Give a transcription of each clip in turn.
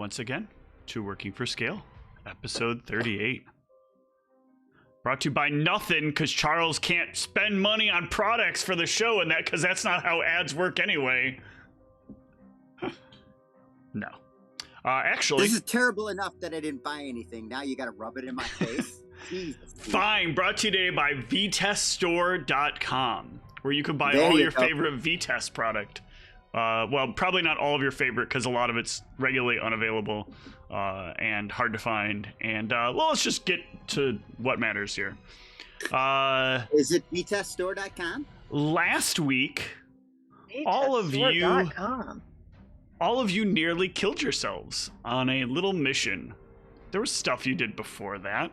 once again to Working for Scale, episode 38. Brought to you by nothing, because Charles can't spend money on products for the show, and because that's not how ads work anyway. No. Actually... This is terrible enough that I didn't buy anything. Now you gotta rub it in my face. Jesus. Fine. Brought to you today by VTestStore.com, where you can buy There all you your go. favorite VTest product. Well, probably not all of your favorite, because a lot of it's regularly unavailable and hard to find. And, well, let's just get to what matters here. Is it VTestStore.com? Last week, all of you nearly killed yourselves on a little mission. There was stuff you did before that.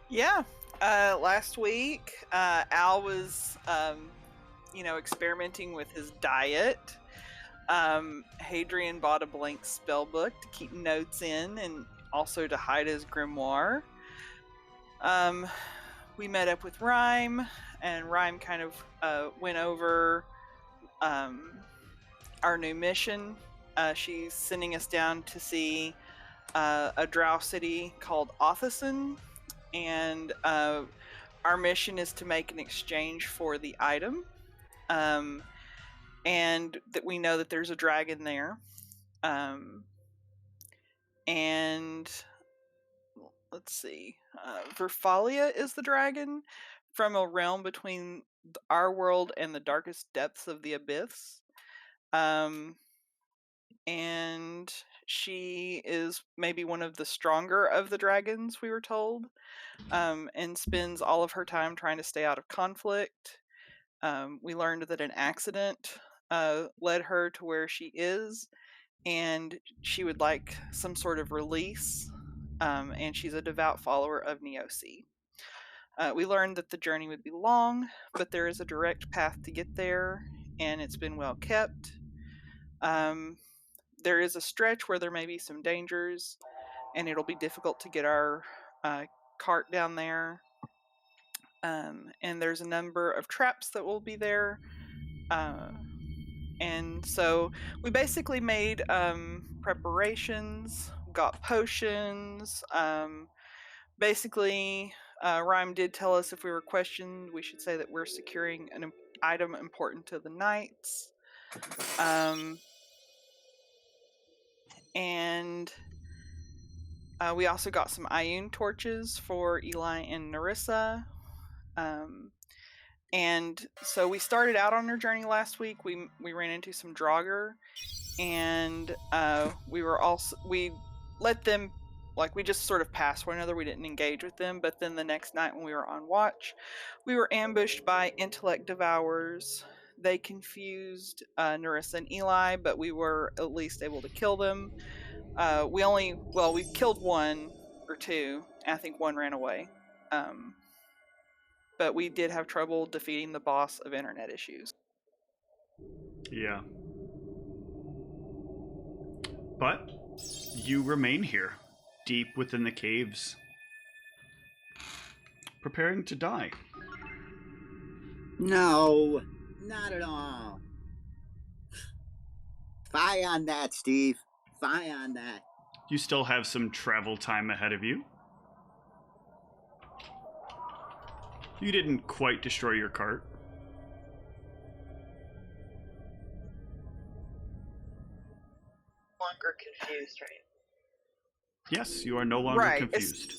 Yeah. Last week, Al was... experimenting with his diet. Hadrian bought a blank spell book to keep notes in and also to hide his grimoire. We met up with Rhyme, and Rhyme kind of went over our new mission. She's sending us down to see a drow city called Othison, and our mission is to make an exchange for the item. And that we know that there's a dragon there. And let's see. Verfalia is the dragon from a realm between our world and the darkest depths of the abyss. And she is maybe one of the stronger of the dragons, we were told, and spends all of her time trying to stay out of conflict. We learned that an accident led her to where she is, and she would like some sort of release, and she's a devout follower of Neosi. We learned that the journey would be long, but there is a direct path to get there, and it's been well kept. There is a stretch where there may be some dangers, and it'll be difficult to get our cart down there. And there's a number of traps that will be there. And so we basically made preparations, got potions. Basically, Rhyme did tell us if we were questioned, we should say that we're securing an item important to the knights. And we also got some Ioun torches for Eli and Narissa. And so we started out on our journey last week. We ran into some Draugr, and we let them, like, we just sort of passed one another. We didn't engage with them. But then the next night when we were on watch, we were ambushed by intellect devourers. They confused Narissa and Eli, but we were at least able to kill them. We killed one or two. I think one ran away. But we did have trouble defeating the boss of internet issues. Yeah. But you remain here, deep within the caves, preparing to die. No, not at all. Fie on that, Steve. Fie on that. You still have some travel time ahead of you. You didn't quite destroy your cart. Longer confused, right? Yes, you are no longer confused.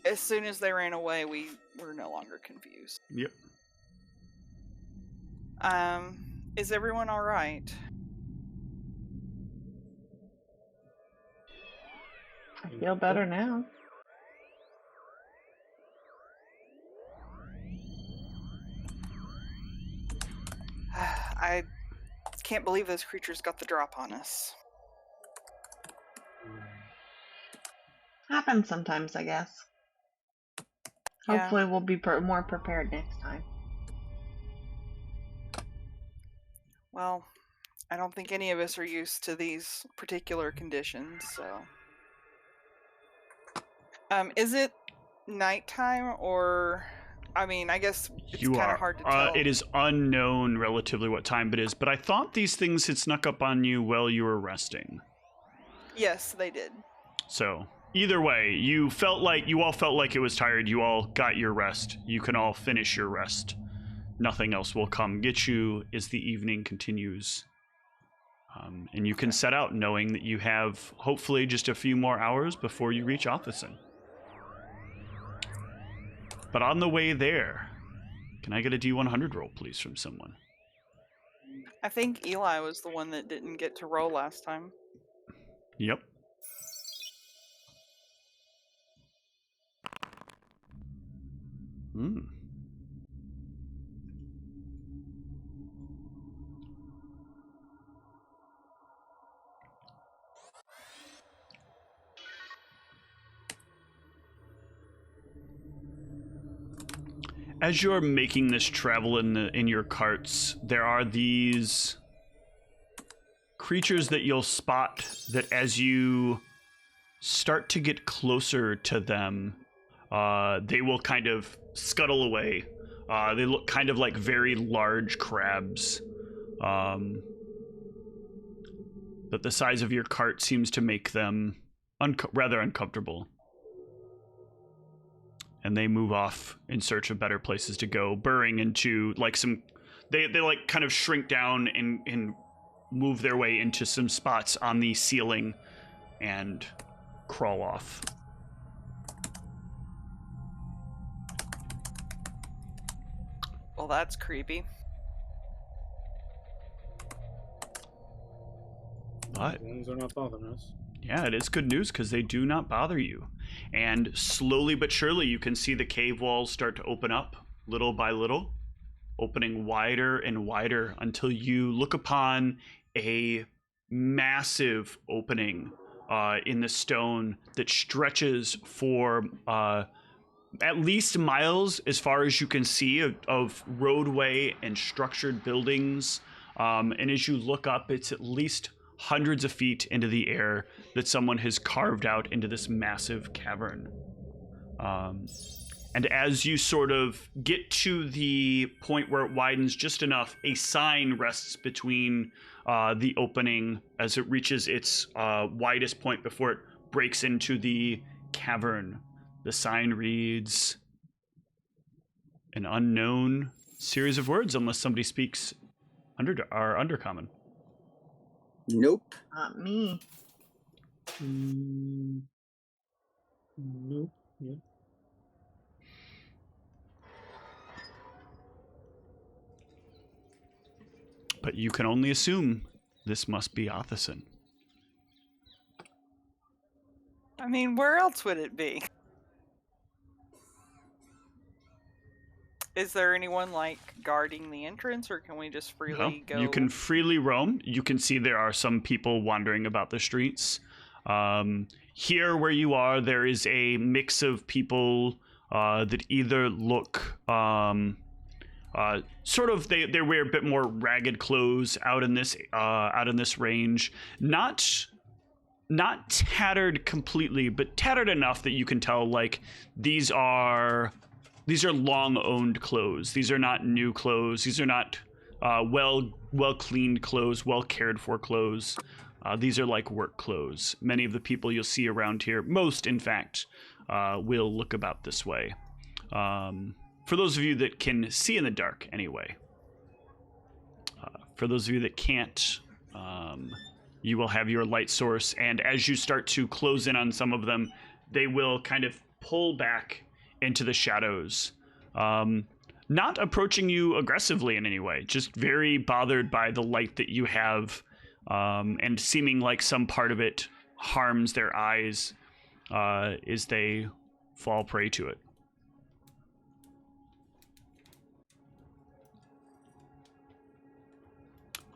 As soon as they ran away, we were no longer confused. Yep. Is everyone all right? I feel better now. I can't believe those creatures got the drop on us. Happens sometimes, I guess. Yeah. Hopefully we'll be more prepared next time. Well, I don't think any of us are used to these particular conditions, so... Is it nighttime or I mean, I guess it's You kind are. of hard to tell. It is unknown relatively what time it is, but I thought these things had snuck up on you while you were resting. Yes, they did. So either way, you all felt like it was tired. You all got your rest. You can all finish your rest. Nothing else will come get you as the evening continues. And you can set out knowing that you have hopefully just a few more hours before you reach Othison. But on the way there, can I get a D100 roll, please, from someone? I think Eli was the one that didn't get to roll last time. Yep. As you're making this travel in your carts, there are these creatures that you'll spot that as you start to get closer to them, they will kind of scuttle away. They look kind of like very large crabs. But the size of your cart seems to make them rather uncomfortable. And they move off in search of better places to go, burrowing into like some... They like kind of shrink down and move their way into some spots on the ceiling and crawl off. Well, that's creepy. But Ones are not bothering us. yeah, it is good news because they do not bother you. And slowly but surely you can see the cave walls start to open up little by little, opening wider and wider until you look upon a massive opening in the stone that stretches for at least miles as far as you can see of roadway and structured buildings. And as you look up, it's at least hundreds of feet into the air that someone has carved out into this massive cavern. And as you sort of get to the point where it widens just enough, a sign rests between the opening as it reaches its widest point before it breaks into the cavern. The sign reads an unknown series of words, unless somebody speaks undercommon. Nope. Not me. Nope. Yeah. But you can only assume this must be Othison. I mean, where else would it be? Is there anyone, like, guarding the entrance, or can we just freely go? You can freely roam. You can see there are some people wandering about the streets. Here where you are, there is a mix of people that either look sort of they wear a bit more ragged clothes out in this range. Not tattered completely, but tattered enough that you can tell like these are long owned clothes. These are not new clothes. These are not well cleaned clothes, well cared for clothes. These are like work clothes. Many of the people you'll see around here, most in fact, will look about this way. For those of you that can see in the dark, anyway. For those of you that can't, you will have your light source, and as you start to close in on some of them, they will kind of pull back into the shadows. Not approaching you aggressively in any way, just very bothered by the light that you have, and seeming like some part of it harms their eyes as they fall prey to it.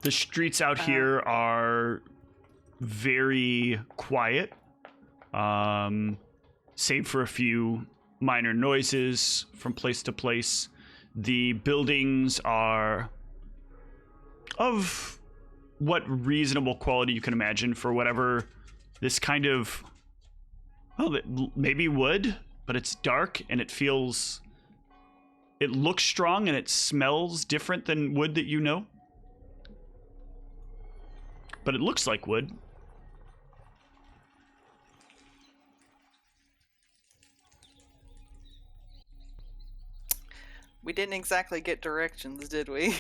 The streets out here are very quiet, save for a few minor noises from place to place. The buildings are of what reasonable quality you can imagine for whatever this kind of, well, maybe wood, but it's dark and it feels It looks strong and it smells different than wood that you know. But it looks like wood. We didn't exactly get directions, did we?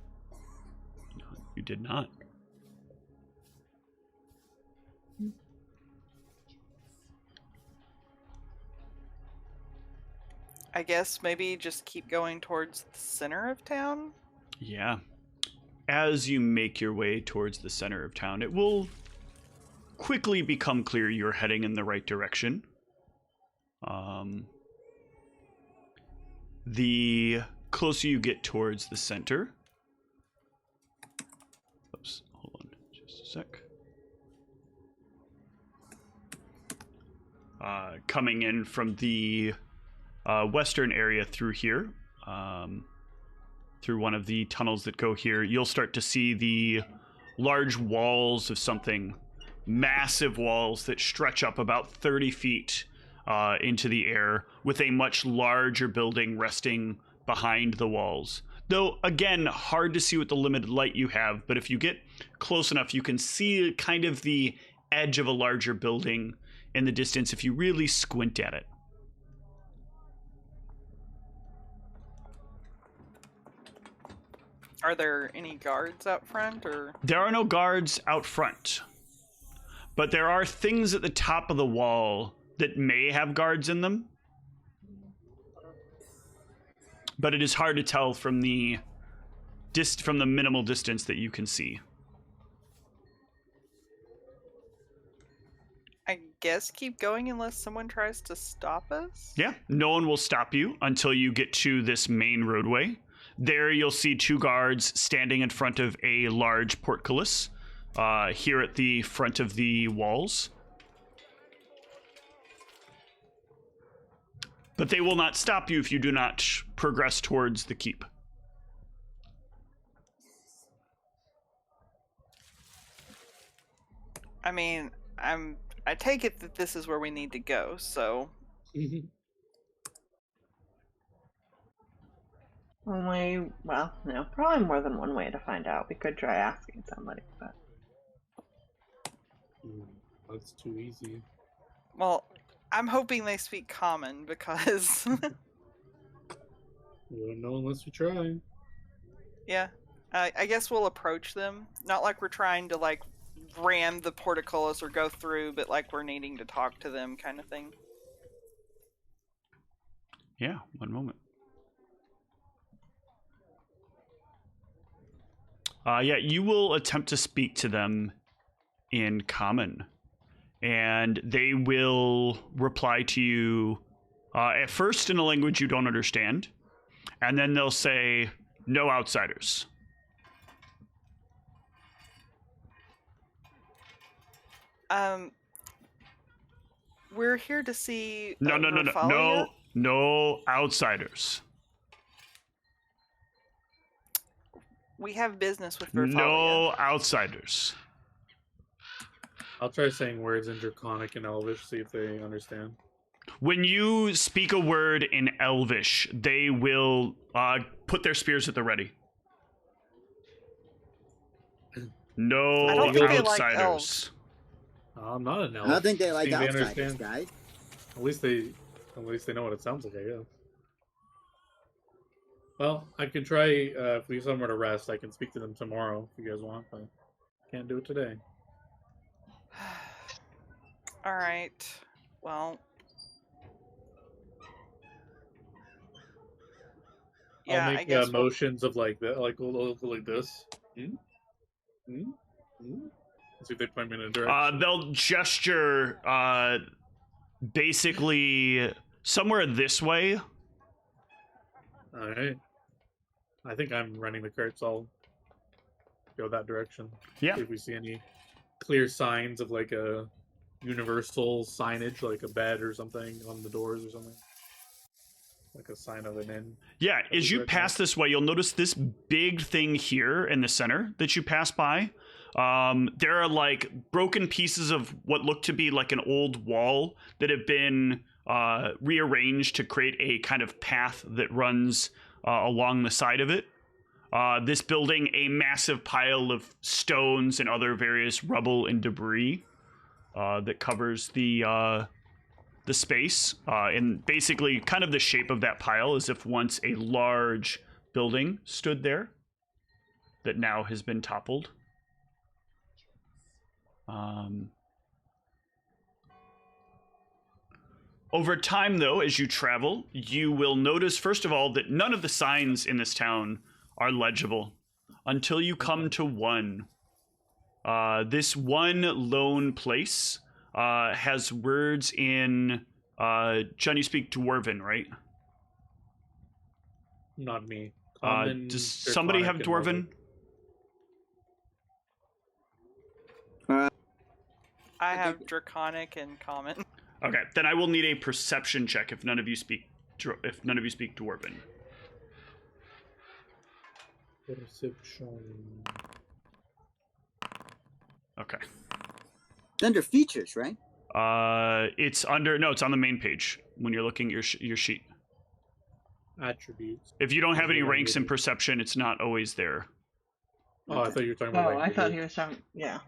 No, you did not. I guess maybe just keep going towards the center of town? Yeah. As you make your way towards the center of town, it will quickly become clear you're heading in the right direction. The closer you get towards the center... Oops, hold on just a sec. Coming in from the western area through here, through one of the tunnels that go here, you'll start to see the large walls of something, massive walls that stretch up about 30 feet into the air, with a much larger building resting behind the walls. Though, again, hard to see with the limited light you have, but if you get close enough, you can see kind of the edge of a larger building in the distance if you really squint at it. Are there any guards out front, or? There are no guards out front, but there are things at the top of the wall that may have guards in them. But it is hard to tell from the minimal distance that you can see. I guess keep going unless someone tries to stop us? Yeah, no one will stop you until you get to this main roadway. There you'll see 2 guards standing in front of a large portcullis here at the front of the walls. But they will not stop you if you do not progress towards the keep. I mean, I take it that this is where we need to go, so... Only, well, no, probably more than one way to find out. We could try asking somebody, but... That's too easy. Well, I'm hoping they speak common, because... We won't know unless we try. Yeah. I guess we'll approach them. Not like we're trying to, like, ram the portcullis or go through, but like we're needing to talk to them kind of thing. Yeah, one moment. Yeah, you will attempt to speak to them in common, and they will reply to you at first in a language you don't understand, and then they'll say, "No outsiders." We're here to see. No outsiders. We have business with Rafael. No outsiders. I'll try saying words in Draconic and Elvish, see if they understand. When you speak a word in Elvish, they will put their spears at the ready. No I don't think they like outsiders. elves. I'm not an elf. I don't think they like Think they outsiders, understand. guys. At least they know what it sounds like, I guess. Well, I can try, if we have somewhere to rest, I can speak to them tomorrow if you guys want, but can't do it today. Alright. Well. Yeah, I'll make I guess motions of like that, like this. See if they point me in a direction. They'll gesture basically somewhere this way. Alright. I think I'm running the carts. I'll go that direction. Yeah. See if we see any clear signs of like a universal signage, like a bed or something on the doors or something. Like a sign of an inn. Yeah, as you pass this way, you'll notice this big thing here in the center that you pass by. There are like broken pieces of what look to be like an old wall that have been rearranged to create a kind of path that runs along the side of it. This building, a massive pile of stones and other various rubble and debris that covers the space. And basically, kind of the shape of that pile is if once a large building stood there that now has been toppled. Over time, though, as you travel, you will notice, first of all, that none of the signs in this town are legible until you come to one. This one lone place has words in... John, you speak Dwarven, right? Not me. Common, Does somebody have Dwarven? I have Draconic and Common. Okay, then I will need a perception check if none of you speak Dwarven. Perception. Okay. It's under features, right? It's on the main page when you're looking at your sheet. Attributes. If you don't have any ranks in perception, it's not always there. Oh, I thought you were talking about. Oh, I thought he was talking. Yeah.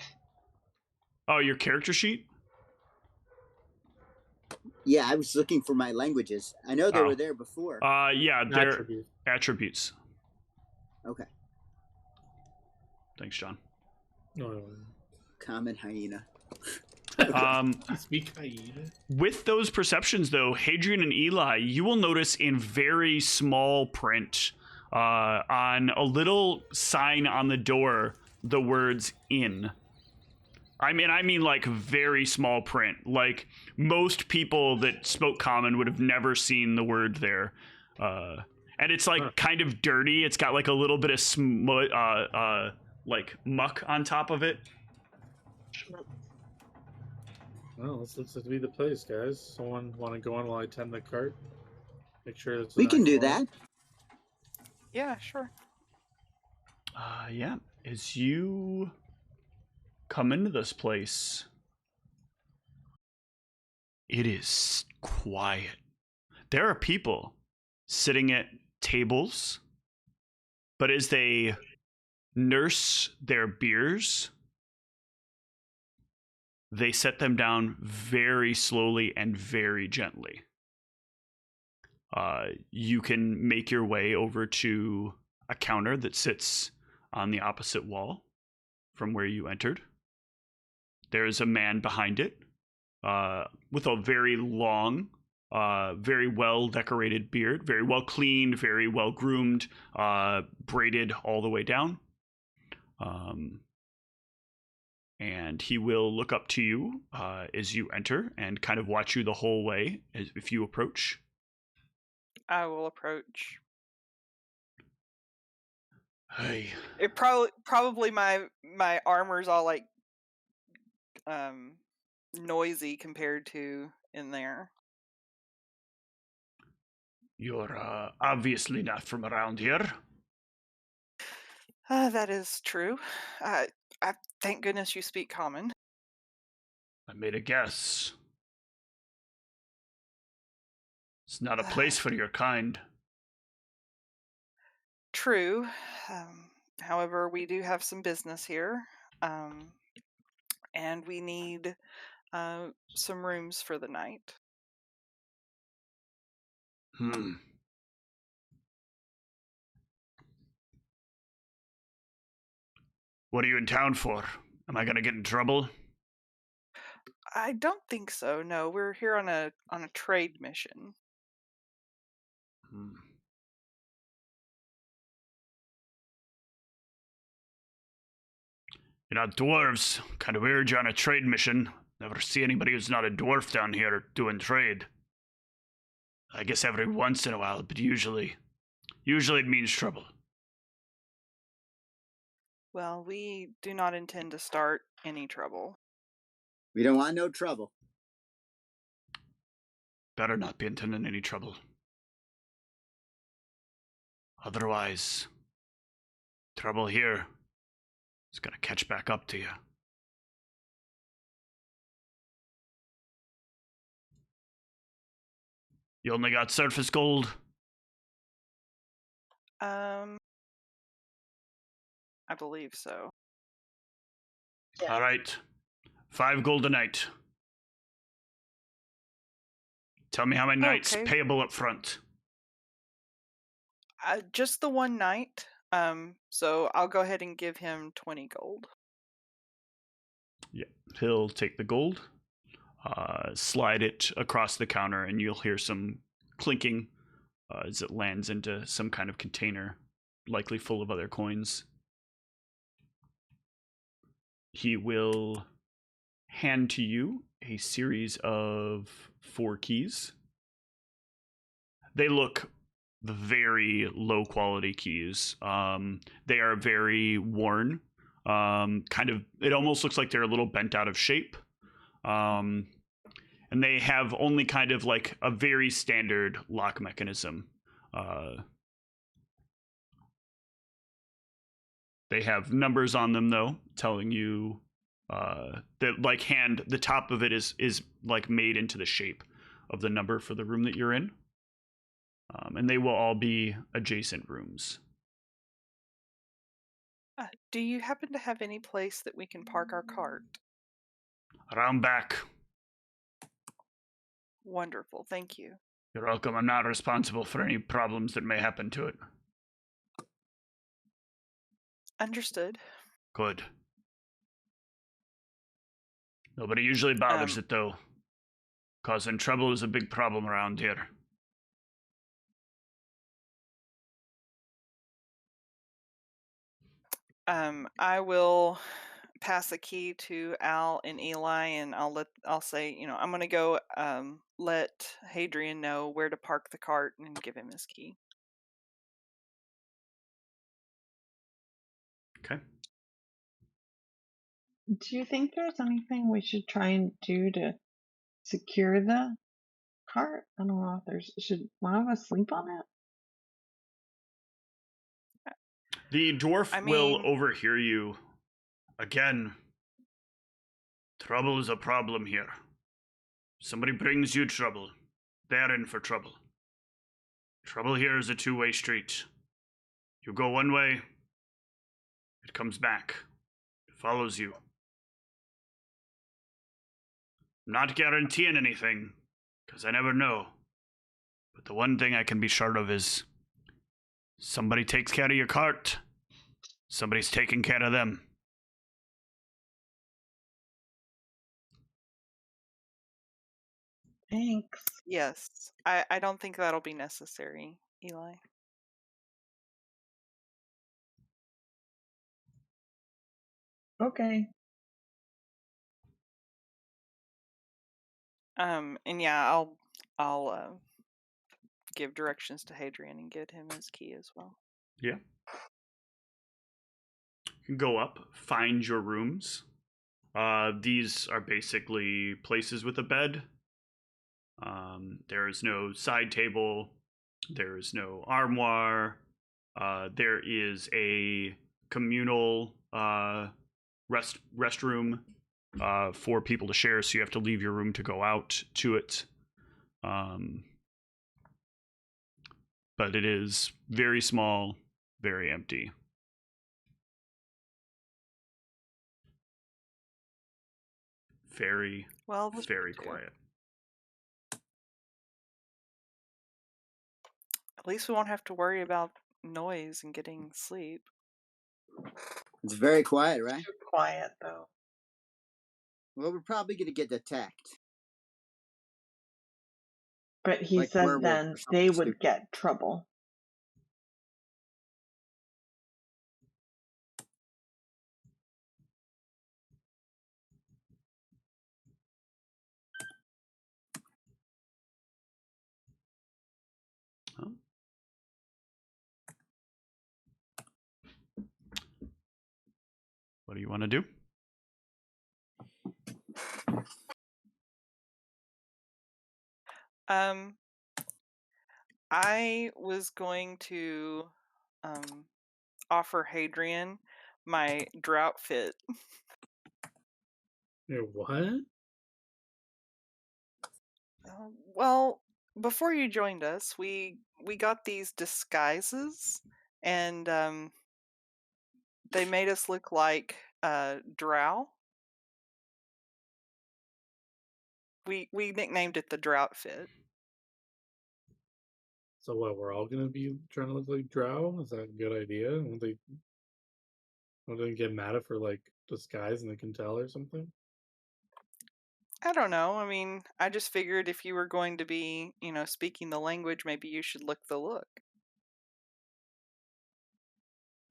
Oh, your character sheet? Yeah, I was looking for my languages. I know they were there before. Yeah, they're Attributes. attributes. Okay. Thanks, John. No. Common hyena. Speak hyena. With those perceptions, though, Hadrian and Eli, you will notice in very small print on a little sign on the door the words "in." I mean, like very small print. Like most people that spoke Common would have never seen the word there, and it's like kind of dirty. It's got like a little bit of like muck on top of it. Well, this looks to be the place, guys. Someone want to go on while I tend the cart? Make sure it's. We can do that. Yeah, sure. Yeah. As you come into this place, it is quiet. There are people sitting at tables, but as they nurse their beers, they set them down very slowly and very gently. You can make your way over to a counter that sits on the opposite wall from where you entered. There is a man behind it with a very long, very well-decorated beard, very well-cleaned, very well-groomed, braided all the way down. And he will look up to you as you enter and kind of watch you the whole way if you approach. I will approach. Hey. It probably my armor's all like noisy compared to in there. You're obviously not from around here. That is true. I thank goodness you speak Common. I made a guess. It's not a place for your kind. True. However, we do have some business here, and we need some rooms for the night. What are you in town for? Am I gonna get in trouble? I don't think so. No, we're here on a trade mission. You're not dwarves. Kind of weird you're on a trade mission. Never see anybody who's not a dwarf down here doing trade. I guess every once in a while, but usually it means trouble. Well, we do not intend to start any trouble. We don't want no trouble. Better not be intending any trouble. Otherwise, trouble here is gonna catch back up to you. You only got surface gold? I believe so. Yeah. All right. 5 gold a night. Tell me how many nights Okay. payable up front. Just the one night. So I'll go ahead and give him 20 gold. Yeah. He'll take the gold, slide it across the counter, and you'll hear some clinking as it lands into some kind of container, likely full of other coins. He will hand to you a series of 4 keys. They look very low quality keys. They are very worn. It almost looks like they're a little bent out of shape. And they have only kind of like a very standard lock mechanism. They have numbers on them though, telling you that like the top of it is like made into the shape of the number for the room that you're in. And they will all be adjacent rooms. Do you happen to have any place that we can park our cart? Around back. Wonderful, thank you. You're welcome. I'm not responsible for any problems that may happen to it. Understood. Good. Nobody usually bothers it though. Causing trouble is a big problem around here. I will pass the key to Al and Eli, and I'll say, I'm gonna go let Hadrian know where to park the cart and give him his key. Okay. Do you think there's anything we should try and do to secure the cart? I don't know if should one of us sleep on it? The dwarf I will mean- overhear you. Again, trouble is a problem here. Somebody brings you trouble. They're in for trouble. Trouble here is a two-way street. You go one way, it comes back. It follows you. I'm not guaranteeing anything, because I never know. But the one thing I can be sure of is somebody takes care of your cart. Somebody's taking care of them. Thanks. Yes, I don't think that'll be necessary, Eli. Okay. And yeah, I'll give directions to Hadrian and get him his key as well. Yeah. You can go up, find your rooms. These are basically places with a bed. There is no side table. There is no armoire. There is a communal restroom for people to share, so you have to leave your room to go out to it. But it is very small, very empty. Very quiet. At least we won't have to worry about noise and getting sleep. It's very quiet, right? Too quiet though. Well, we're probably going to get attacked. But he Like said werewolves then or something they would stupid. get trouble. Oh. What do you want to do? I was going to offer Hadrian my drought fit. What? Well, before you joined us, we got these disguises and they made us look like drow. We nicknamed it the drought fit. So what? We're all gonna be trying to look like drow? Is that a good idea? Won't they get mad if we're like disguised and they can tell or something? I don't know. I mean, I just figured if you were going to be, speaking the language, maybe you should look the look.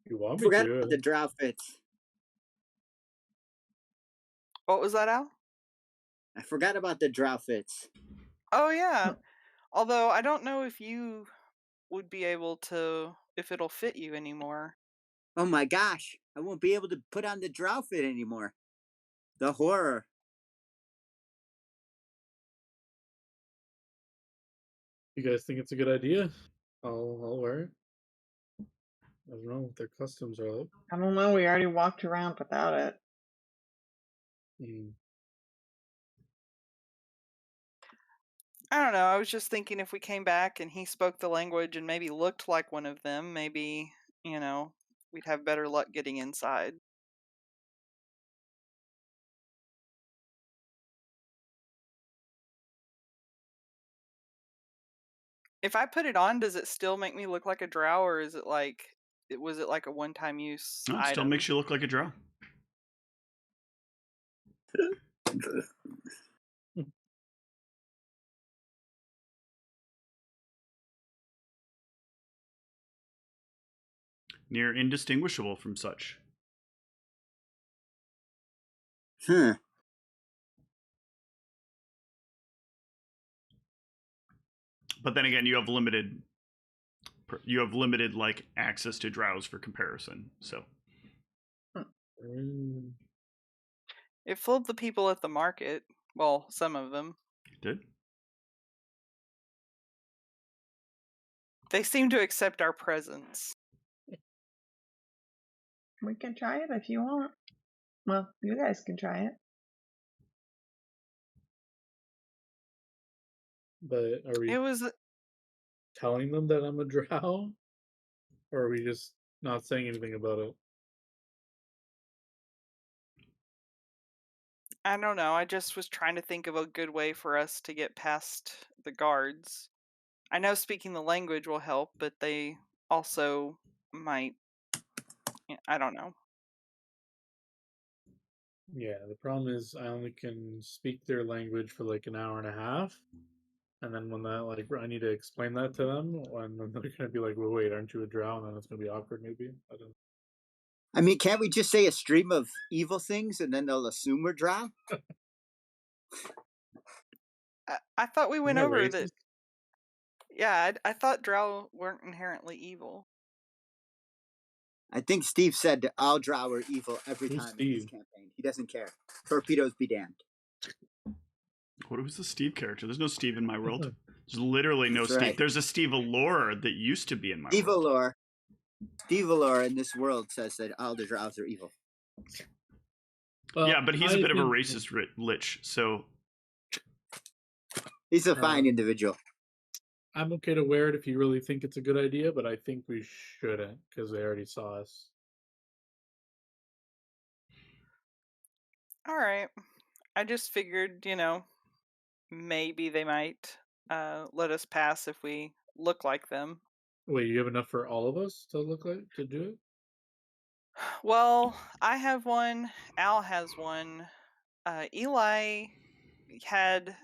You want me Forgot to? about the drow fits. What was that, Al? I forgot about the drow fits. Oh, yeah. Although I don't know if you would be able to, if it'll fit you anymore. Oh my gosh, I won't be able to put on the drow fit anymore. The horror. You guys think it's a good idea? I'll wear it. I don't know what their customs are like. I don't know. We already walked around without it. I don't know. I was just thinking if we came back and he spoke the language and maybe looked like one of them, maybe, we'd have better luck getting inside. If I put it on, does it still make me look like a drow, or is it like, was it like a one-time use No, it item? still makes you look like a drow. Near indistinguishable from such. Huh. But then again, you have limited like access to drows for comparison. So It fooled the people at the market. Well, some of them. it did. They seem to accept our presence. We can try it if you want. Well, you guys can try it. But are we It was telling them that I'm a drow? Or are we just not saying anything about it? I don't know. I just was trying to think of a good way for us to get past the guards. I know speaking the language will help, but they also might. I don't know. Yeah, the problem is I only can speak their language for like an hour and a half. And then when that, like, I need to explain that to them, and then they're going to be like, well, wait, aren't you a drow? And then it's going to be awkward, maybe. I don't know. I mean, can't we just say a stream of evil things and then they'll assume we're drow? I thought we went Isn't that over that. racist? Yeah, I thought drow weren't inherently evil. I think Steve said that all drow are evil every Who's time in his Steve? campaign. He doesn't care. Torpedoes be damned. What was the Steve character? There's no Steve in my world. There's literally no That's Steve. right. There's a Steve Allure that used to be in my Steve world. Allure. Steve Allure in this world says that all the drows are evil. Well, Yeah, but he's a I bit of a think- racist lich, so He's a fine individual. I'm okay to wear it if you really think it's a good idea, but I think we shouldn't because they already saw us. All right. I just figured, maybe they might let us pass if we look like them. Wait, you have enough for all of us to look like to do it? Well, I have one. Al has one. Eli had,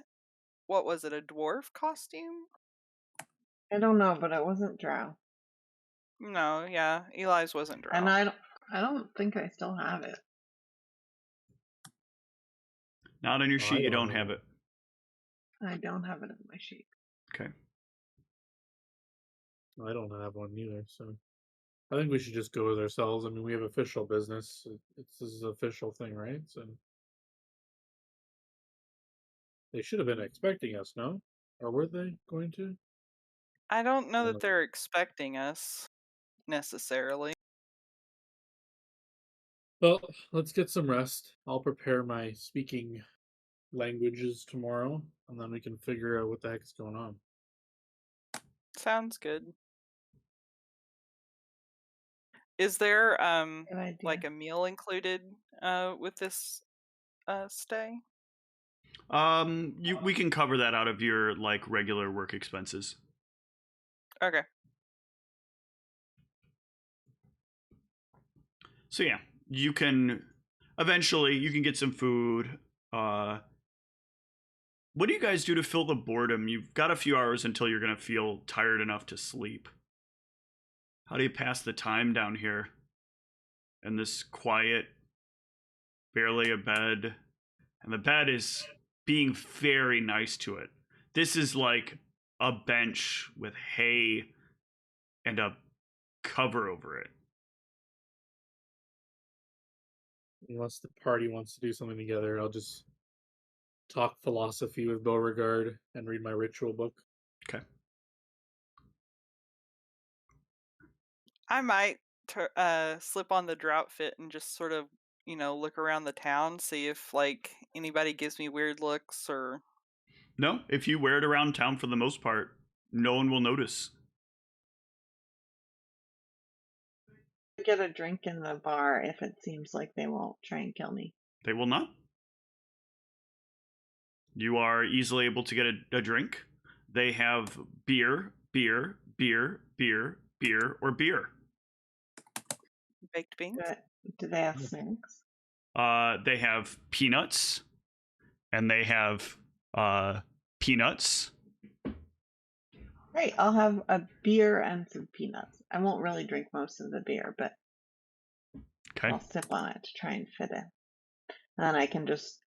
what was it, a dwarf costume? I don't know, but it wasn't drow. No, yeah, Eli's wasn't drow. And I don't think I still have it. not on your Oh, sheet. I You don't don't have know. it. I don't have it in my sheet. Okay. I don't have one either, so I think we should just go with ourselves. I mean, we have official business. This is an official thing, right? So they should have been expecting us, no? Or were they going to? I don't know Well, that they're expecting us necessarily. Well, let's get some rest. I'll prepare my speaking languages tomorrow, and then we can figure out what the heck is going on. Sounds good. Is there Good idea. like a meal included with this stay? We can cover that out of your like regular work expenses. Okay. So yeah, you can eventually you can get some food. What do you guys do to fill the boredom? You've got a few hours until you're gonna feel tired enough to sleep. How do you pass the time down here in this quiet, barely a bed, and the bed is being very nice to it. This is like a bench with hay and a cover over it. Unless the party wants to do something together, I'll just talk philosophy with Beauregard and read my ritual book. Okay. I might slip on the drought fit and just sort of, look around the town, see if like anybody gives me weird looks or. No, if you wear it around town for the most part, no one will notice. Get a drink in the bar if it seems like they won't try and kill me. They will not. You are easily able to get a drink. They have beer, beer, beer, beer, beer, or beer. Baked beans? Do they have snacks? They have peanuts, and they have peanuts. Great, I'll have a beer and some peanuts. I won't really drink most of the beer, but Okay. I'll sip on it to try and fit in. And then I can just,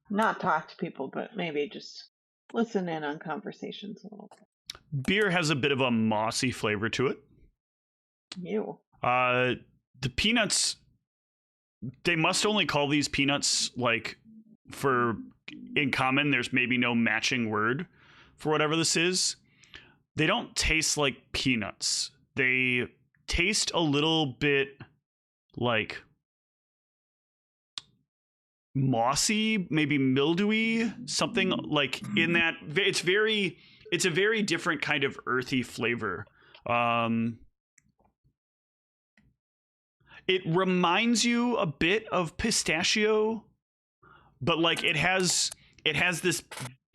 not talk to people, but maybe just listen in on conversations a little bit. Beer has a bit of a mossy flavor to it. You. The peanuts, they must only call these peanuts like for in common. There's maybe no matching word for whatever this is. They don't taste like peanuts. They taste a little bit like mossy, maybe mildewy, something like in that. It's a very different kind of earthy flavor. It reminds you a bit of pistachio, but like it has this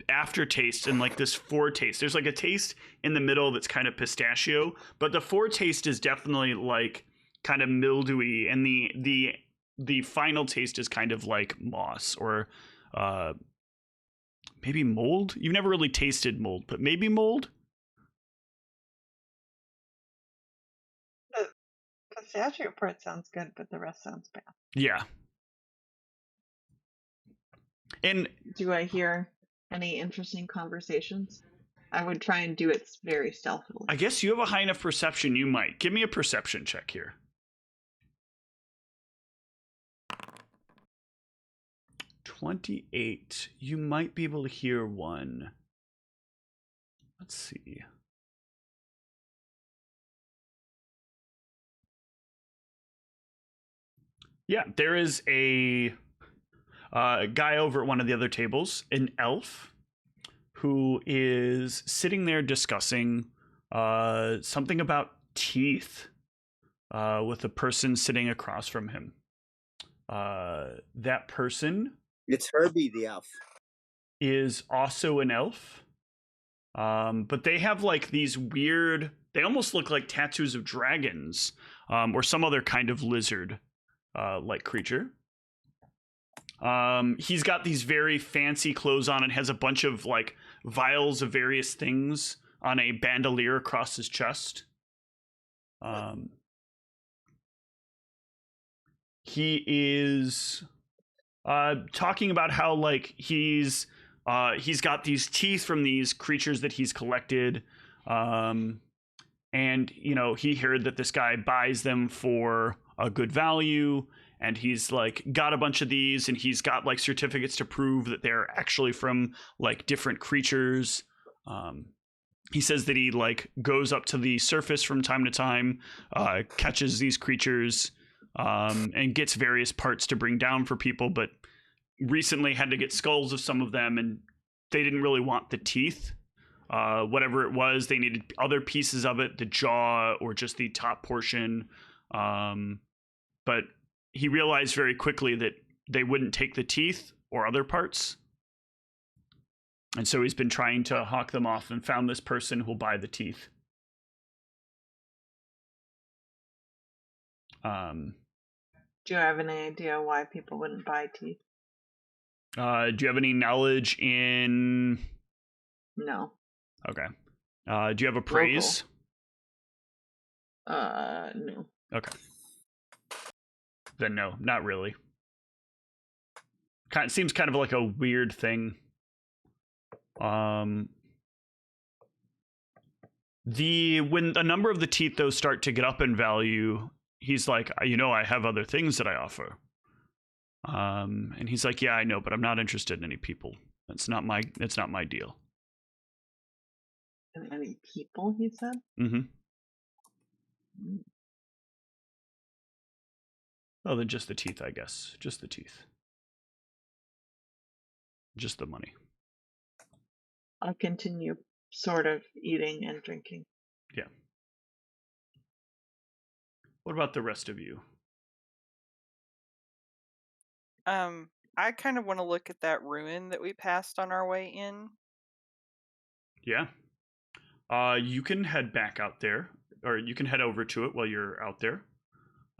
aftertaste and like this foretaste. There's like a taste in the middle that's kind of pistachio, but the foretaste is definitely like kind of mildewy, and the final taste is kind of like moss or maybe mold. You've never really tasted mold, but maybe mold. The pistachio part sounds good, but the rest sounds bad. Yeah. And do I hear any interesting conversations? I would try and do it very stealthily. I guess you have a high enough perception. You might. Give me a perception check here. 28. You might be able to hear one. Let's see. Yeah, there is a guy over at one of the other tables, an elf, who is sitting there discussing something about teeth with a person sitting across from him. That person... It's Herbie the elf. Is also an elf. But they have like these weird... They almost look like tattoos of dragons or some other kind of lizard like creature. He's got these very fancy clothes on and has a bunch of like vials of various things on a bandolier across his chest. He is talking about how like he's got these teeth from these creatures that he's collected, and he heard that this guy buys them for a good value, and he's like got a bunch of these, and he's got like certificates to prove that they're actually from like different creatures. He says that he like goes up to the surface from time to time, catches these creatures, and gets various parts to bring down for people, but recently had to get skulls of some of them, and they didn't really want the teeth. whatever it was. They needed other pieces of it, the jaw or just the top portion. But he realized very quickly that they wouldn't take the teeth or other parts. And so he's been trying to hawk them off and found this person who'll buy the teeth. Do you have any idea why people wouldn't buy teeth? Do you have any knowledge in... No. Okay. Do you have appraise? No. Okay. Then no, not really. Seems kind of like a weird thing. When a number of the teeth though start to get up in value, he's like, I have other things that I offer. And he's like, yeah, I know, but I'm not interested in any people. It's not my deal. And any people, he said? Mm-hmm. Well, then just the teeth, I guess. Just the teeth. Just the money. I'll continue sort of eating and drinking. Yeah. What about the rest of you? I kind of want to look at that ruin that we passed on our way in. Yeah. You can head back out there, or you can head over to it while you're out there.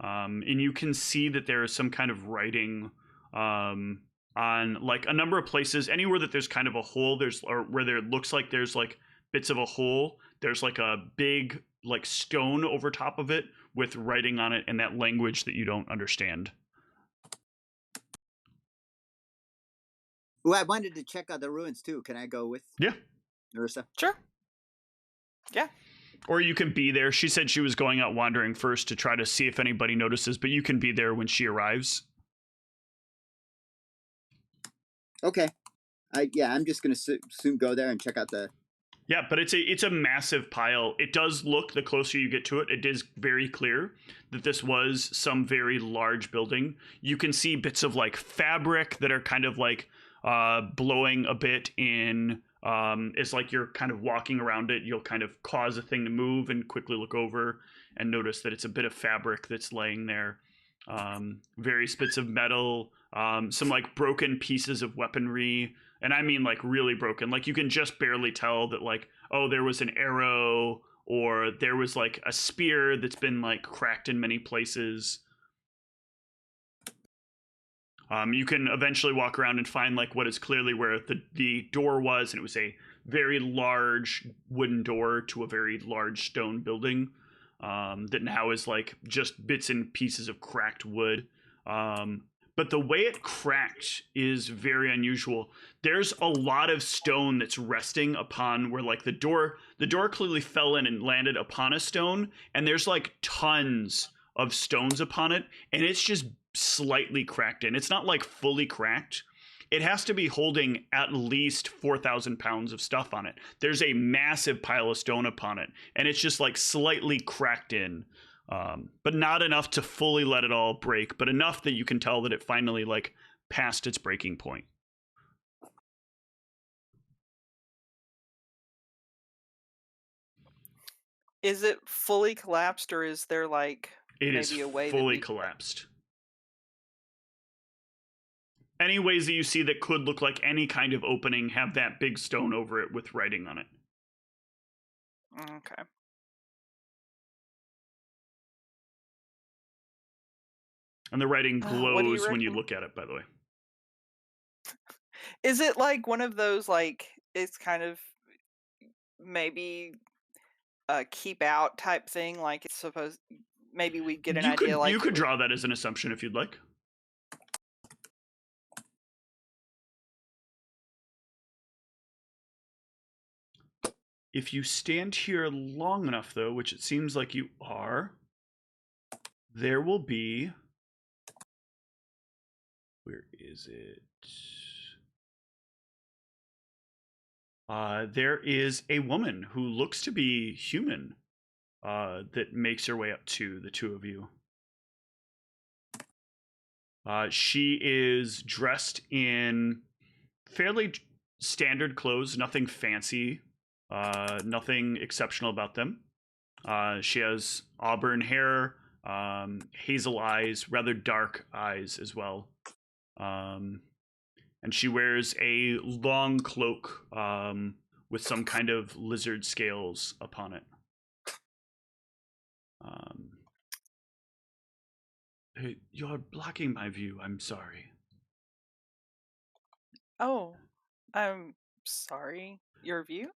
And you can see that there is some kind of writing on like a number of places. Anywhere that there's kind of a hole, or where there looks like there's like bits of a hole, there's like a big like stone over top of it with writing on it in that language that you don't understand. Well, I wanted to check out the ruins too. Can I go with Ursa? Sure. Yeah. Or you can be there. She said she was going out wandering first to try to see if anybody notices, but you can be there when she arrives. Okay. I'm just gonna soon go there and check out the. Yeah, but it's a massive pile. It does look, the closer you get to it, it is very clear that this was some very large building. You can see bits of like fabric that are kind of like blowing a bit in. It's like you're kind of walking around it. You'll kind of cause a thing to move and quickly look over and notice that it's a bit of fabric that's laying there. Various bits of metal, some like broken pieces of weaponry. And I mean like really broken. Like you can just barely tell that like, oh, there was an arrow or there was like a spear that's been like cracked in many places. You can eventually walk around and find like what is clearly where the door was, and it was a very large wooden door to a very large stone building that now is like just bits and pieces of cracked wood. But the way it cracked is very unusual. There's a lot of stone that's resting upon where like the door clearly fell in and landed upon a stone, and there's like tons of stones upon it, and it's just slightly cracked in. It's not like fully cracked. It has to be holding at least 4,000 pounds of stuff on it. There's a massive pile of stone upon it, and it's just like slightly cracked in, but not enough to fully let it all break, but enough that you can tell that it finally like passed its breaking point. Is it fully collapsed, or is there like It maybe is a way fully that collapsed. Any ways that you see that could look like any kind of opening have that big stone over it with writing on it. Okay. And the writing What do you glows when you reckon? look at it, by the way. Is it like one of those like it's kind of maybe a keep out type thing? Like it's supposed maybe we get an idea like You could draw that as an assumption if you'd like. If you stand here long enough, though, which it seems like you are, there will be... Where is it? There is a woman who looks to be human that makes her way up to the two of you. She is dressed in fairly standard clothes, nothing fancy. Nothing exceptional about them. She has auburn hair, hazel eyes, rather dark eyes as well. And she wears a long cloak with some kind of lizard scales upon it. Hey, you're blocking my view. I'm sorry. Oh, I'm sorry. Your view?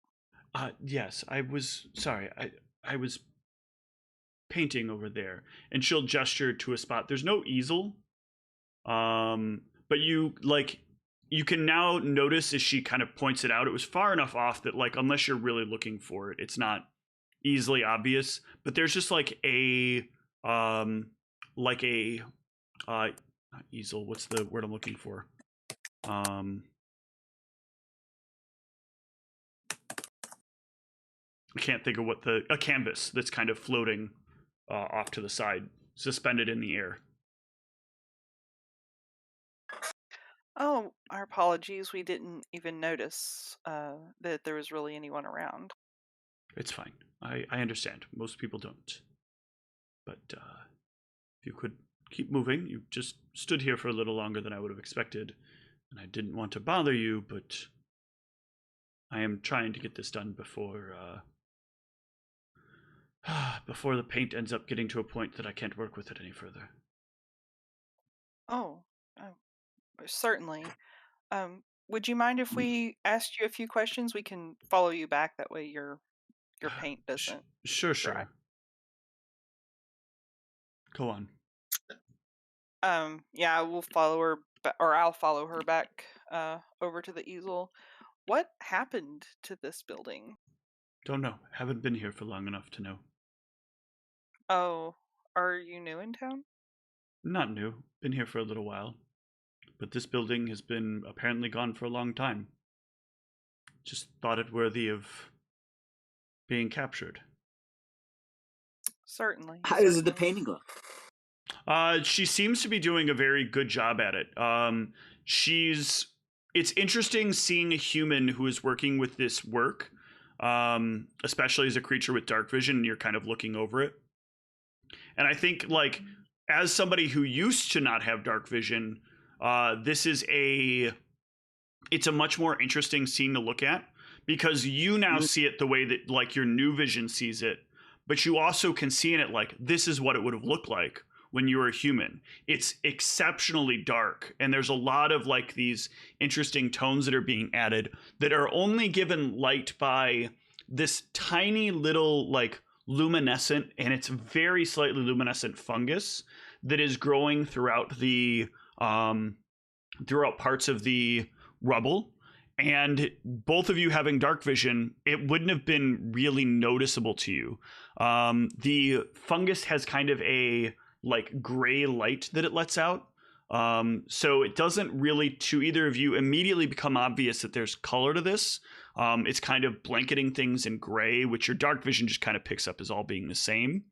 Yes, I was sorry. I was painting over there, and she'll gesture to a spot. There's no easel, but you can now notice as she kind of points it out. It was far enough off that unless you're really looking for it, it's not easily obvious. But there's just like a not easel. What's the word I'm looking for? I can't think of a canvas that's kind of floating off to the side, suspended in the air. Oh, our apologies. We didn't even notice that there was really anyone around. It's fine. I understand. Most people don't. But if you could keep moving. You just stood here for a little longer than I would have expected, and I didn't want to bother you, but I am trying to get this done before before the paint ends up getting to a point that I can't work with it any further. Oh, certainly. Would you mind if we asked you a few questions? We can follow you back. That way your paint doesn't Sure. dry. Go on. Yeah, we'll follow her, or I'll follow her back over to the easel. What happened to this building? Don't know. Haven't been here for long enough to know. Oh, are you new in town? Not new. Been here for a little while. But this building has been apparently gone for a long time. Just thought it worthy of being captured. Certainly. How does the painting look? She seems to be doing a very good job at it. It's interesting seeing a human who is working with this work, especially as a creature with dark vision, and you're kind of looking over it. And I think, as somebody who used to not have dark vision, it's a much more interesting scene to look at, because you now see it the way that your new vision sees it, but you also can see in it this is what it would have looked like when you were a human. It's exceptionally dark, and there's a lot of these interesting tones that are being added that are only given light by this tiny little luminescent, and it's very slightly luminescent fungus that is growing throughout parts of the rubble. And both of you having dark vision, it wouldn't have been really noticeable to you. The fungus has kind of a gray light that it lets out. So it doesn't really, to either of you, immediately become obvious that there's color to this. It's kind of blanketing things in gray, which your dark vision just kind of picks up as all being the same.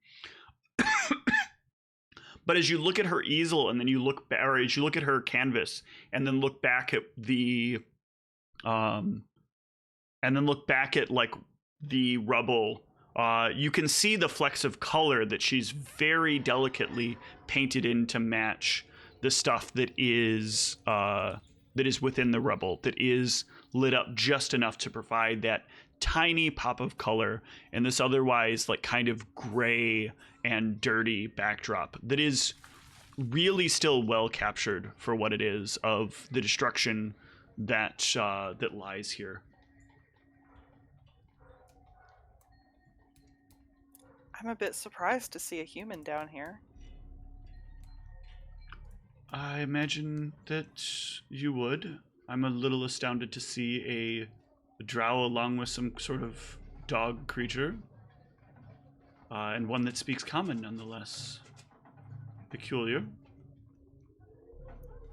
But as you look at her easel, and then as you look at her canvas, and then look back at the the rubble, you can see the flecks of color that she's very delicately painted in to match the stuff that is within the rubble, that is lit up just enough to provide that tiny pop of color in this otherwise kind of gray and dirty backdrop that is really still well captured for what it is of the destruction that lies here. I'm a bit surprised to see a human down here. I imagine that you would. I'm a little astounded to see a drow along with some sort of dog creature. And one that speaks common nonetheless. Peculiar.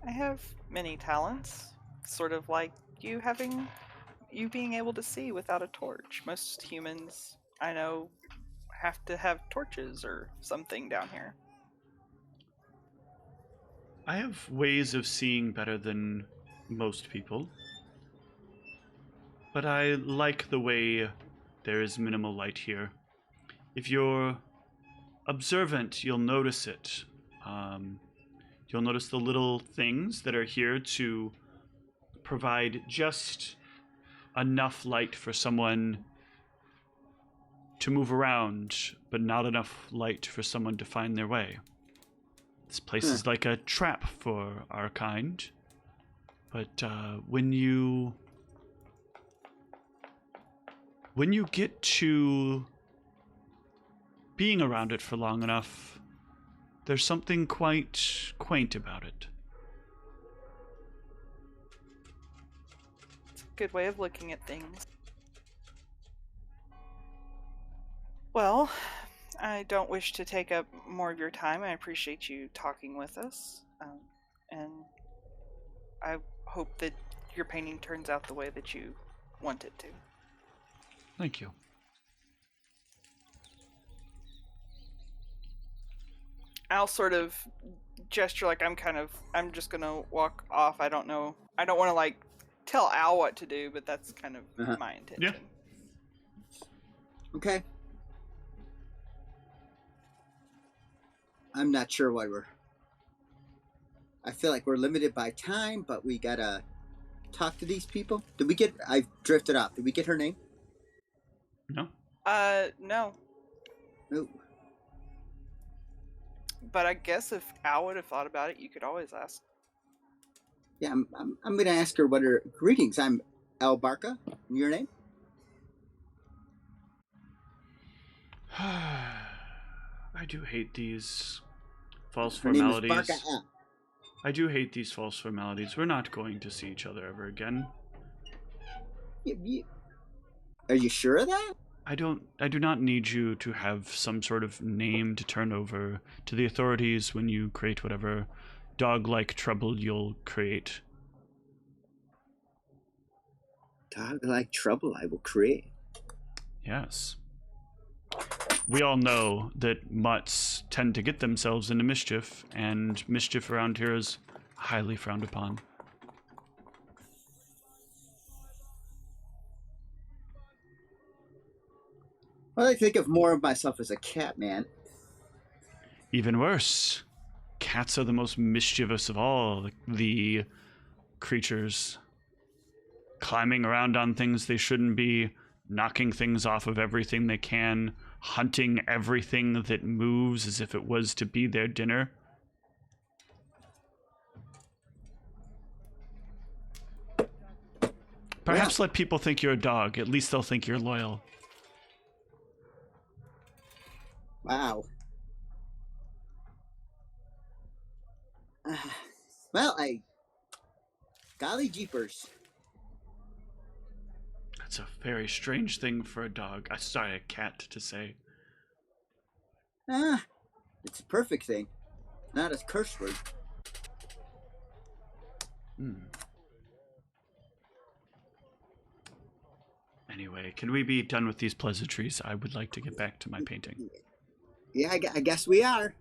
I have many talents, sort of like you being able to see without a torch. Most humans I know have to have torches or something down here. I have ways of seeing better than most people. But I like the way there is minimal light here. If you're observant, you'll notice it. You'll notice the little things that are here to provide just enough light for someone to move around, but not enough light for someone to find their way. This place is like a trap for our kind. But when you get to being around it for long enough, there's something quite quaint about it. It's a good way of looking at things. Well, I don't wish to take up more of your time. I appreciate you talking with us. And I hope that your painting turns out the way that you want it to. Thank you. I'll sort of gesture like I'm just gonna walk off. I don't know. I don't want to like tell Al what to do, but that's kind of my intention. Yeah. Okay. I'm not sure why I feel like we're limited by time, but we gotta talk to these people. I drifted off. Did we get her name? No. No. Ooh. But I guess if Al would have thought about it, you could always ask. Yeah, I'm gonna ask her what her greetings. I'm Al Barca. And your name? I do hate these false Her name formalities. is Barca Al. I do hate these false formalities. We're not going to see each other ever again. Are you sure of that? I do not need you to have some sort of name to turn over to the authorities when you create whatever dog-like trouble you'll create. Dog-like trouble I will create. Yes. We all know that mutts tend to get themselves into mischief, and mischief around here is highly frowned upon. Well, I think of more of myself as a cat man. Even worse. Cats are the most mischievous of all the creatures. Climbing around on things they shouldn't be, knocking things off of everything they can, hunting everything that moves as if it was to be their dinner. Perhaps let people think you're a dog. At least they'll think you're loyal. Wow. Well, golly jeepers. That's a very strange thing for a dog. Sorry, a cat to say. It's a perfect thing. Not a curse word. Anyway, can we be done with these pleasantries? I would like to get back to my painting. Yeah, I guess we are.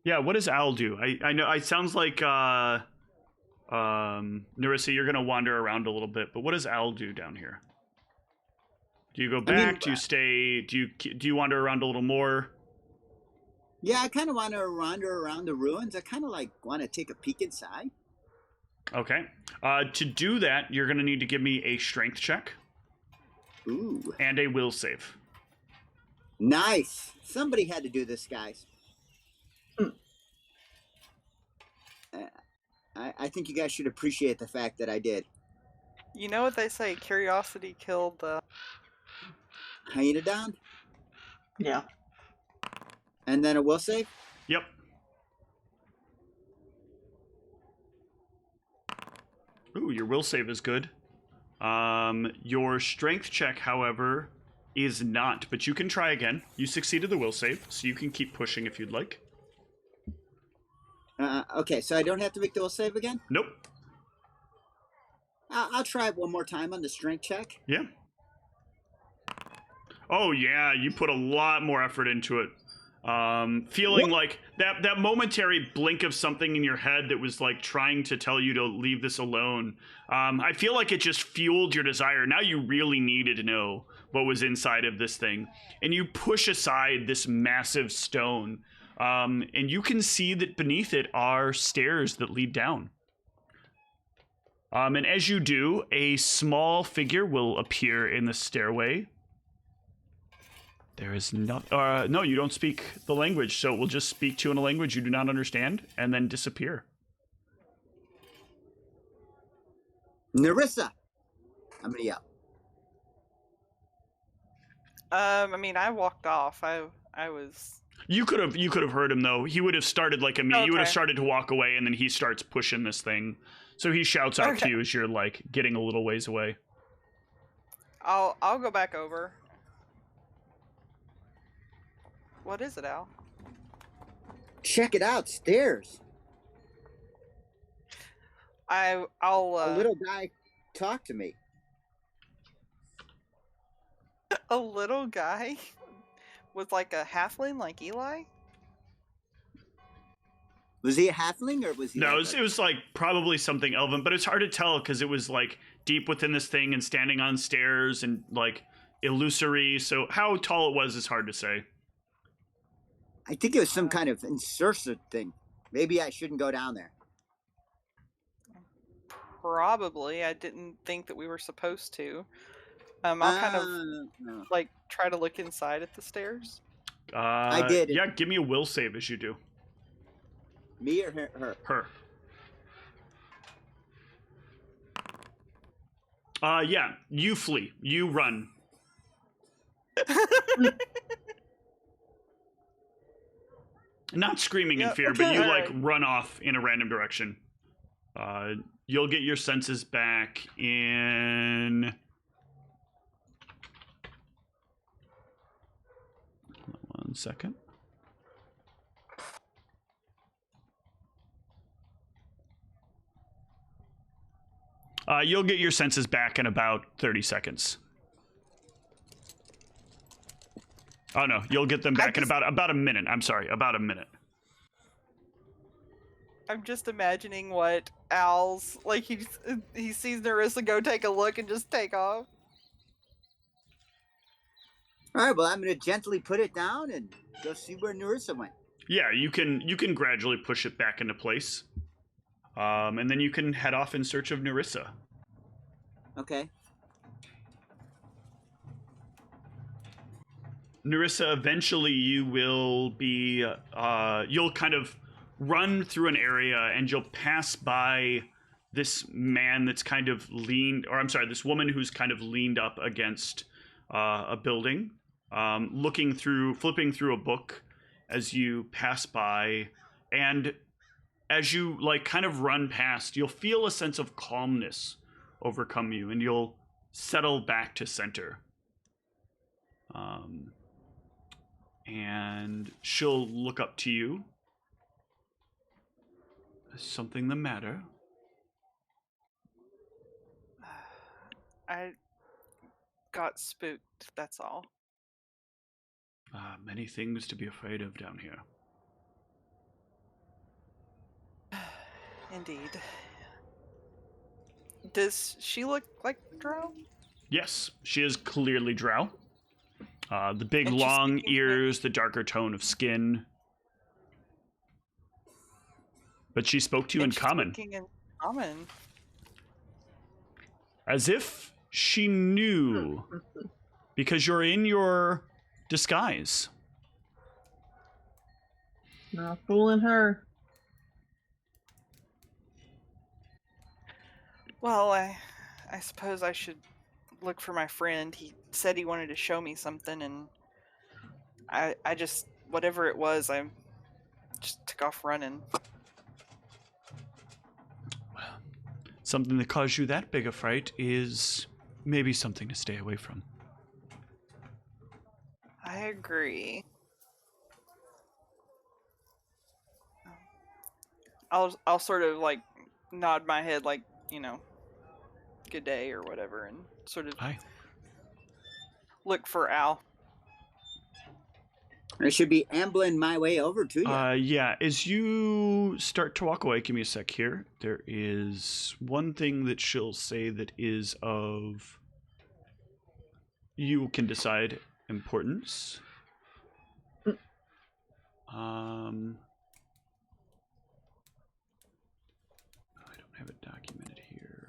Yeah, what does Al do? I know it sounds like Nerissa, you're gonna wander around a little bit, but what does Al do down here? Do you go back? Do you stay? Do you wander around a little more? Yeah, I kind of want to wander around the ruins. I kind of want to take a peek inside. Okay. To do that, you're going to need to give me a strength check. Ooh. And a will save. Nice. Somebody had to do this, guys. I think you guys should appreciate the fact that I did. You know what they say, curiosity killed the... Hyena down? Yeah. And then a will save? Yep. Ooh, your will save is good. Your strength check, however, is not, but you can try again. You succeeded the will save, so you can keep pushing if you'd like. Okay, so I don't have to make the will save again? Nope. I'll try it one more time on the strength check. Yeah. Oh yeah, you put a lot more effort into it. Feeling like that momentary blink of something in your head that was like trying to tell you to leave this alone. I feel like it just fueled your desire. Now you really needed to know what was inside of this thing. And you push aside this massive stone. And you can see that beneath it are stairs that lead down. And as you do, a small figure will appear in the stairway. There is no, no, you don't speak the language, so it will just speak to you in a language you do not understand, and then disappear. Narissa! I'm gonna yell. I mean, I walked off. I was. You could have heard him though. He would have started like you would have Okay. started to walk away, and then he starts pushing this thing. So he shouts out to Okay. you as you're like getting a little ways away. I'll go back over. What is it, Al? Check it out, stairs. I'll. A little guy talked to me. A little guy with like a halfling, like Eli. Was he a halfling or was he? No, like it was like probably something elven, but it's hard to tell because it was like deep within this thing and standing on stairs and like illusory. So how tall it was is hard to say. I think it was some kind of insertion thing. Maybe I shouldn't go down there. Probably. I didn't think that we were supposed to. I'll kind of No. like try to look inside at the stairs. I did. Yeah, give me a will save as you do. Me or her? Her. Yeah, you flee. You run. Not screaming in Yep. fear, but you like Alright. run off in a random direction. You'll get your senses back in 1 second. You'll get your senses back in about 30 seconds. Oh no, you'll get them back in about a minute. I'm sorry, about a minute. I'm just imagining what Al's like. He sees Narissa go take a look and just take off. All right. Well, I'm gonna gently put it down and go see where Narissa went. Yeah, you can gradually push it back into place, and then you can head off in search of Narissa. Okay. Narissa, eventually you will be, you'll kind of run through an area and you'll pass by this man that's kind of this woman who's kind of leaned up against a building, flipping through a book as you pass by. And as you like kind of run past, you'll feel a sense of calmness overcome you and you'll settle back to center. And she'll look up to you. Is something the matter? I got spooked, that's all. Many things to be afraid of down here. Indeed. Does she look like Drow? Yes, she is clearly Drow. The big And she's long speaking ears, the darker tone of skin. But she spoke to you in And she's common. speaking in common. As if she knew. Because you're in your disguise. Not fooling her. Well, I suppose I should look for my friend. He said he wanted to show me something, and I just, whatever it was, I just took off running. Something that caused you that big a fright is maybe something to stay away from. I agree. I'll sort of like nod my head like, good day or whatever, and sort of Hi. look for Al. I should be ambling my way over to you. Yeah, as you start to walk away, give me a sec here. There is one thing that she'll say that is of, you can decide, importance. I don't have it documented here.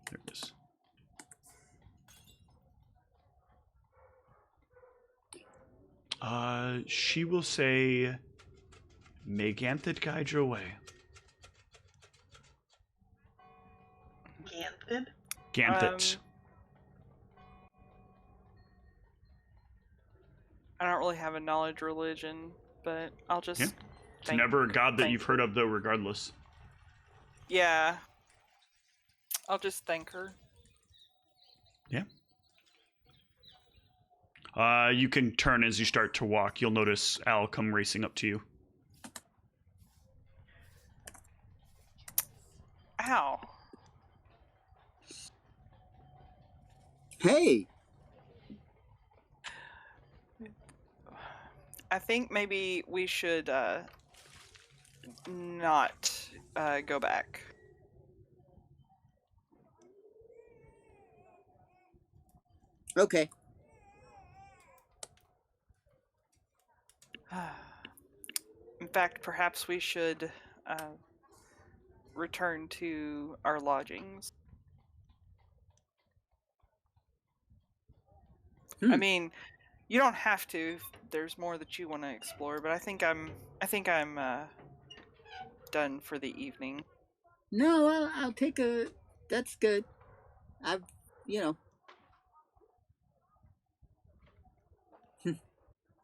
There it is. She will say, "May Ganthid guide your way." Ganthid? Ganthid. I don't really have a knowledge religion, but I'll just. Yeah. It's never a god that you've heard of, though, regardless. Yeah. I'll just thank her. Yeah. You can turn as you start to walk. You'll notice Al come racing up to you. Ow. Hey! I think maybe we should not go back. Okay. In fact, perhaps we should return to our lodgings. I mean, you don't have to if there's more that you want to explore, but I think I'm done for the evening. No, I'll take a... That's good. I've,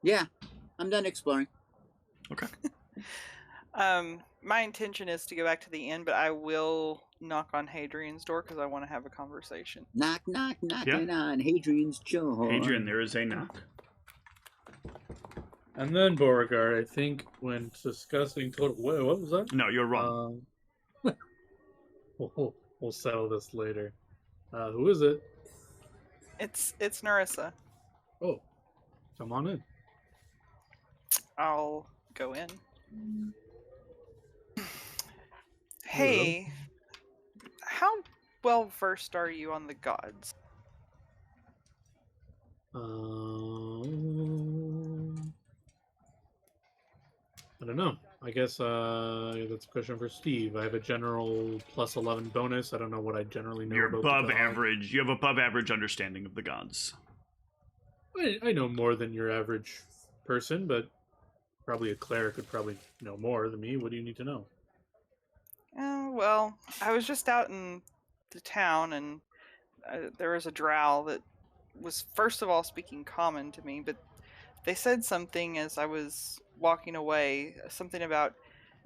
Yeah, I'm done exploring. Okay. My intention is to go back to the inn, but I will knock on Hadrian's door because I want to have a conversation. Knock, knock, knocking on Hadrian's door. Hadrian, there is a knock. And then Beauregard, I think, when discussing total... What was that? No, you're wrong. We'll settle this later. Who is it? It's Narissa. Oh, come on in. I'll go in. Hey, how well versed are you on the gods? I don't know. I guess that's a question for Steve. I have a general plus 11 bonus. I don't know what I generally know You're about above the gods. average. You have above average understanding of the gods. I know more than your average person, but probably a cleric could probably know more than me. What do you need to know? Well, I was just out in the town, and there was a drow that was, first of all, speaking common to me, but they said something as I was walking away, something about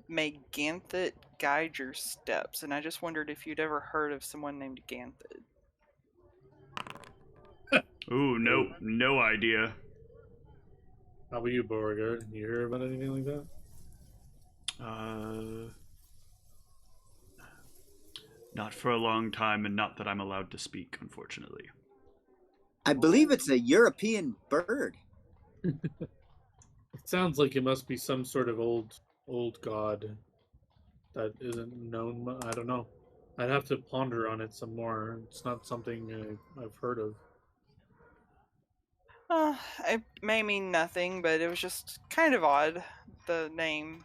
may Ganthid guide your steps, and I just wondered if you'd ever heard of someone named Ganthid. Ooh, no idea. How about you, Beauregard? You hear about anything like that? Not for a long time, and not that I'm allowed to speak, unfortunately. I believe it's a European bird. It sounds like it must be some sort of old god that isn't known. I don't know. I'd have to ponder on it some more. It's not something I've heard of. It may mean nothing, but it was just kind of odd. The name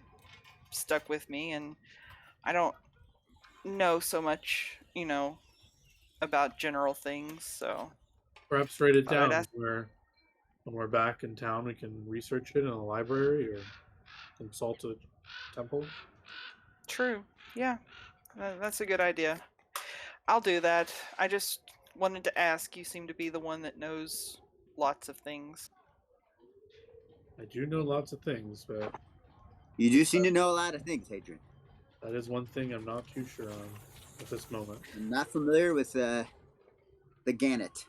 stuck with me, and I don't know so much, about general things, so... Perhaps write it down. ask... When we're back in town, we can research it in a library or consult a temple. True. Yeah, that's a good idea. I'll do that. I just wanted to ask. You seem to be the one that knows lots of things. I do know lots of things, but... You do seem to know a lot of things, Hadrian. That is one thing I'm not too sure on at this moment. I'm not familiar with the gannet.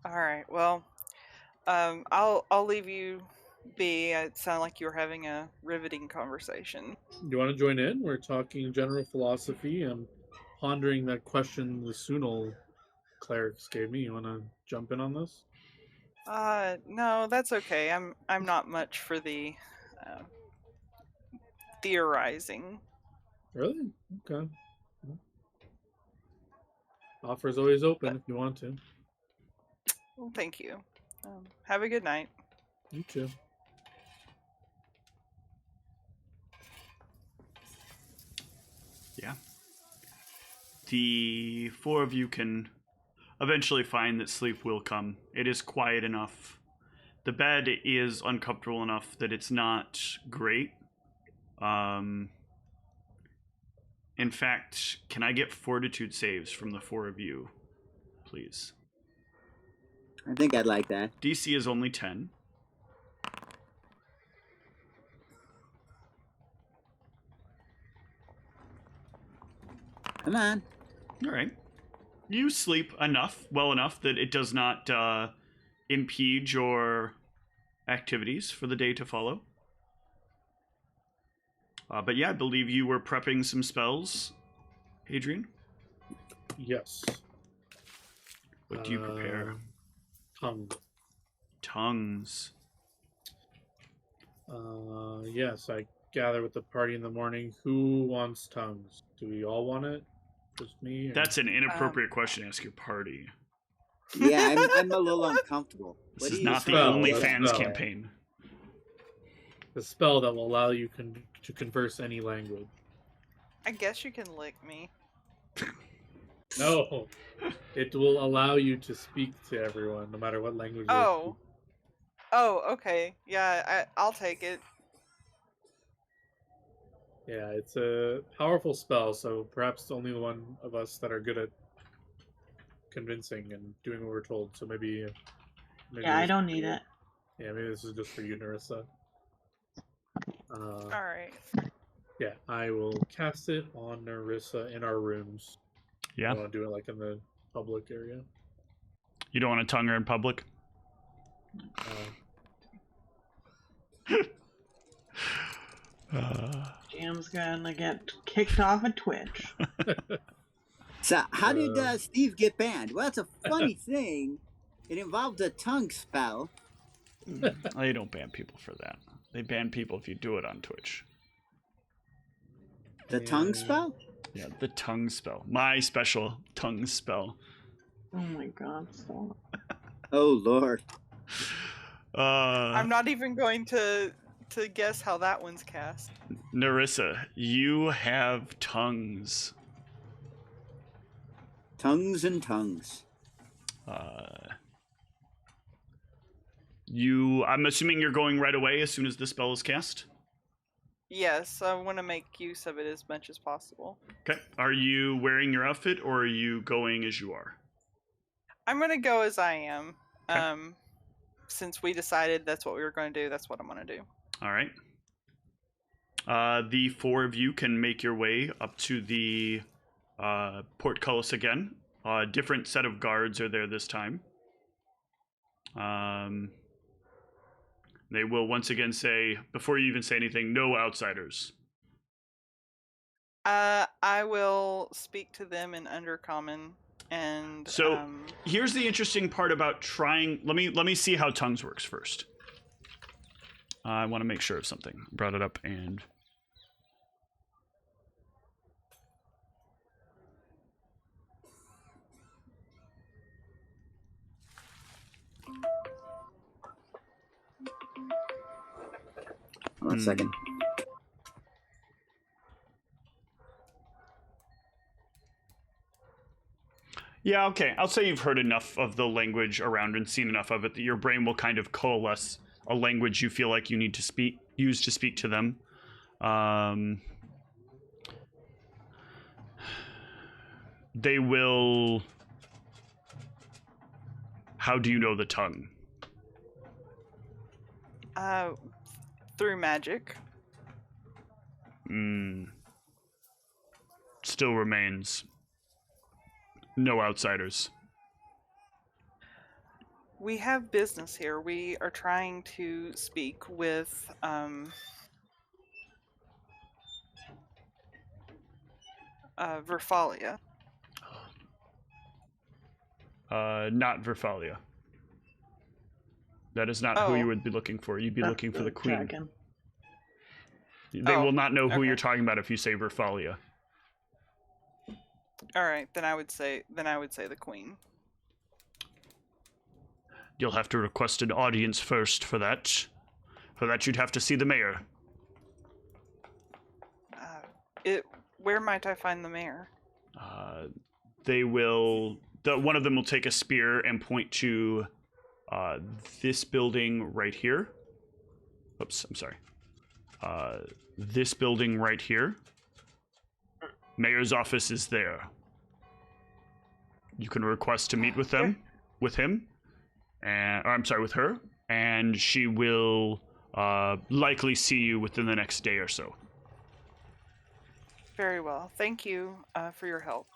All right. Well, I'll leave you B. It sounded like you were having a riveting conversation. You want to join in? We're talking general philosophy. I'm pondering that question the Sunal clerics gave me. You want to jump in on this? No, that's okay. I'm not much for the uh, theorizing. Really? Okay. Offer's always open if you want to. Well, thank you. Have a good night. You too. Yeah. The four of you can eventually find that sleep will come. It is quiet enough. The bed is uncomfortable enough that it's not great. In fact, can I get fortitude saves from the four of you, please? I think I'd like that. DC is only 10. Come on. All right. You sleep well enough that it does not impede your activities for the day to follow. But yeah, I believe you were prepping some spells, Adrian. Yes. What do you prepare? Tongue. Tongues. Yes, I gather with the party in the morning. Who wants tongues? Do we all want it? Just me? Or... That's an inappropriate question to ask your party. Yeah, I'm a little uncomfortable. This What is do you not the spell? OnlyFans spell? campaign. The spell that will allow you to converse any language. I guess you can lick me. No, it will allow you to speak to everyone, no matter what language. Oh. Oh, okay. Yeah, I'll take it. Yeah, it's a powerful spell, so perhaps the only one of us that are good at convincing and doing what we're told. So maybe Yeah, I don't need it. Yeah, maybe this is just for you, Narissa. All right. Yeah, I will cast it on Narissa in our rooms. Yeah. I want to do it like in the public area. You don't want to tongue her in public? Jam's gonna get kicked off of Twitch. So how did Steve get banned? Well, that's a funny thing. It involved a tongue spell. They don't ban people for that. They ban people if you do it on Twitch. The tongue spell? Yeah, the tongue spell. My special tongue spell. Oh my god, stop. Oh Lord. I'm not even going to guess how that one's cast. Narissa, you have tongues. Tongues and tongues. I'm assuming you're going right away as soon as the spell is cast? Yes, I want to make use of it as much as possible. Okay. Are you wearing your outfit or are you going as you are? I'm going to go as I am. Okay. Since we decided that's what we were going to do, that's what I'm going to do. All right. The four of you can make your way up to the portcullis again. A different set of guards are there this time. They will once again say, before you even say anything, no outsiders. I will speak to them in Undercommon, and so here's the interesting part about trying. Let me see how tongues works first. I want to make sure of something. Brought it up and. One second. Yeah, okay. I'll say you've heard enough of the language around and seen enough of it that your brain will kind of coalesce a language you feel like you need to use to speak to them. They will... How do you know the tongue? Through magic. Still remains no outsiders. We have business here. We are trying to speak with Verfalia. Not Verfalia. That is not who you Oh. would be looking for. You'd be That's looking for the the queen. dragon. They Oh, will not know who okay. you're talking about if you say Verfalia. All right, then I would say the queen. You'll have to request an audience first for that. For that, you'd have to see the mayor. Where might I find the mayor? They will. One of them will take a spear and point to this building right here. Oops, I'm sorry. This building right here. Mayor's office is there. You can request to meet with them, with him, and or I'm sorry, with her, and she will likely see you within the next day or so. Very well. Thank you for your help.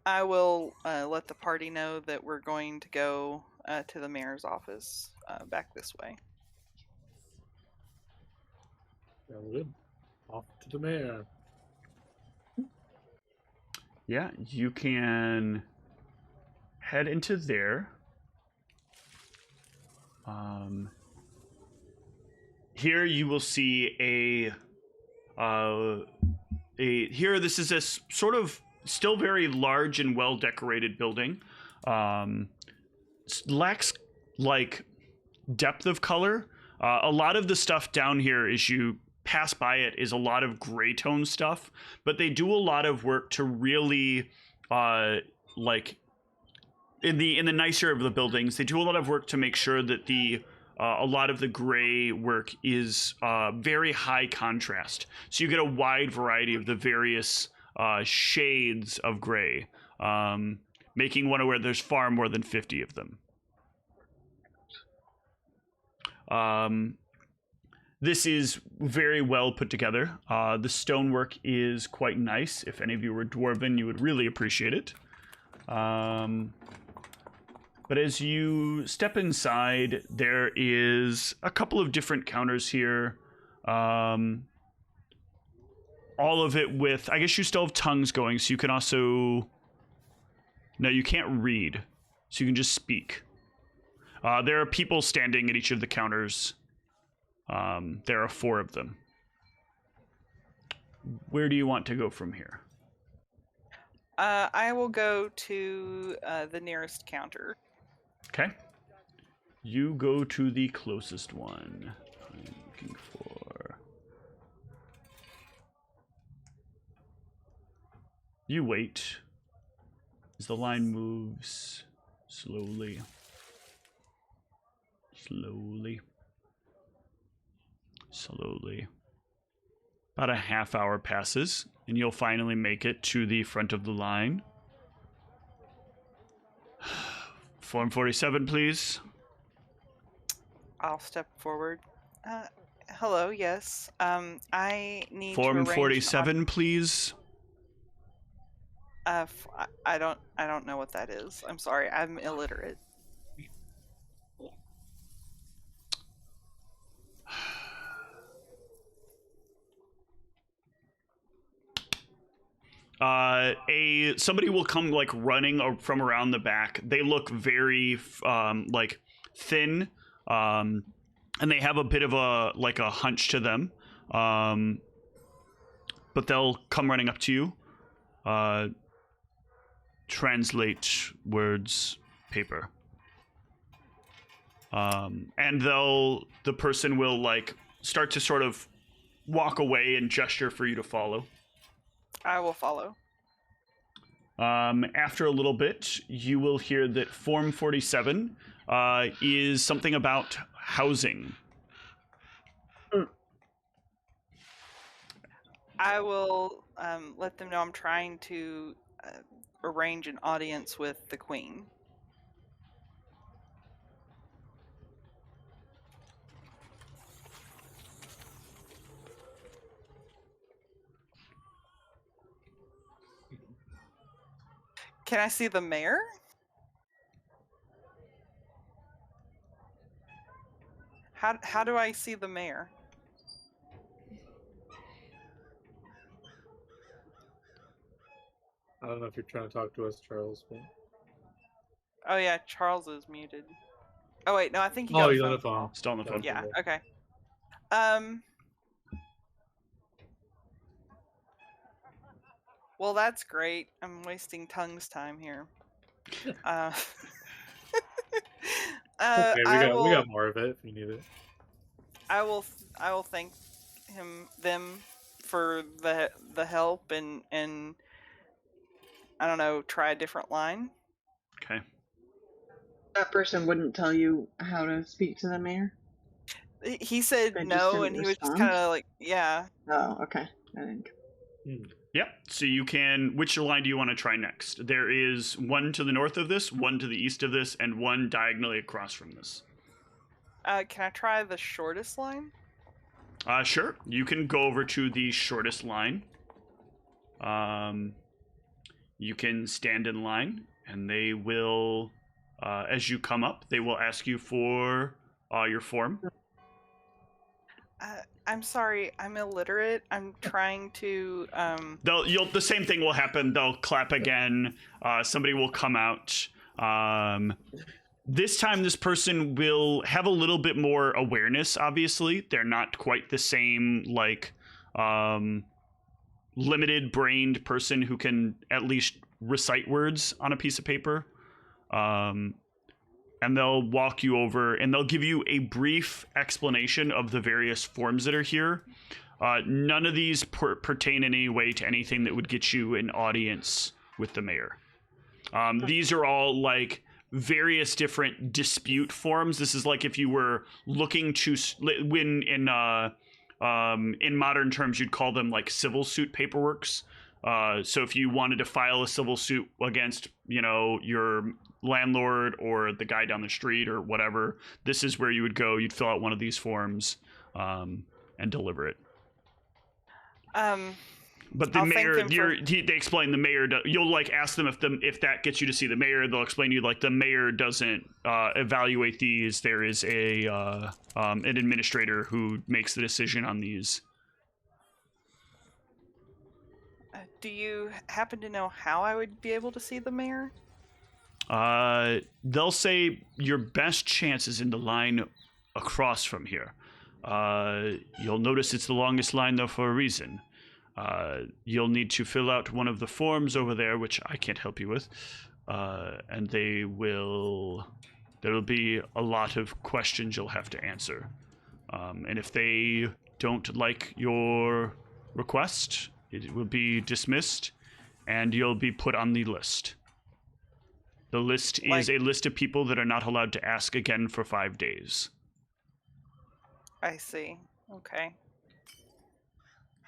I will let the party know that we're going to go to the mayor's office back this way. Sounds good. Off to the mayor. Yeah, you can head into there. Here you will see here this is a sort of still very large and well decorated building. Lacks like depth of color. A lot of the stuff down here as you pass by it is a lot of gray tone stuff, but they do a lot of work to really like in the nicer of the buildings, they do a lot of work to make sure that a lot of the gray work is very high contrast. So you get a wide variety of the various shades of gray, making one where there's far more than 50 of them. This is very well put together. The stonework is quite nice. If any of you were dwarven, you would really appreciate it. But as you step inside, there is a couple of different counters here. All of it with, I guess you still have tongues going, so you can also... No, you can't read, so you can just speak. There are people standing at each of the counters. There are 4 of them. Where do you want to go from here? I will go to the nearest counter. Okay. You go to the closest one. I'm looking for... You wait as the line moves slowly. Slowly. About a half hour passes, and you'll finally make it to the front of the line. Form 47, please. I'll step forward. Hello, yes. I need Form to arrange 47, please. I don't know what that is. I'm sorry. I'm illiterate. Somebody will come like running from around the back. They look very like thin, and they have a bit of a hunch to them. But they'll come running up to you. Translate words, paper. And the person will like start to sort of walk away and gesture for you to follow. I will follow. After a little bit, you will hear that Form 47 is something about housing. I will let them know I'm trying to arrange an audience with the Queen. Can I see the mayor? How do I see the mayor? I don't know if you're trying to talk to us, Charles. But... Oh yeah, Charles is muted. Oh wait, no, I think he Oh, got he's a on phone the phone. call. Still on the phone. Yeah, Okay. okay. Well, that's great. I'm wasting Tongue's time here. Okay, we I got more of it if you need it. I will thank them for the help and I don't know, try a different line. Okay. That person wouldn't tell you how to speak to the mayor? He said They just no, didn't and he was just respond? kind of like, yeah. Oh, okay. I think. Yep. So you can. Which line do you want to try next? There is one to the north of this, one to the east of this, and one diagonally across from this. Can I try the shortest line? Sure. You can go over to the shortest line. You can stand in line, and they will, as you come up, they will ask you for your form. I'm sorry, I'm illiterate. I'm trying to. The same thing will happen. They'll clap again. Somebody will come out. This time, this person will have a little bit more awareness. Obviously, they're not quite the same limited-brained person who can at least recite words on a piece of paper. And they'll walk you over, and they'll give you a brief explanation of the various forms that are here. None of these pertain in any way to anything that would get you an audience with the mayor. These are all like various different dispute forms. This is like if you were looking to when in modern terms you'd call them like civil suit paperworks. So if you wanted to file a civil suit against, your landlord or the guy down the street or whatever, this is where you would go. You'd fill out one of these forms and deliver it. But the mayor, they explain the mayor. You'll like ask them if that gets you to see the mayor. They'll explain to you like the mayor doesn't evaluate these. There is an administrator who makes the decision on these. Do you happen to know how I would be able to see the mayor? They'll say your best chance is in the line across from here. You'll notice it's the longest line though for a reason. You'll need to fill out one of the forms over there, which I can't help you with. And there'll be a lot of questions you'll have to answer. And if they don't like your request, it will be dismissed and you'll be put on the list. The list is a list of people that are not allowed to ask again for 5 days. I see. Okay.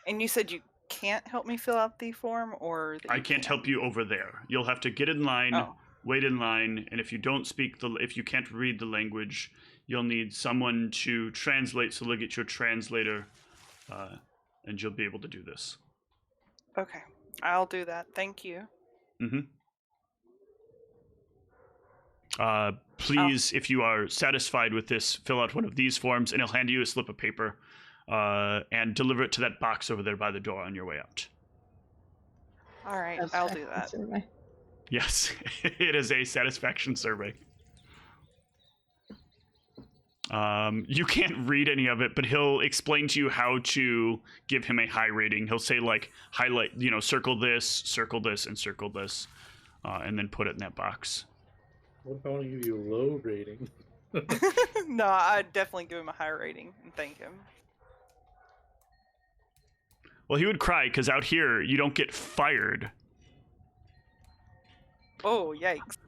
And you said you can't help me fill out the form, or that I can't help you over there. You'll have to get in line, wait in line, and if you don't if you can't read the language, you'll need someone to translate, so they'll get your translator, and you'll be able to do this. Okay. I'll do that. Thank you. Mm-hmm. Please, if you are satisfied with this, fill out one of these forms, and he'll hand you a slip of paper and deliver it to that box over there by the door on your way out. All right, I'll do that. Survey. Yes, it is a satisfaction survey. You can't read any of it, but he'll explain to you how to give him a high rating. He'll say, like, highlight, circle this, and circle this, and then put it in that box. What if I want to give you a low rating? No, I'd definitely give him a high rating and thank him. Well, he would cry because out here you don't get fired. Oh, yikes.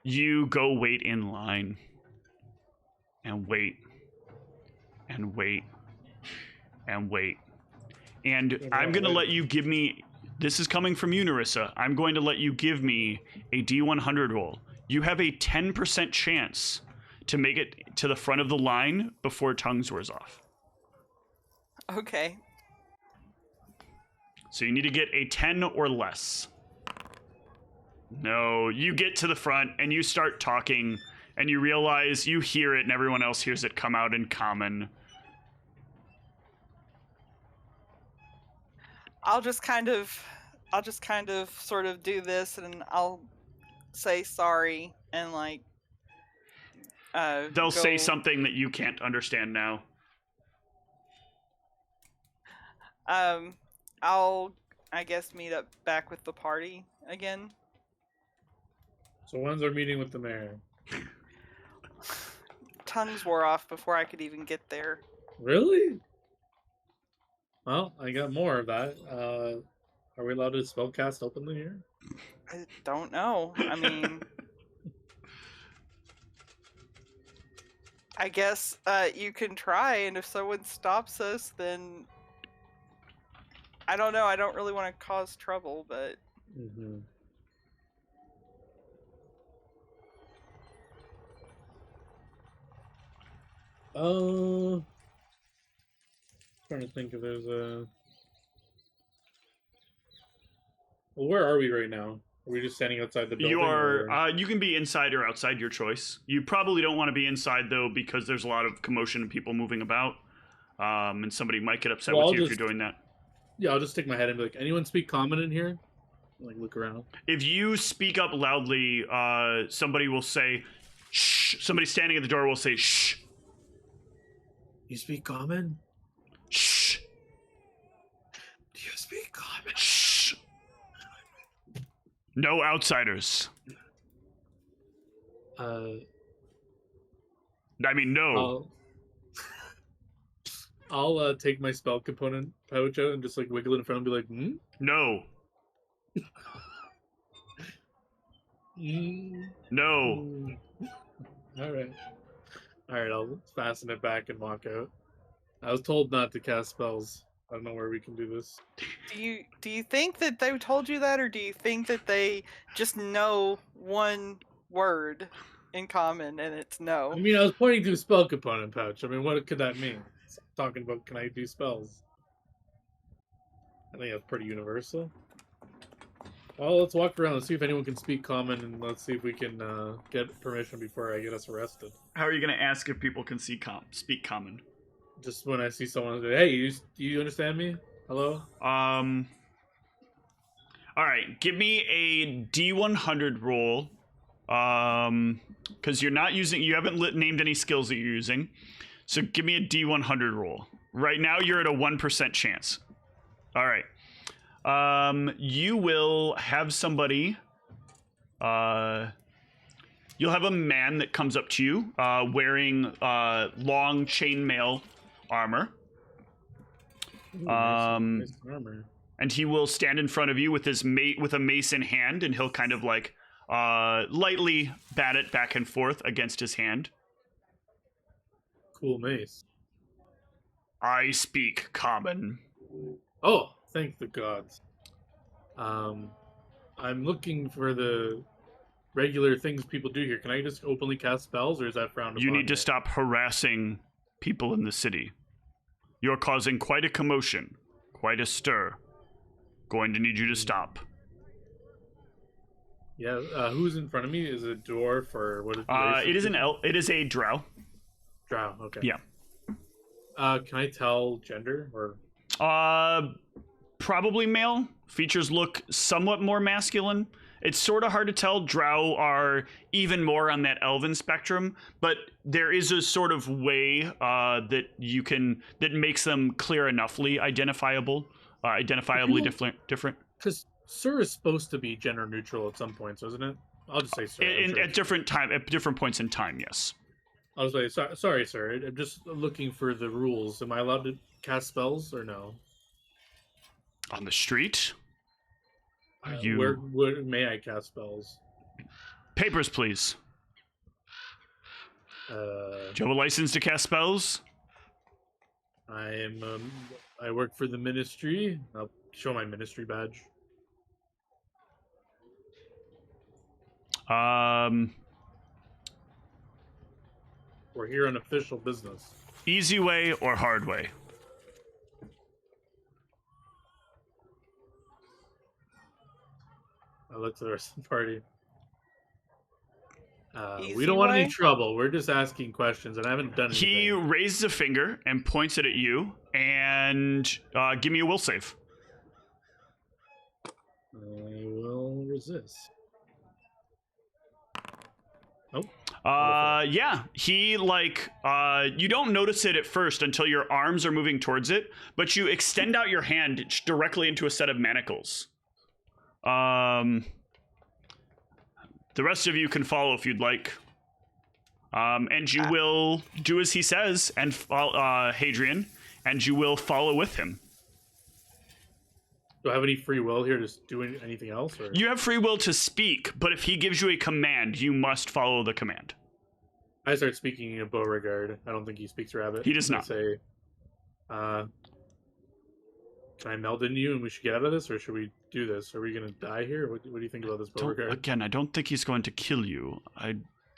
You go wait in line. And wait. And wait. And wait. And I'm going to let you give me... This is coming from you, Narissa. I'm going to let you give me a D100 roll. You have a 10% chance to make it to the front of the line before Tongues wears off. Okay. So you need to get a 10 or less. No, you get to the front and you start talking and you realize you hear it and everyone else hears it come out in common. I'll just kind of sort of do this, and I'll say sorry, and like They'll say go- something that you can't understand now. I'll, I guess, meet up back with the party again. So when's our meeting with the mayor? Tongues wore off before I could even get there. Really? Well, I got more of that. Are we allowed to spellcast openly here? I don't know. I mean, I guess you can try, and if someone stops us, then I don't know. I don't really want to cause trouble, but Mm-hmm. Trying to think if there's a. Well, where are we right now? Are we just standing outside the building? You are. or- You can be inside or outside, your choice. You probably don't want to be inside though, because there's a lot of commotion and people moving about, and somebody might get upset Well, with I'll you if just- you're doing that. Yeah, I'll just stick my head in and be like, anyone speak common in here? Like, look around. If you speak up loudly, somebody will say, "Shh." Somebody standing at the door will say, "Shh, You speak common? shh, Do you speak common? shh." No outsiders. I mean, no. I'll take my spell component pouch out and just like wiggle it in front and be like, No. No. All right, I'll fasten it back and walk out. I was told not to cast spells. I don't know where we can do this. do you think that they told you that, or do you think that they just know one word in common and it's no? I mean, I was pointing to a spell component pouch. I mean, what could that mean? It's talking about, can I do spells? I think that's pretty universal. Well, let's walk around and see if anyone can speak common, and let's see if we can get permission before I get us arrested. How are you going to ask if people can speak common? Just when I see someone, say, hey, do you understand me? Hello? All right, give me a D100 roll. Because you haven't named any skills that you're using. So give me a D100 roll. Right now you're at a 1% chance. All right. You will have somebody. You'll have a man that comes up to you, wearing long chainmail armor. Ooh, nice armor. And he will stand in front of you with with a mace in hand, and he'll kind of like lightly bat it back and forth against his hand. Cool mace. I speak common. Oh, thank the gods. I'm looking for the regular things people do here. Can I just openly cast spells, or is that frowned upon? You need to here? stop harassing people in the city. You're causing quite a commotion, quite a stir. Going to need you to stop. Yeah, who's in front of me? Is it a dwarf or what? It is It is a drow. Drow. Okay. Yeah. Can I tell gender or? Probably male. Features look somewhat more masculine. It's sort of hard to tell. Drow are even more on that elven spectrum, but there is a sort of way that makes them clear enoughly identifiably different. Because Sir is supposed to be gender neutral at some points, isn't it? I'll just say Sir. At different points in time, yes. I'll say sorry, Sir. I'm just looking for the rules. Am I allowed to cast spells or no? On the street? Where may I cast spells? Papers, please. Do you have a license to cast spells? I work for the ministry. I'll show my ministry badge. We're here on official business. Easy way or hard way? I look to the rest of the party. We Easy don't want any way? trouble. We're just asking questions, and I haven't done anything. He raises a finger and points it at you, and give me a will save. I will resist. Oh. Yeah, he you don't notice it at first until your arms are moving towards it, but you extend out your hand directly into a set of manacles. The rest of you can follow if you'd like. And you will do as he says, and Hadrian, and you will follow with him. Do I have any free will here to do anything else? Or? You have free will to speak, but if he gives you a command, you must follow the command. I start speaking in Beauregard. I don't think he speaks Rabbit. He does not. I say, can I meld into you and we should get out of this, or should we do this? Are we going to die here? What do you think about this, Beauregard? Again, I don't think he's going to kill you. I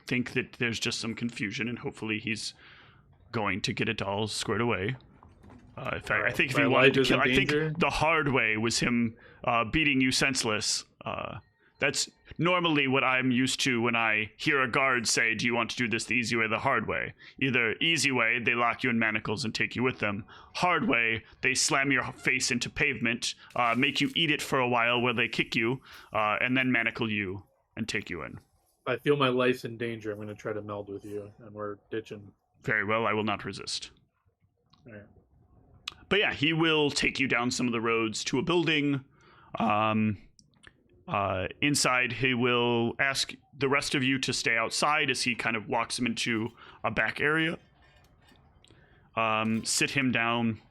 think that there's just some confusion, and hopefully he's going to get it all squared away. In fact, I think if he wanted to kill, I think the hard way was him beating you senseless. That's normally what I'm used to when I hear a guard say, do you want to do this the easy way or the hard way? Either easy way, they lock you in manacles and take you with them. Hard way, they slam your face into pavement, make you eat it for a while where they kick you, and then manacle you and take you in. I feel my life's in danger. I'm going to try to meld with you, and we're ditching. Very well, I will not resist. All right. But yeah, he will take you down some of the roads to a building. Inside, he will ask the rest of you to stay outside as he kind of walks him into a back area. Sit him down.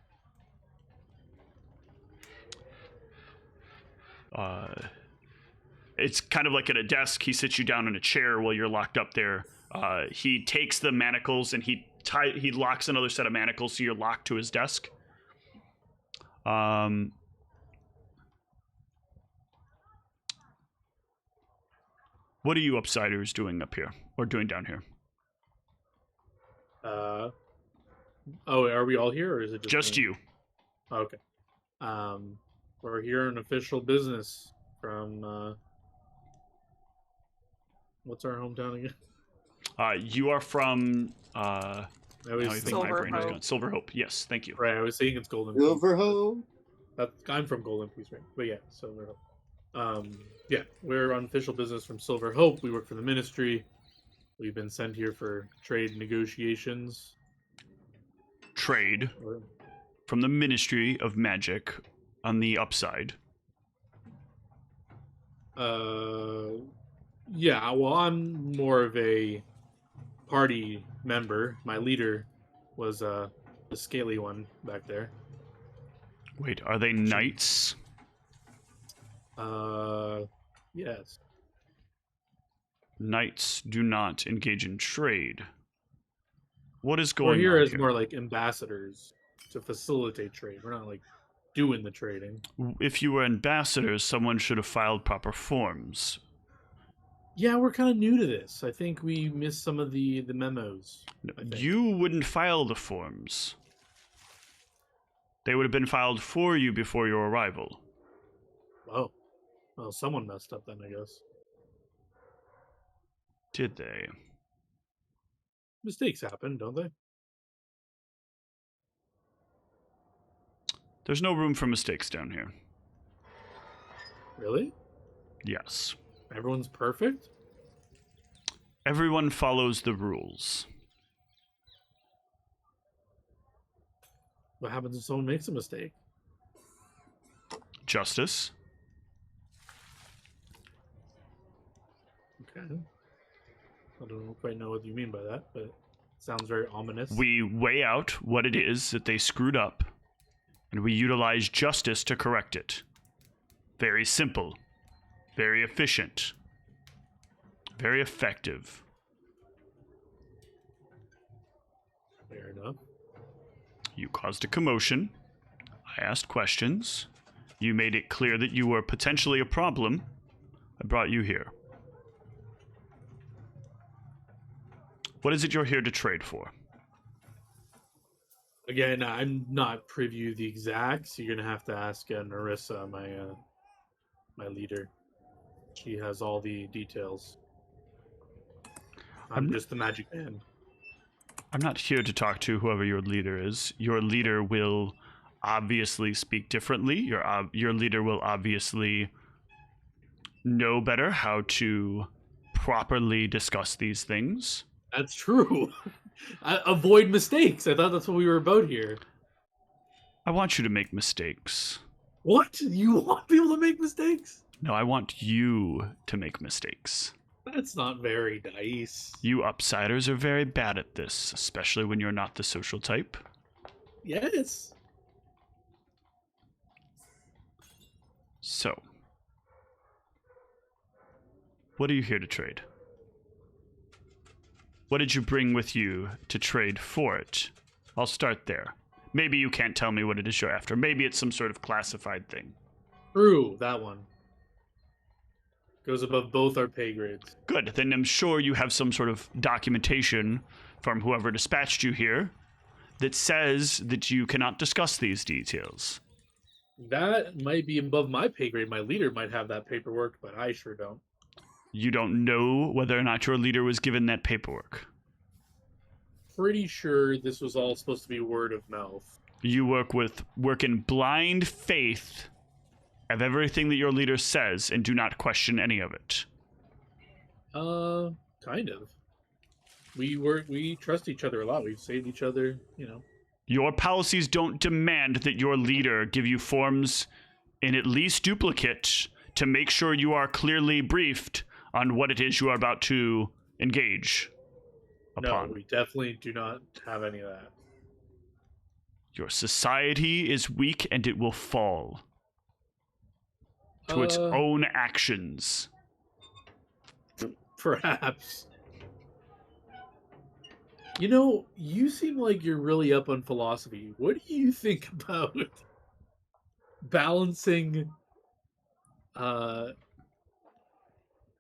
It's kind of like at a desk. He sits you down in a chair while you're locked up there. He takes the manacles and he locks another set of manacles so you're locked to his desk. What are you upsiders doing up here or doing down here? Are we all here, or is it just you? Okay. We're here on official business from what's our hometown again? You are from Silver Hope. Silver Hope. Yes, thank you. Right, I was saying it's Golden. Silver Hope. I'm from Golden Peace, right? But yeah, Silver Hope. Yeah, we're on official business from Silver Hope. We work for the Ministry. We've been sent here for trade negotiations. Trade from the Ministry of Magic on the upside. Yeah, well, I'm more of a party member. My leader was the scaly one back there. Wait, are they knights? Yes. Knights do not engage in trade. What is going on here? We're here as here? more like ambassadors to facilitate trade. We're not like doing the trading. If you were ambassadors, someone should have filed proper forms. Yeah, we're kind of new to this. I think we missed some of the memos. You wouldn't file the forms. They would have been filed for you before your arrival. Oh. Well, someone messed up then, I guess. Did they? Mistakes happen, don't they? There's no room for mistakes down here. Really? Yes. Everyone's perfect? Everyone follows the rules. What happens if someone makes a mistake? Justice. Okay. I don't quite know what you mean by that, but it sounds very ominous. We weigh out what it is that they screwed up, and we utilize justice to correct it. Very simple. Very efficient. Very effective. Fair enough. You caused a commotion. I asked questions. You made it clear that you were potentially a problem. I brought you here. What is it you're here to trade for? Again, I'm not privy to the exacts. You're gonna have to ask Narissa, my leader. She has all the details. I'm I'm just the magic man. I'm not here to talk to whoever your leader is. Your leader will obviously speak differently. Your leader will obviously know better how to properly discuss these things. That's true. Avoid mistakes. I thought that's what we were about here. I want you to make mistakes. What? You want people to make mistakes? No, I want you to make mistakes. That's not very nice. You upsiders are very bad at this, especially when you're not the social type. Yes. So, what are you here to trade? What did you bring with you to trade for it? I'll start there. Maybe you can't tell me what it is you're after. Maybe it's some sort of classified thing. True, that one. Goes above both our pay grades. Good, then I'm sure you have some sort of documentation from whoever dispatched you here that says that you cannot discuss these details. That might be above my pay grade. My leader might have that paperwork, but I sure don't. You don't know whether or not your leader was given that paperwork. Pretty sure this was all supposed to be word of mouth. You work in blind faith of everything that your leader says and do not question any of it. Kind of. We trust each other a lot. We've saved each other, Your policies don't demand that your leader give you forms in at least duplicate to make sure you are clearly briefed on what it is you are about to engage upon. No, we definitely do not have any of that. Your society is weak and it will fall to its own actions. Perhaps. You seem like you're really up on philosophy. What do you think about balancing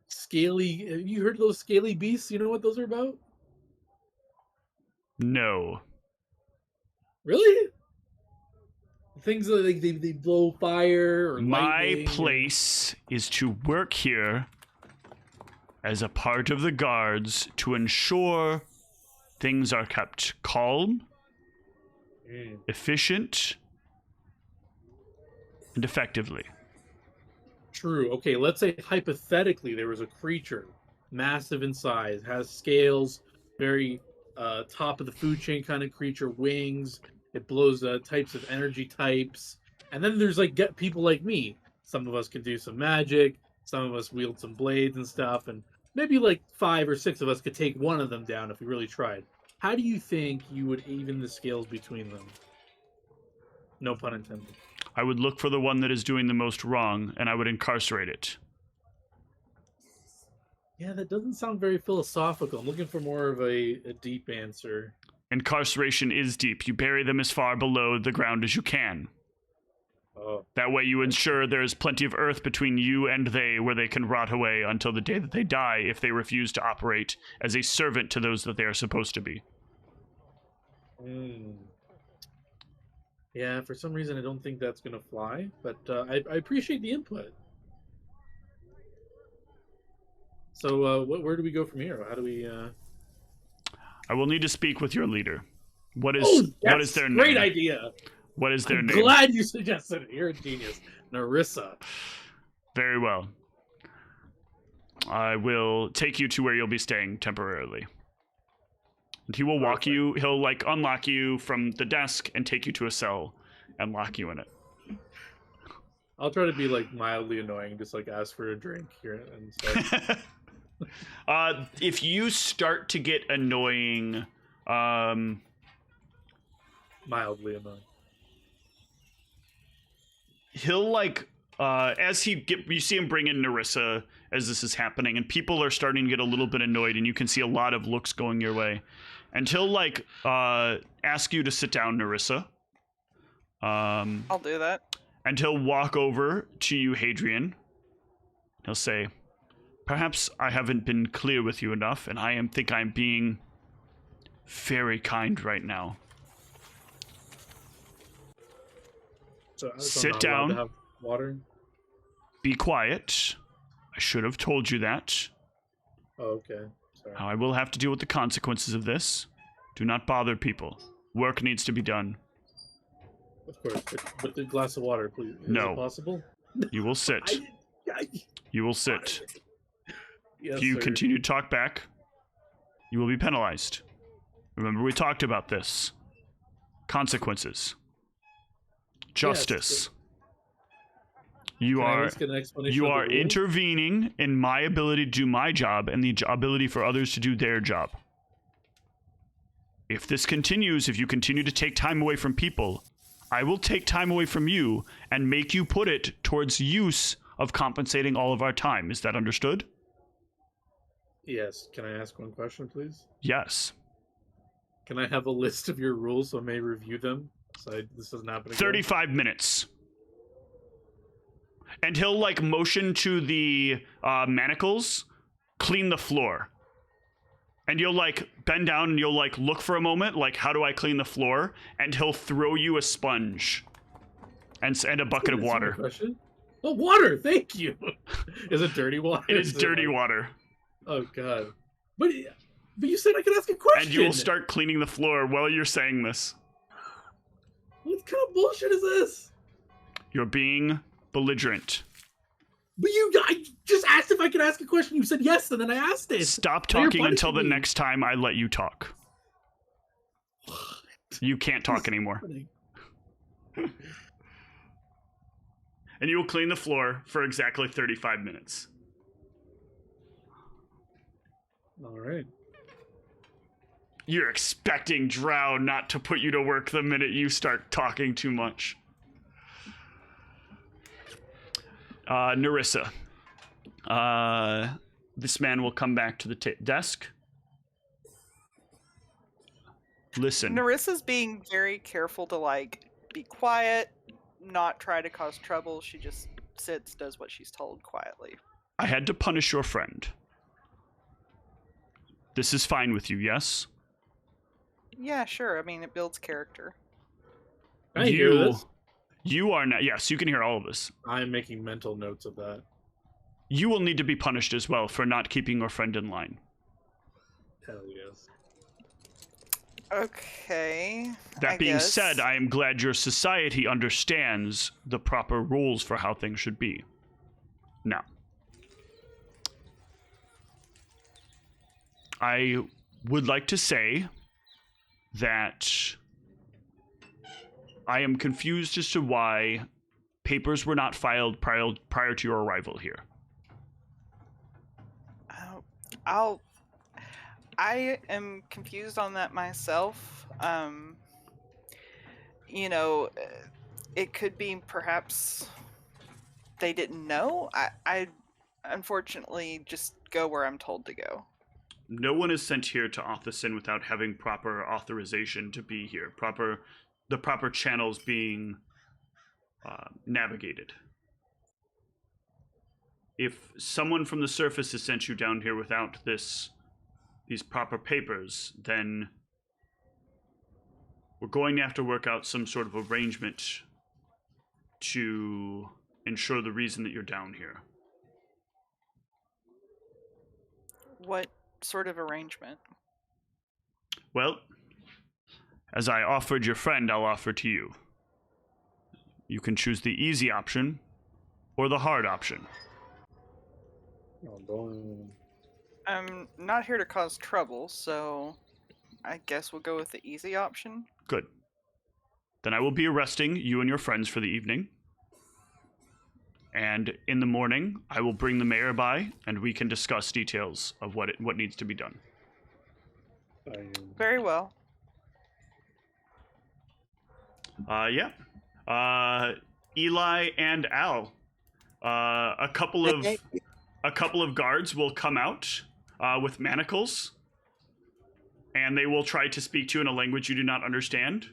scaly... Have you heard of those scaly beasts? You know what those are about? No. Really? Things like they blow fire or My lightning. place is to work here as a part of the guards to ensure things are kept calm, efficient, and effectively. True. Okay, let's say hypothetically there was a creature, massive in size, has scales, very top of the food chain kind of creature, wings. It blows types of energy types. And then there's people like me. Some of us can do some magic. Some of us wield some blades and stuff. And maybe 5 or 6 of us could take one of them down if we really tried. How do you think you would even the scales between them? No pun intended. I would look for the one that is doing the most wrong, and I would incarcerate it. Yeah, that doesn't sound very philosophical. I'm looking for more of a deep answer. Incarceration is deep. You bury them as far below the ground as you can. Oh. That way you ensure there is plenty of earth between you and they where they can rot away until the day that they die if they refuse to operate as a servant to those that they are supposed to be. Yeah, for some reason I don't think that's going to fly, but I appreciate the input. So where do we go from here? How do we... I will need to speak with your leader. What is their name? Great idea. What is their I'm name? glad you suggested it. You're a genius. Narissa. Very well. I will take you to where you'll be staying temporarily. And he will walk you, he'll unlock you from the desk and take you to a cell and lock you in it. I'll try to be mildly annoying, just ask for a drink here and stuff. If you start to get annoying, mildly annoying. He'll as you see him bring in Narissa as this is happening, and people are starting to get a little bit annoyed, and you can see a lot of looks going your way. And he'll ask you to sit down, Narissa. I'll do that. And he'll walk over to you, Hadrian. He'll say, "Perhaps I haven't been clear with you enough, and I think I'm being very kind right now. So Sit I'm not allowed down. to have water. Be quiet. I should have told you that. Oh, okay. Sorry. I will have to deal with the consequences of this. Do not bother people. Work needs to be done. Of course, but the glass of water, please. Is No. it possible? You will sit. You will sit. Yes, If you sir. continue to talk back, you will be penalized. Remember, we talked about this. Consequences. Justice. You Can I at are least get an explanation you of the are rules? intervening in my ability to do my job and the ability for others to do their job. If this continues, if you continue to take time away from people, I will take time away from you and make you put it towards use of compensating all of our time. Is that understood? Yes. Can I ask one question, please? Yes. Can I have a list of your rules so I may review them? So this doesn't happen again? 35 minutes. And he'll, like, motion to the manacles, clean the floor. And you'll, like, bend down and you'll, like, look for a moment, like, how do I clean the floor? And he'll throw you a sponge and a bucket of That's water. my question. Oh, water! Thank you! Is it dirty water? It is dirty like- water. Oh, God. But you said I could ask a question! And you will start cleaning the floor while you're saying this. What kind of bullshit is this? You're being belligerent. But I just asked if I could ask a question. You said yes, and then I asked it. Stop Now you're talking until the punishing me. next time I let you talk. You can't talk anymore. And you will clean the floor for exactly 35 minutes. All right. You're expecting Drow not to put you to work the minute you start talking too much. Narissa. This man will come back to the desk. Listen. Narissa's being very careful to, like, be quiet, not try to cause trouble. She just sits, does what she's told quietly. I had to punish your friend. This is fine with you, yes? Yeah, sure. I mean, it builds character. Can I hear this? You are not. Yes, you can hear all of this. I'm making mental notes of that. You will need to be punished as well for not keeping your friend in line. Hell yes. Okay. That being said, I am glad your society understands the proper rules for how things should be. Now, I would like to say that I am confused as to why papers were not filed prior to your arrival here. I am confused on that myself. You know, it could be perhaps they didn't know. I unfortunately just go where I'm told to go. No one is sent here to Othiston without having proper authorization to be here. The proper channels being navigated. If someone from the surface has sent you down here without these proper papers, then we're going to have to work out some sort of arrangement to ensure the reason that you're down here. What sort of arrangement? Well, as I offered your friend, I'll offer to you. You can choose the easy option or the hard option. Oh, boy. I'm not here to cause trouble, so I guess we'll go with the easy option. Good. Then I will be arresting you and your friends for the evening. And in the morning, I will bring the mayor by, and we can discuss details of what needs to be done. Very well. Yeah. Eli and Al. A couple of guards will come out with manacles, and they will try to speak to you in a language you do not understand.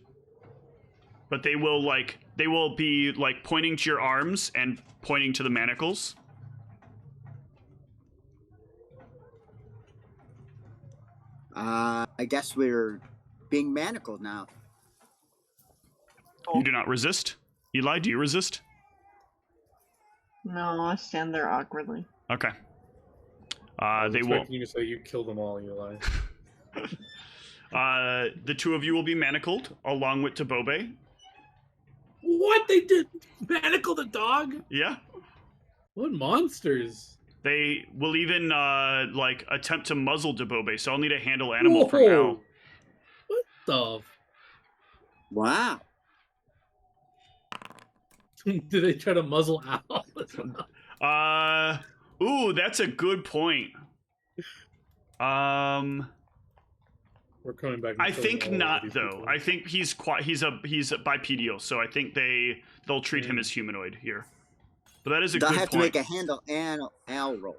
But they will be like pointing to your arms and pointing to the manacles. I guess we're being manacled now. You do not resist? Eli, do you resist? No, I stand there awkwardly. Okay. I was They will. expecting you to say you killed them all, Eli. The two of you will be manacled along with Tabobe. What? They did manacle the dog? Yeah. What monsters? They will even like attempt to muzzle Tabobe, so I'll need a handle animal from Whoa. Al. What the? Wow. Did they try to muzzle Al? Ooh, that's a good point. We're coming back. I think not though. I think he's bipedal, so I think they'll treat him as humanoid here. But that is a They'll good have point. to make a handle Al roll.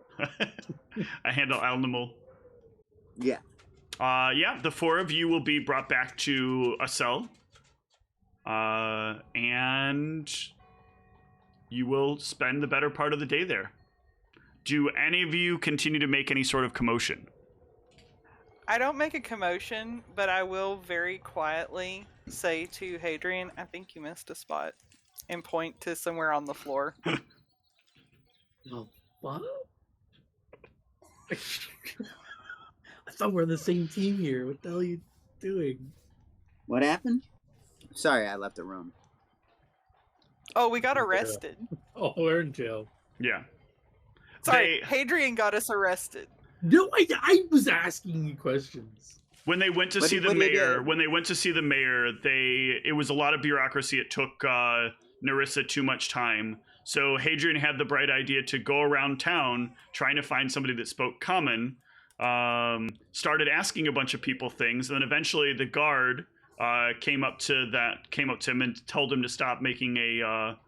A handle animal. Yeah. Yeah, the four of you will be brought back to a cell. And you will spend the better part of the day there. Do any of you continue to make any sort of commotion? I don't make a commotion, but I will very quietly say to Hadrian, I think you missed a spot, and point to somewhere on the floor. Oh, what? I thought we're on the same team here. What the hell are you doing? What happened? Sorry, I left the room. Oh, we got arrested. Oh, we're in jail. Yeah. Sorry, Hadrian got us arrested. No, I was asking you questions. When they went to see the mayor, it was a lot of bureaucracy. It took Narissa too much time. So Hadrian had the bright idea to go around town trying to find somebody that spoke common. Started asking a bunch of people things, and then eventually the guard came up to him and told him to stop making a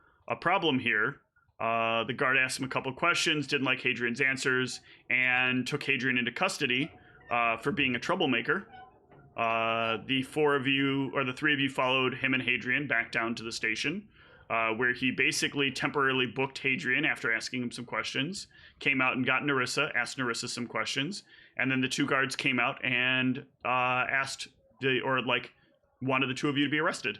problem here. The guard asked him a couple questions, didn't like Hadrian's answers, and took Hadrian into custody for being a troublemaker. The three of you followed him and Hadrian back down to the station, where he basically temporarily booked Hadrian after asking him some questions, came out and got Narissa, asked Narissa some questions, and then the two guards came out and wanted the two of you to be arrested.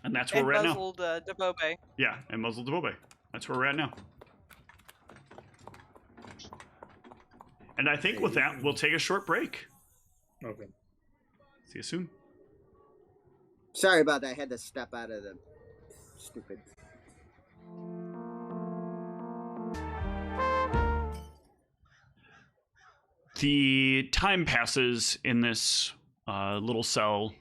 And that's where we're at now. Muzzled Dabobe. Yeah, and muzzled Dabobe. That's where we're at now. And I think with that, we'll take a short break. Okay. See you soon. Sorry about that. I had to step out of the stupid. The time passes in this little cell.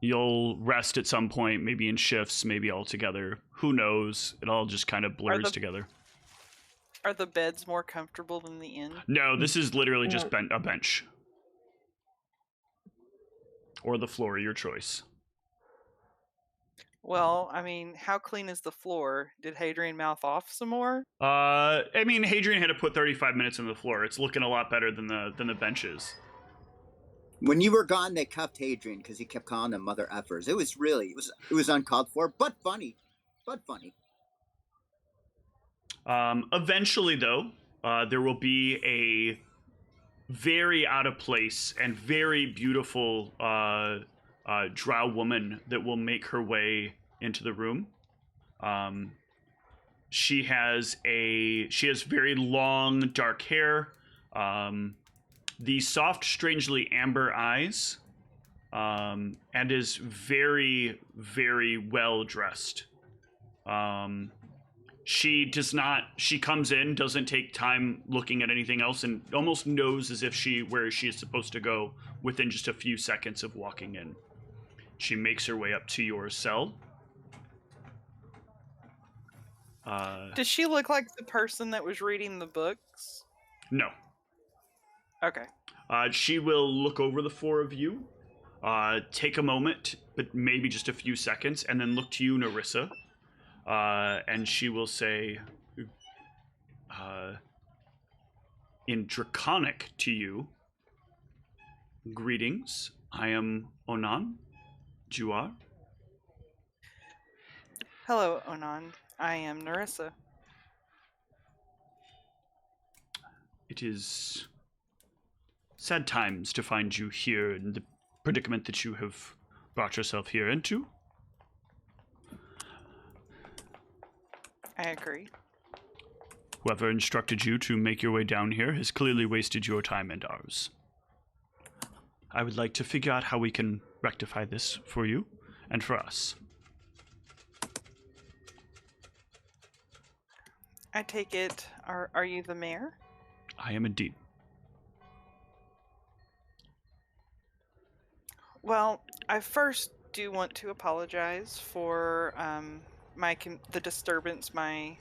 You'll rest at some point, maybe in shifts, maybe all together. Who knows? It all just kind of blurs together. Are the beds more comfortable than the inn? No, this is literally just a bench. Or the floor, your choice. Well, I mean, how clean is the floor? Did Hadrian mouth off some more? I mean, Hadrian had to put 35 minutes in the floor. It's looking a lot better than the benches. When you were gone, they cuffed Hadrian because he kept calling them mother effers. It was uncalled for, but funny. Eventually, though, there will be a very out of place and very beautiful drow woman that will make her way into the room. She has very long dark hair, the soft, strangely amber eyes, and is very, very well dressed. She comes in, doesn't take time looking at anything else, and almost knows as if where she is supposed to go within just a few seconds of walking in. She makes her way up to your cell. Does she look like the person that was reading the books? No. Okay. She will look over the four of you, take a moment, but maybe just a few seconds, and then look to you, Narissa. And she will say, in Draconic to you, "Greetings, I am Onan. Juar." Hello, Onan. I am Narissa. It is sad times to find you here in the predicament that you have brought yourself here into. I agree. Whoever instructed you to make your way down here has clearly wasted your time and ours. I would like to figure out how we can rectify this for you and for us. I take it, are you the mayor? I am indeed. Well, I first do want to apologize for the disturbance my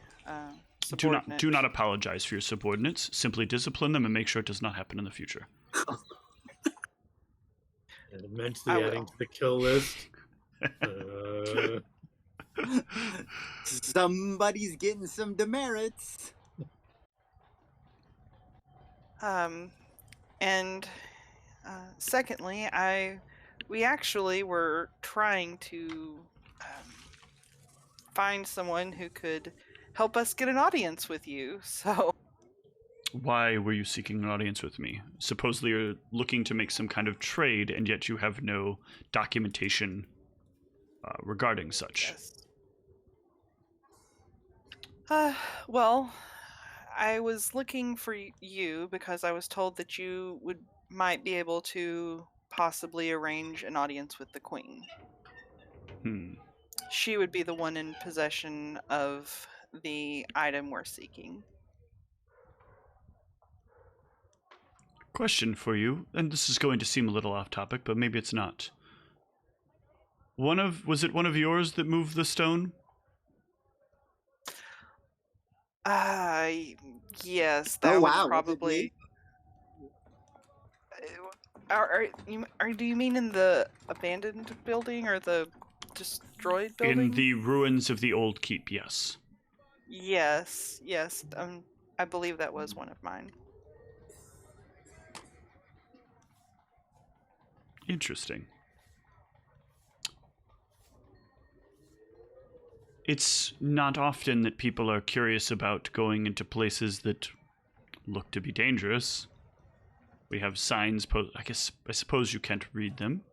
subordinate. Do not apologize for your subordinates. Simply discipline them and make sure it does not happen in the future. And immensely adding to the kill list. Somebody's getting some demerits. And secondly, we actually were trying to find someone who could help us get an audience with you. So Why were you seeking an audience with me? Supposedly you're looking to make some kind of trade, and yet you have no documentation regarding such. Yes. Well, I was looking for you because I was told that you might be able to possibly arrange an audience with the Queen. She would be the one in possession of the item we're seeking. Question for you, and this is going to seem a little off topic, but maybe it's not. Was it one of yours that moved the stone? Yes, that would probably. Do you mean in the abandoned building or the destroyed building? In the ruins of the old keep, yes. Yes. I believe that was one of mine. Interesting. It's not often that people are curious about going into places that look to be dangerous. We have signs I suppose you can't read them.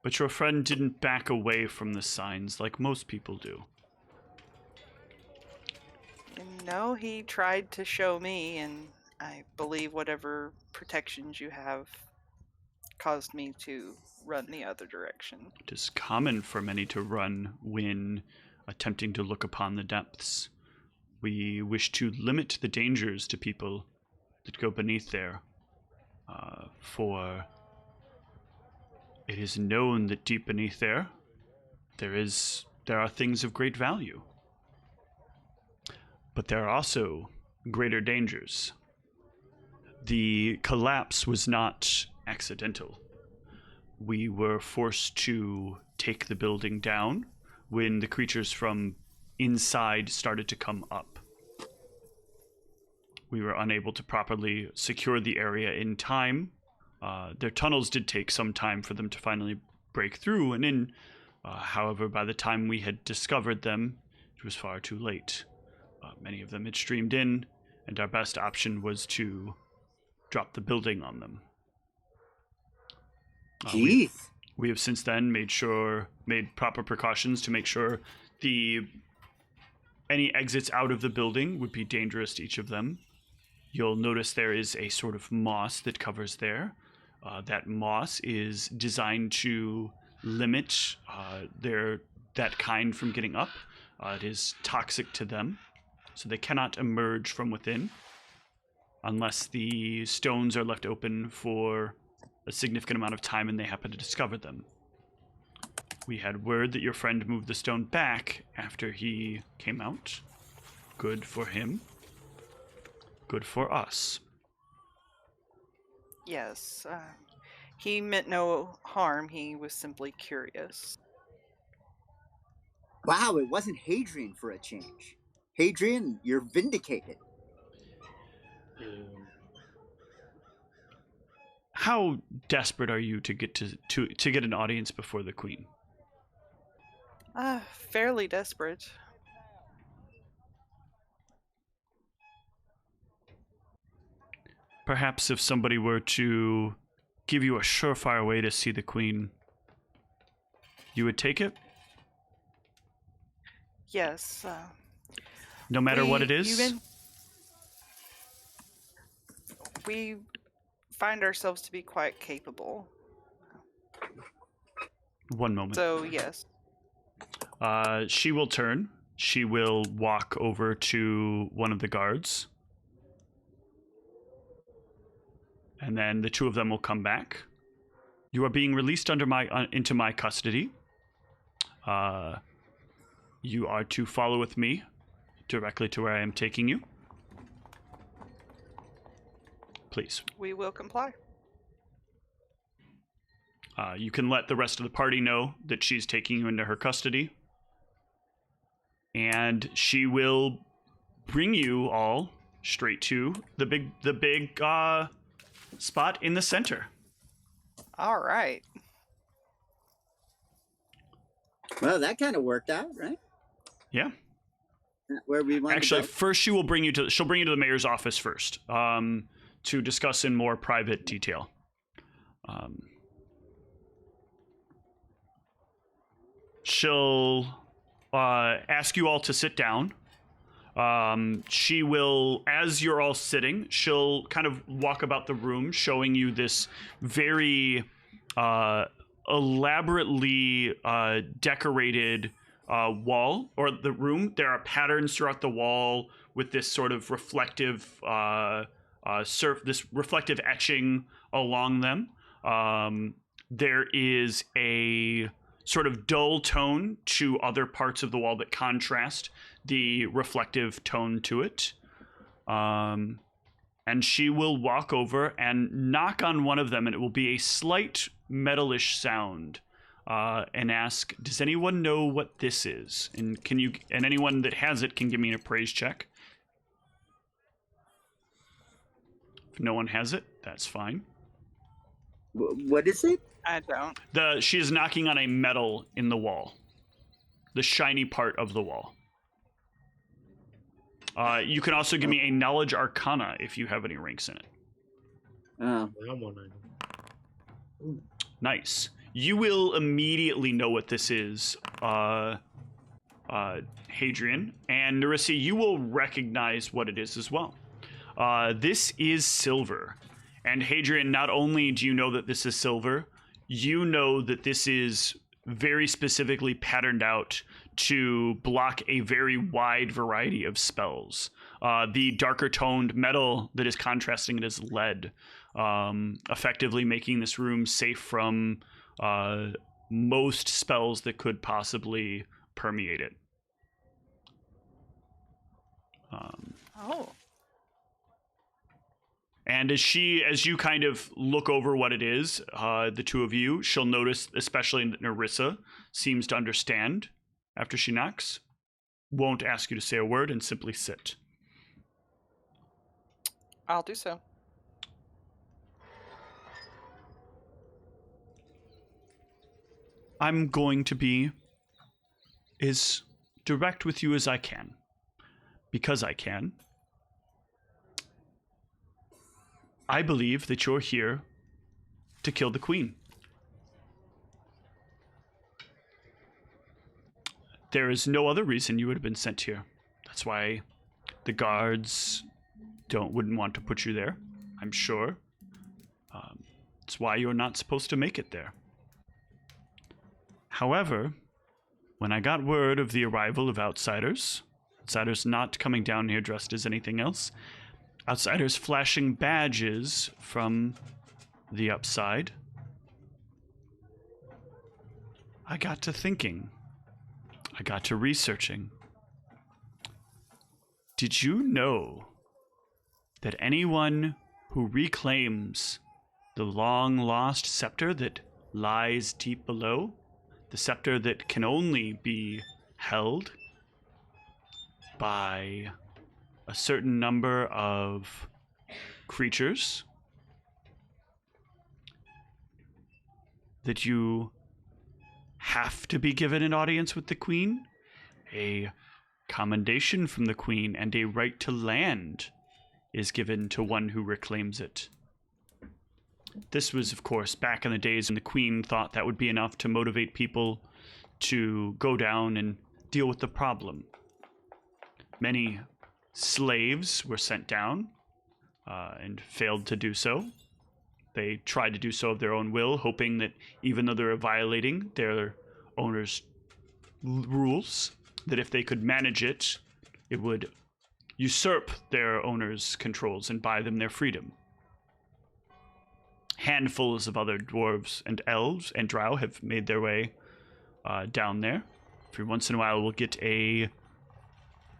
But your friend didn't back away from the signs like most people do. No, he tried to show me, and I believe whatever protections you have caused me to run the other direction. It is common for many to run when attempting to look upon the depths. We wish to limit the dangers to people that go beneath there, for it is known that deep beneath there are things of great value. But there are also greater dangers. The collapse was not accidental. We were forced to take the building down when the creatures from inside started to come up. We were unable to properly secure the area in time. Their tunnels did take some time for them to finally break through, and in, however, by the time we had discovered them, it was far too late. Many of them had streamed in, and our best option was to drop the building on them. We have since then made proper precautions to make sure any exits out of the building would be dangerous to each of them. You'll notice there is a sort of moss that covers there. That moss is designed to limit that kind from getting up. It is toxic to them, so they cannot emerge from within unless the stones are left open for a significant amount of time and they happen to discover them. We had word that your friend moved the stone back after he came out. Good for him. Good for us. Yes. He meant no harm. He was simply curious. Wow, it wasn't Hadrian for a change. Hadrian, you're vindicated. How desperate are you to get to get an audience before the Queen? Fairly desperate. Perhaps if somebody were to give you a surefire way to see the Queen, you would take it? Yes. No matter what it is? We find ourselves to be quite capable. One moment. So, yes. She will turn. She will walk over to one of the guards. And then the two of them will come back. You are being released into my custody. You are to follow with me directly to where I am taking you. Please. We will comply. You can let the rest of the party know that she's taking you into her custody. And she will bring you all straight to the big spot in the center. All right. Well, that kind of worked out, right? Yeah. Where we want Actually, to go? first she'll bring you to the mayor's office first, to discuss in more private detail. She'll ask you all to sit down. She will, as you're all sitting, she'll kind of walk about the room, showing you this very elaborately decorated wall, or the room. There are patterns throughout the wall with this sort of reflective this reflective etching along them. There is a sort of dull tone to other parts of the wall that contrast the reflective tone to it. And she will walk over and knock on one of them, and it will be a slight metalish sound, and ask, does anyone know what this is? And anyone that has it can give me an appraise check. If no one has it, that's fine. What is it? I don't. She is knocking on a metal in the wall. The shiny part of the wall. You can also give me a knowledge arcana if you have any ranks in it. Oh. Nice. You will immediately know what this is, Hadrian. And Nerissa, you will recognize what it is as well. This is silver. And Hadrian, not only do you know that this is silver, you know that this is very specifically patterned out to block a very wide variety of spells. The darker toned metal that is contrasting it is lead, effectively making this room safe from most spells that could possibly permeate it. And as you kind of look over what it is, the two of you, she'll notice, especially that Nerissa seems to understand after she knocks. Won't ask you to say a word and simply sit. I'll do so. I'm going to be as direct with you as I can. Because I can. I believe that you're here to kill the queen. There is no other reason you would have been sent here. That's why the guards wouldn't want to put you there, I'm sure. It's why you're not supposed to make it there. However, when I got word of the arrival of outsiders not coming down here dressed as anything else, outsiders flashing badges from the upside, I got to thinking. I got to researching. Did you know that anyone who reclaims the long-lost scepter that lies deep below, the scepter that can only be held by a certain number of creatures, that you have to be given an audience with the queen, a commendation from the queen, and a right to land is given to one who reclaims it. This was, of course, back in the days when the queen thought that would be enough to motivate people to go down and deal with the problem. Many slaves were sent down and failed to do so. They tried to do so of their own will, hoping that even though they were violating their owners' rules, that if they could manage it, it would usurp their owners' controls and buy them their freedom. Handfuls of other dwarves and elves and drow have made their way down there. Every once in a while, we'll get a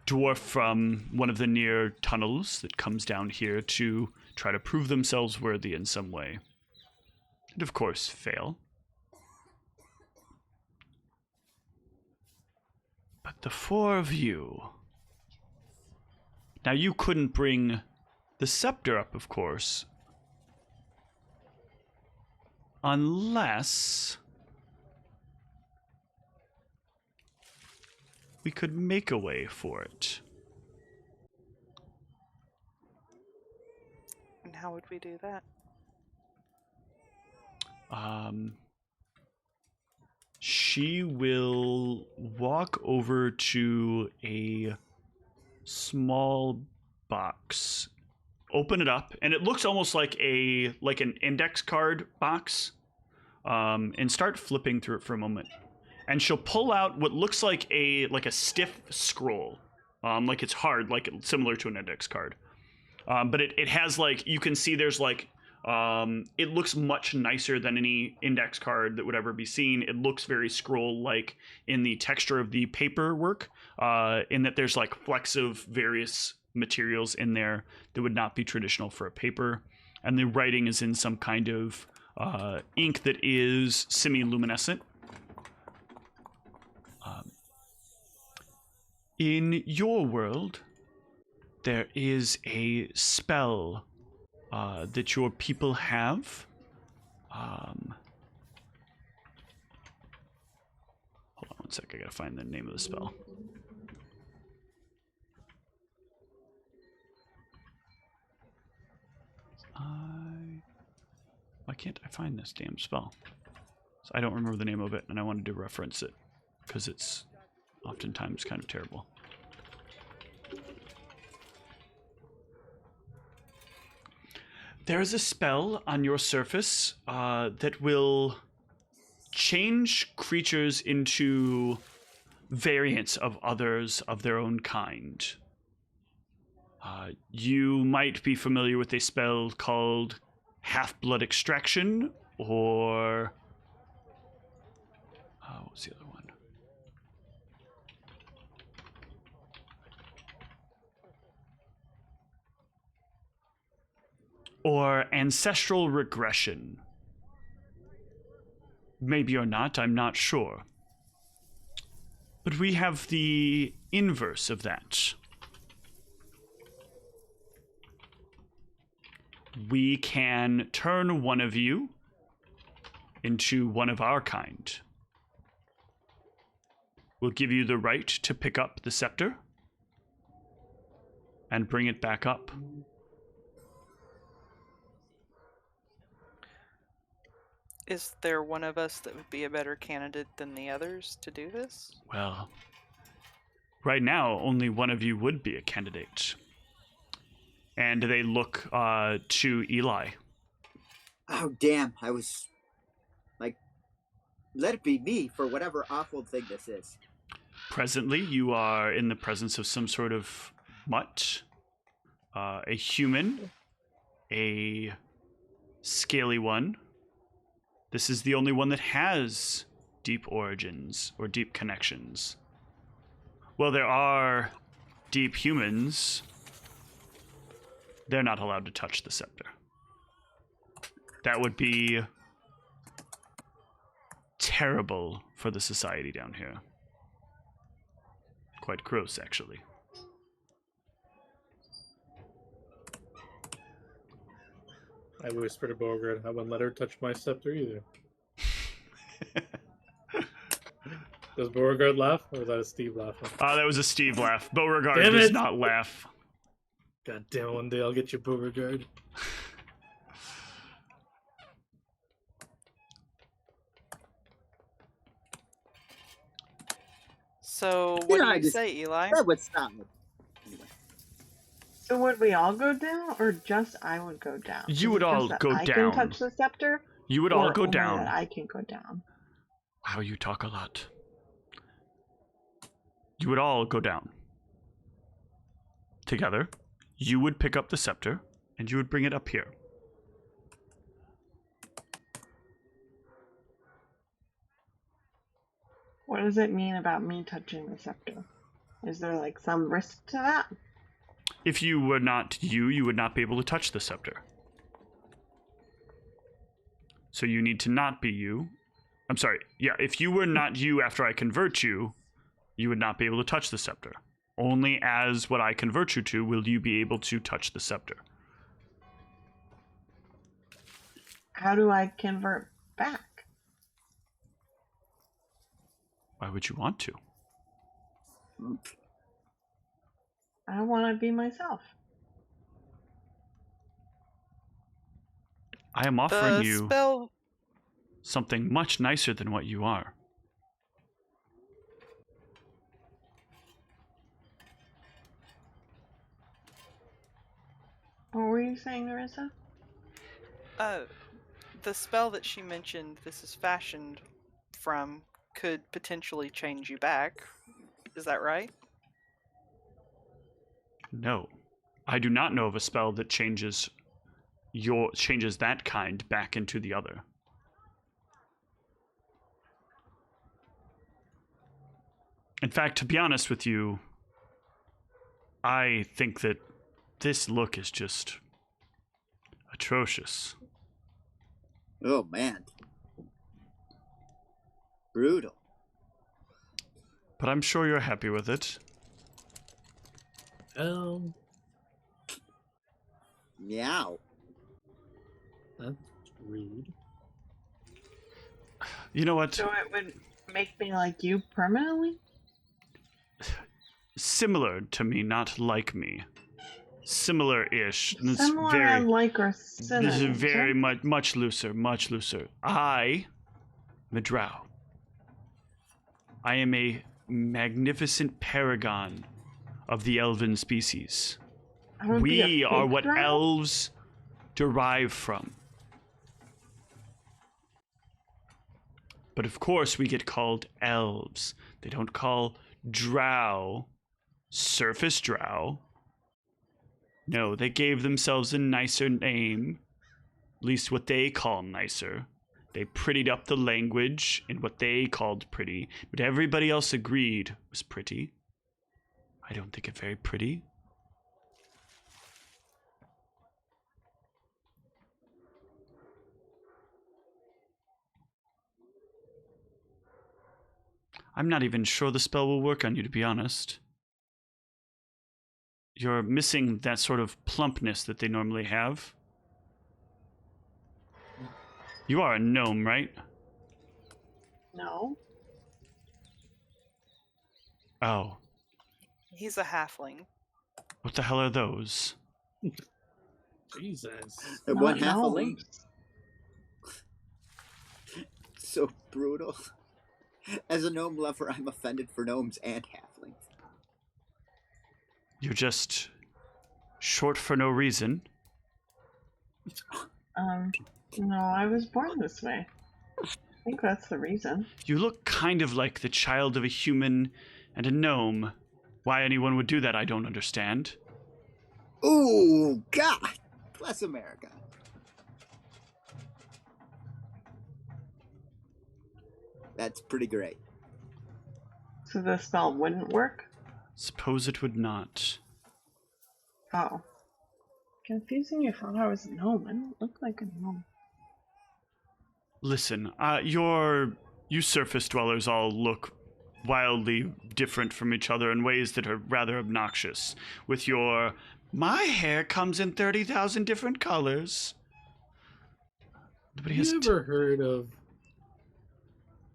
dwarf from one of the near tunnels that comes down here to try to prove themselves worthy in some way. And of course, fail. But the four of you... Now, you couldn't bring the scepter up, of course, unless we could make a way for it. And how would we do that? She will walk over to a small box, open it up, and it looks almost like an index card box, and start flipping through it for a moment. And she'll pull out what looks like a stiff scroll, like it's hard, like similar to an index card. But it has you can see there's it looks much nicer than any index card that would ever be seen. It looks very scroll-like in the texture of the paperwork, in that there's flecks of various materials in there that would not be traditional for a paper. And the writing is in some kind of ink that is semi-luminescent. In your world, there is a spell that your people have. Hold on one sec, I gotta find the name of the spell. Why can't I find this damn spell? So I don't remember the name of it, and I wanted to reference it, because it's oftentimes kind of terrible. There is a spell on your surface that will change creatures into variants of others of their own kind. You might be familiar with a spell called Half-Blood Extraction, or... what was the other one? Or Ancestral Regression. Maybe or not, I'm not sure. But we have the inverse of that. We can turn one of you into one of our kind. We'll give you the right to pick up the scepter and bring it back up. Is there one of us that would be a better candidate than the others to do this? Well, right now, only one of you would be a candidate. And they look to Eli. Oh, damn. I was let it be me for whatever awful thing this is. Presently, you are in the presence of some sort of mutt, a human, a scaly one. This is the only one that has deep origins or deep connections. Well, there are deep humans. They're not allowed to touch the scepter. That would be terrible for the society down here. Quite gross, actually. I whispered to Beauregard, I wouldn't let her touch my scepter either. Does Beauregard laugh, or was that a Steve laughing? That was a Steve laugh. Beauregard does not laugh. God damn it, one day I'll get you, Beauregard. So, what do you say, Eli? That would stop it. So would we all go down, or just I would go down? You Is would it all just that go I down. can touch the scepter, You would all or go only down. that I can go down? Wow, you talk a lot. You would all go down. Together. You would pick up the scepter, and you would bring it up here. What does it mean about me touching the scepter? Is there like some risk to that? If you were not you would not be able to touch the scepter. So you need to not be you. I'm sorry. Yeah, if you were not you after I convert you, you would not be able to touch the scepter. Only as what I convert you to will you be able to touch the scepter. How do I convert back? Why would you want to? I want to be myself. I am offering The you spell. something much nicer than what you are. What were you saying, Marissa? The spell that she mentioned, this is fashioned from, could potentially change you back. Is that right? No. I do not know of a spell that changes that kind back into the other. In fact, to be honest with you, I think that this look is just atrocious. Oh, man. Brutal. But I'm sure you're happy with it. Meow. That's rude. You know what? So it would make me like you permanently? Similar to me, not like me. Similar-ish. It's Similar very, and like or this is synonyms, very right? much looser, much looser. I am a drow. I am a magnificent paragon of the elven species. I would be a We are fake what drow? elves derive from. But of course we get called elves. They don't call drow surface drow. No, they gave themselves a nicer name, at least what they call nicer. They prettied up the language in what they called pretty, but everybody else agreed was pretty. I don't think it very pretty. I'm not even sure the spell will work on you, to be honest. You're missing that sort of plumpness that they normally have. You are a gnome, right? No. Oh, He's a halfling. what the hell are those? Jesus. And one Not half a gnomes. lane. So brutal. As a gnome lover, I'm offended for gnomes and halflings. You're just short for no reason. No, I was born this way. I think that's the reason. You look kind of like the child of a human and a gnome. Why anyone would do that, I don't understand. Ooh, God! Bless America. That's pretty great. So the spell wouldn't work? Suppose it would not. Oh. Confusing you thought I was a gnome. I don't look like a gnome. Listen, you surface dwellers all look wildly different from each other in ways that are rather obnoxious. With your, my hair comes in 30,000 different colors. Nobody Have has you ever heard of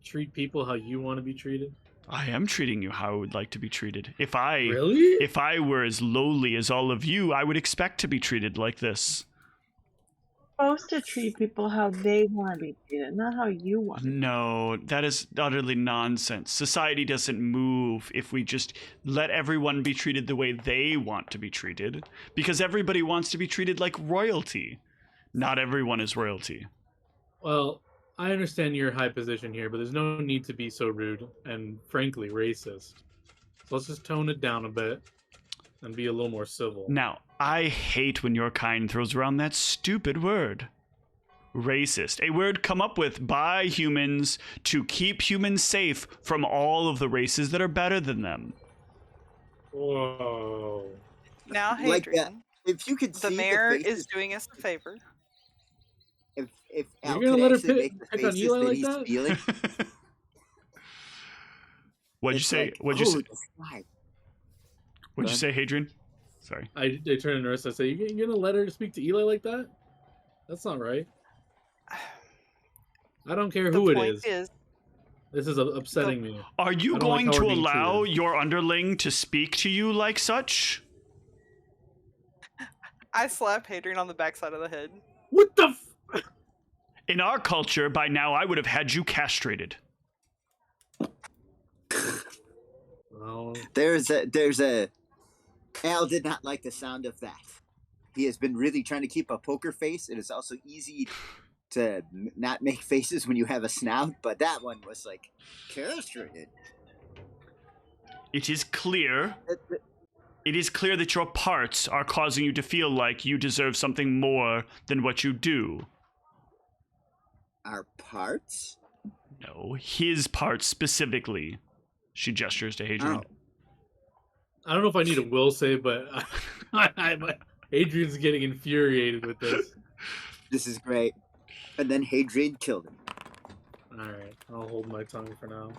treat people how you want to be treated? I am treating you how I would like to be treated. If I were as lowly as all of you, I would expect to be treated like this. supposed to treat people how they want to be treated, not how you want to. No, that is utterly nonsense. Society doesn't move if we just let everyone be treated the way they want to be treated, because everybody wants to be treated like royalty. Not everyone is royalty. Well, I understand your high position here, but there's no need to be so rude and, frankly, racist. So let's just tone it down a bit and be a little more civil. Now, I hate when your kind throws around that stupid word. Racist. A word come up with by humans to keep humans safe from all of the races that are better than them. Whoa. Now, Like Hadrian, If you could the see mayor the faces, is doing us a favor. if You're Al gonna could let her actually pick make the on faces Eli that like he's that? feeling, What'd you it's say? like, What'd you say? the sky. What'd you Go say, Hadrian? Sorry. I turn to nurse. I say, "You gonna let her speak to Eli like that? That's not right. I don't care The who it point is. is, This is upsetting me. Are you I don't like going how we're to being allow treated. your underling to speak to you like such? I slap Hadrian on the backside of the head. What the? In our culture, by now I would have had you castrated. Well, There's a. Al did not like the sound of that. He has been really trying to keep a poker face. It is also easy to not make faces when you have a snout, but that one was like castrated. It is clear. It is clear that your parts are causing you to feel like you deserve something more than what you do. Our parts? No, his parts specifically. She gestures to Hadrian. Oh. I don't know if I need a will save, but Adrian's getting infuriated with this. This is great. And then Hadrian killed him. All right, I'll hold my tongue for now.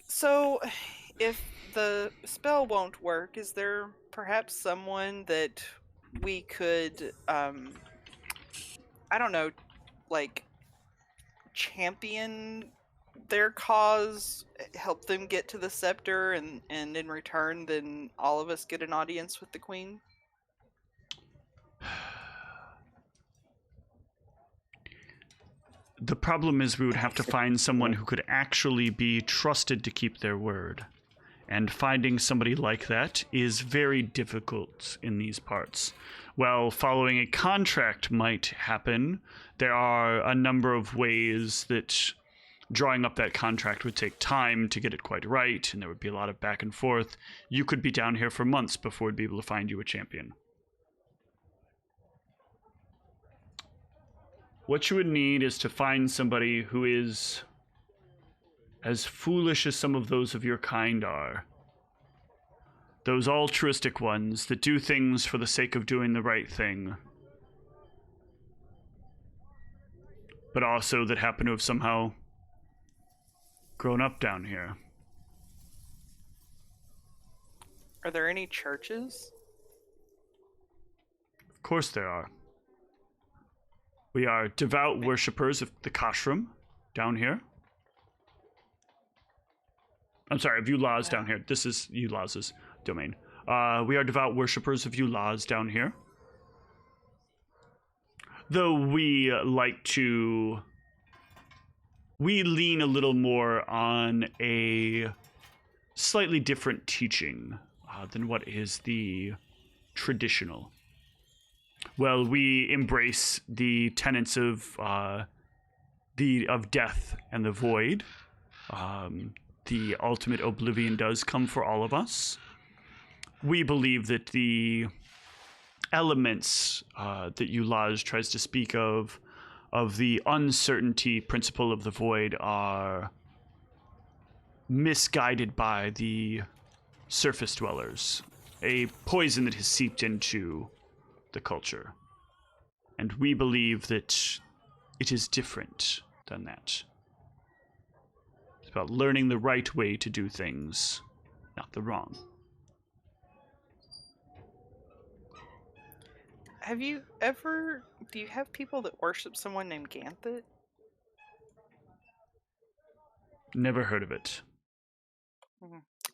So, if the spell won't work, is there perhaps someone that we could, I don't know, like, champion their cause, help them get to the scepter, and in return, then all of us get an audience with the queen? The problem is we would have to find someone who could actually be trusted to keep their word. And finding somebody like that is very difficult in these parts. While following a contract might happen, there are a number of ways that drawing up that contract would take time to get it quite right, and there would be a lot of back and forth. You could be down here for months before we'd be able to find you a champion. What you would need is to find somebody who is as foolish as some of those of your kind are. Those altruistic ones that do things for the sake of doing the right thing, but also that happen to have somehow grown up down here. Are there any churches? Of course there are. We are devout worshippers of the Kashram down here. I'm sorry, of Ulaz down here. This is Ulaz's domain. We are devout worshippers of Ulaz down here. Though we lean a little more on a slightly different teaching than what is the traditional. Well, we embrace the tenets of death and the void. The ultimate oblivion does come for all of us. We believe that the elements that Ulaz tries to speak of the uncertainty principle of the void, are misguided by the surface dwellers, a poison that has seeped into the culture. And we believe that it is different than that. It's about learning the right way to do things, not the wrong. Do you have people that worship someone named Ganthet? Never heard of it.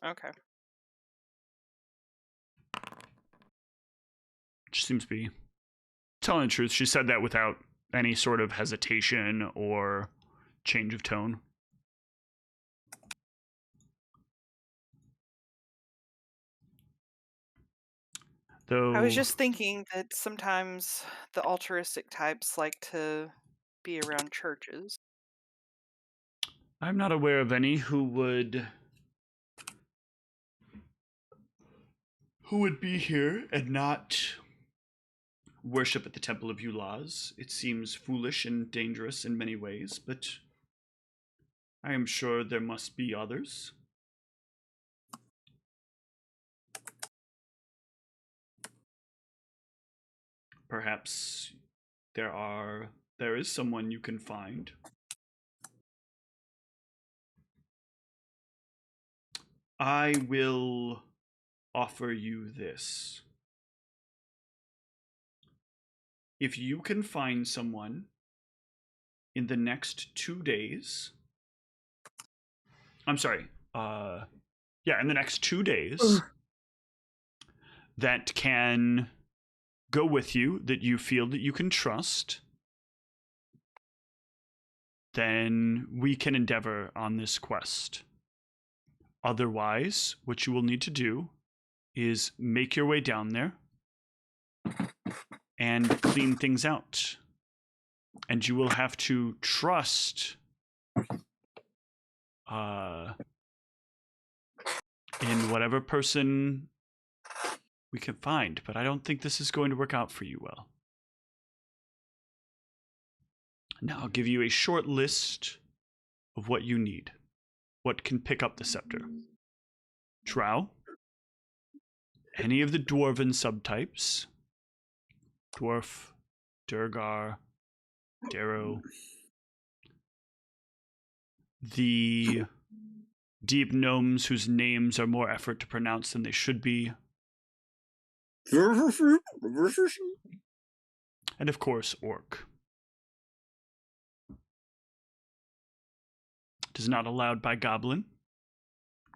Okay. Which seems to be Telling the truth, she said that without any sort of hesitation or change of tone. Though I was just thinking that sometimes the altruistic types like to be around churches. I'm not aware of any who would be here and not worship at the Temple of Ulaz. It seems foolish and dangerous in many ways, but I am sure there must be others. Perhaps there is someone you can find. I will offer you this. If you can find someone in the next 2 days, I'm sorry, in the next 2 days, that can go with you, that you feel that you can trust, then we can endeavor on this quest. Otherwise, what you will need to do is make your way down there and clean things out. And you will have to trust in whatever person we can find. But I don't think this is going to work out for you well. Now I'll give you a short list of what you need. What can pick up the scepter? Drow. Any of the dwarven subtypes. Dwarf, Durgar, Darrow. The deep gnomes whose names are more effort to pronounce than they should be. And of course, Orc. It is not allowed by Goblin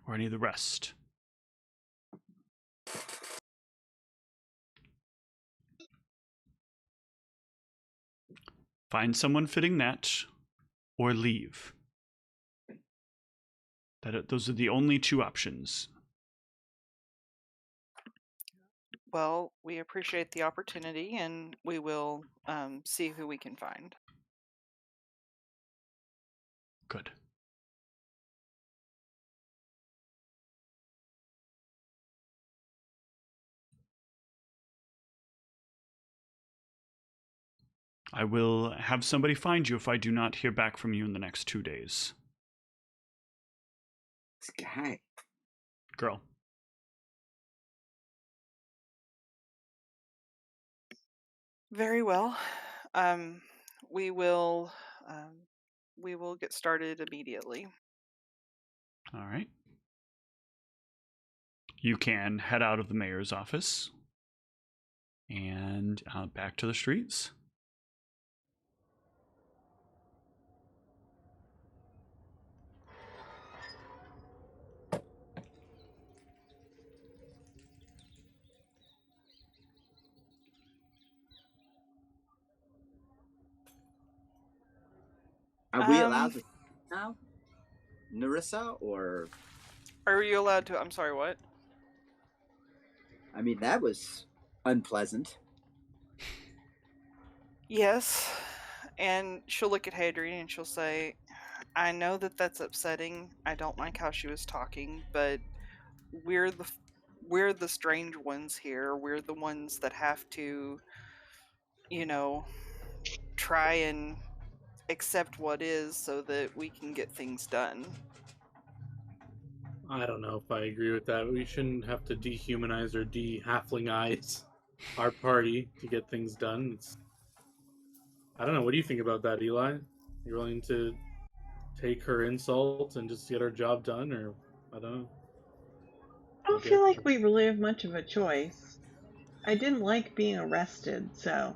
or any of the rest. Find someone fitting that, or leave. Those are the only two options. Well, we appreciate the opportunity, and we will see who we can find. Good. I will have somebody find you if I do not hear back from you in the next 2 days. This guy. Girl. Very well. We will get started immediately. All right. You can head out of the mayor's office and back to the streets. Are we allowed to now, Narissa, or? Are you allowed to? I'm sorry, what? I mean, that was unpleasant. Yes, and she'll look at Hadrian and she'll say, I know that that's upsetting. I don't like how she was talking, but we're the strange ones here. We're the ones that have to, try and accept what is so that we can get things done. I don't know if I agree with that. We shouldn't have to dehumanize or de-halflingize our party to get things done. I don't know. What do you think about that, Eli? You willing to take her insult and just get our job done, or I don't know? I don't feel like we really have much of a choice. I didn't like being arrested, so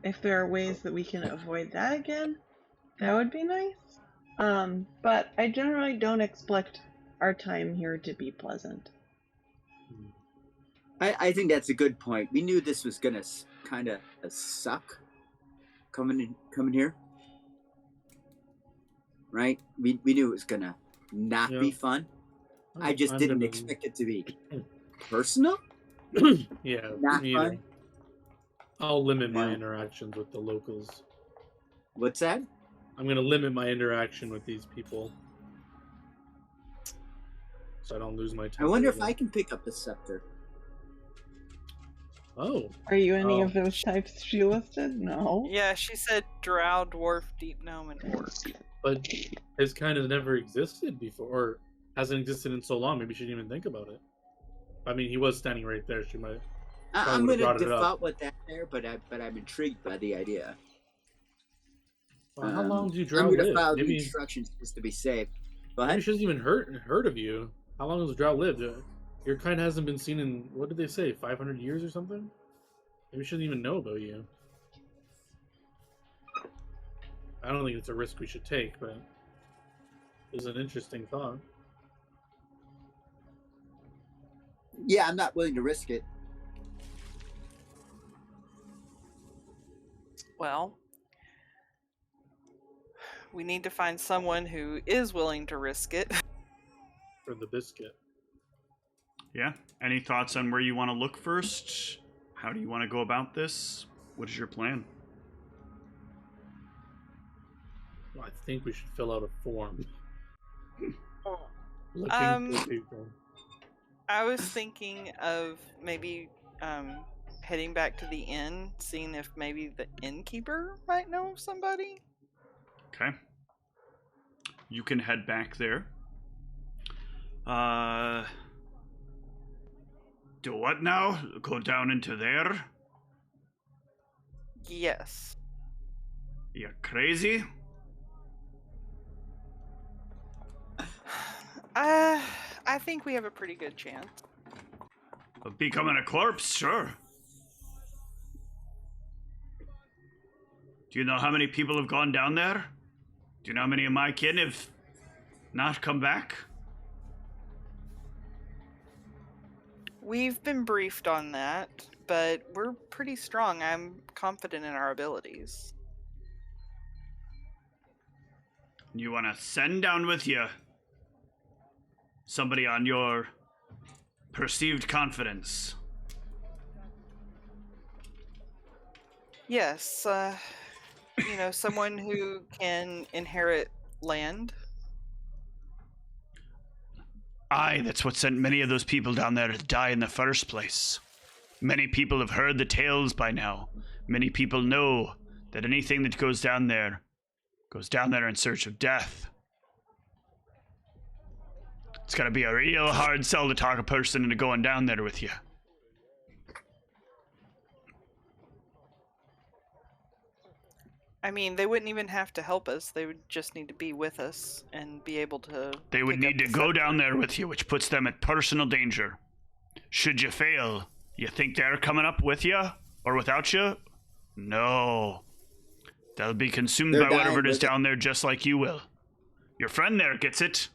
if there are ways that we can avoid that again, that would be nice. But I generally don't expect our time here to be pleasant. I think that's a good point. We knew this was going to kind of suck coming here, right? We knew it was gonna not be fun. I just didn't expect it to be personal. Yeah, not fun. I'll limit my interactions with the locals. What's that? I'm going to limit my interaction with these people, so I don't lose my temper. I wonder if I can pick up the scepter. Oh. Are you any of those types she listed? No. Yeah, she said drow, dwarf, deep gnome, and orc. But his kind of never existed before, or hasn't existed in so long. Maybe she didn't even think about it. I mean, he was standing right there. She might. I'm going to default with that there, but I'm intrigued by the idea. Well, how long do you drow I'm going live? to follow the instructions just to be safe. But maybe she hasn't even heard of you. How long has drow lived? Your kind hasn't been seen in, what did they say, 500 years or something? Maybe she doesn't even know about you. I don't think it's a risk we should take, but it's an interesting thought. Yeah, I'm not willing to risk it. Well, we need to find someone who is willing to risk it. For the biscuit. Yeah. Any thoughts on where you want to look first? How do you want to go about this? What is your plan? Well, I think we should fill out a form. Um, Looking for people. I was thinking of maybe heading back to the inn, seeing if maybe the innkeeper might know somebody. Okay. You can head back there. Do what now? Go down into there? Yes. You're crazy? I think we have a pretty good chance. Of becoming a corpse, sure. Do you know how many people have gone down there? Do you know how many of my kin have not come back? We've been briefed on that, but we're pretty strong. I'm confident in our abilities. You want to send down with you somebody on your perceived confidence? Yes, someone who can inherit land. Aye, that's what sent many of those people down there to die in the first place. Many people have heard the tales by now. Many people know that anything that goes down there in search of death. It's gotta be a real hard sell to talk a person into going down there with you. I mean, they wouldn't even have to help us. They would just need to be with us and be able to... They would need to go down there with you, which puts them at personal danger. Should you fail, you think they're coming up with you? Or without you? No. They'll be consumed by whatever it is down there just like you will. Your friend there gets it.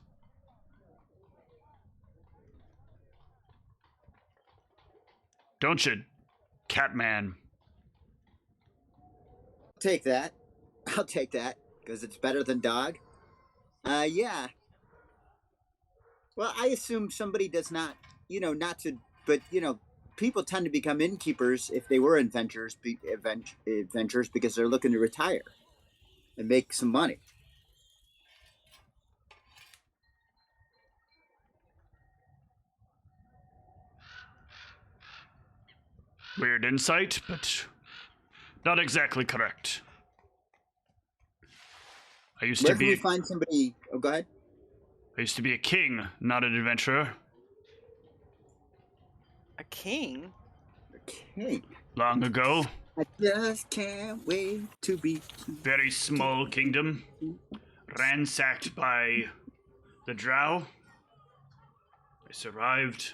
Don't you, Catman? I'll take that, because it's better than dog. Yeah. Well, I assume somebody does not, but, people tend to become innkeepers if they were adventurers because they're looking to retire and make some money. Weird insight, but not exactly correct. Where can we find somebody? Oh, go ahead. I used to be a king, not an adventurer. A king? A king? Long ago. I just can't wait to be king. Very small kingdom. Ransacked by the drow. I survived.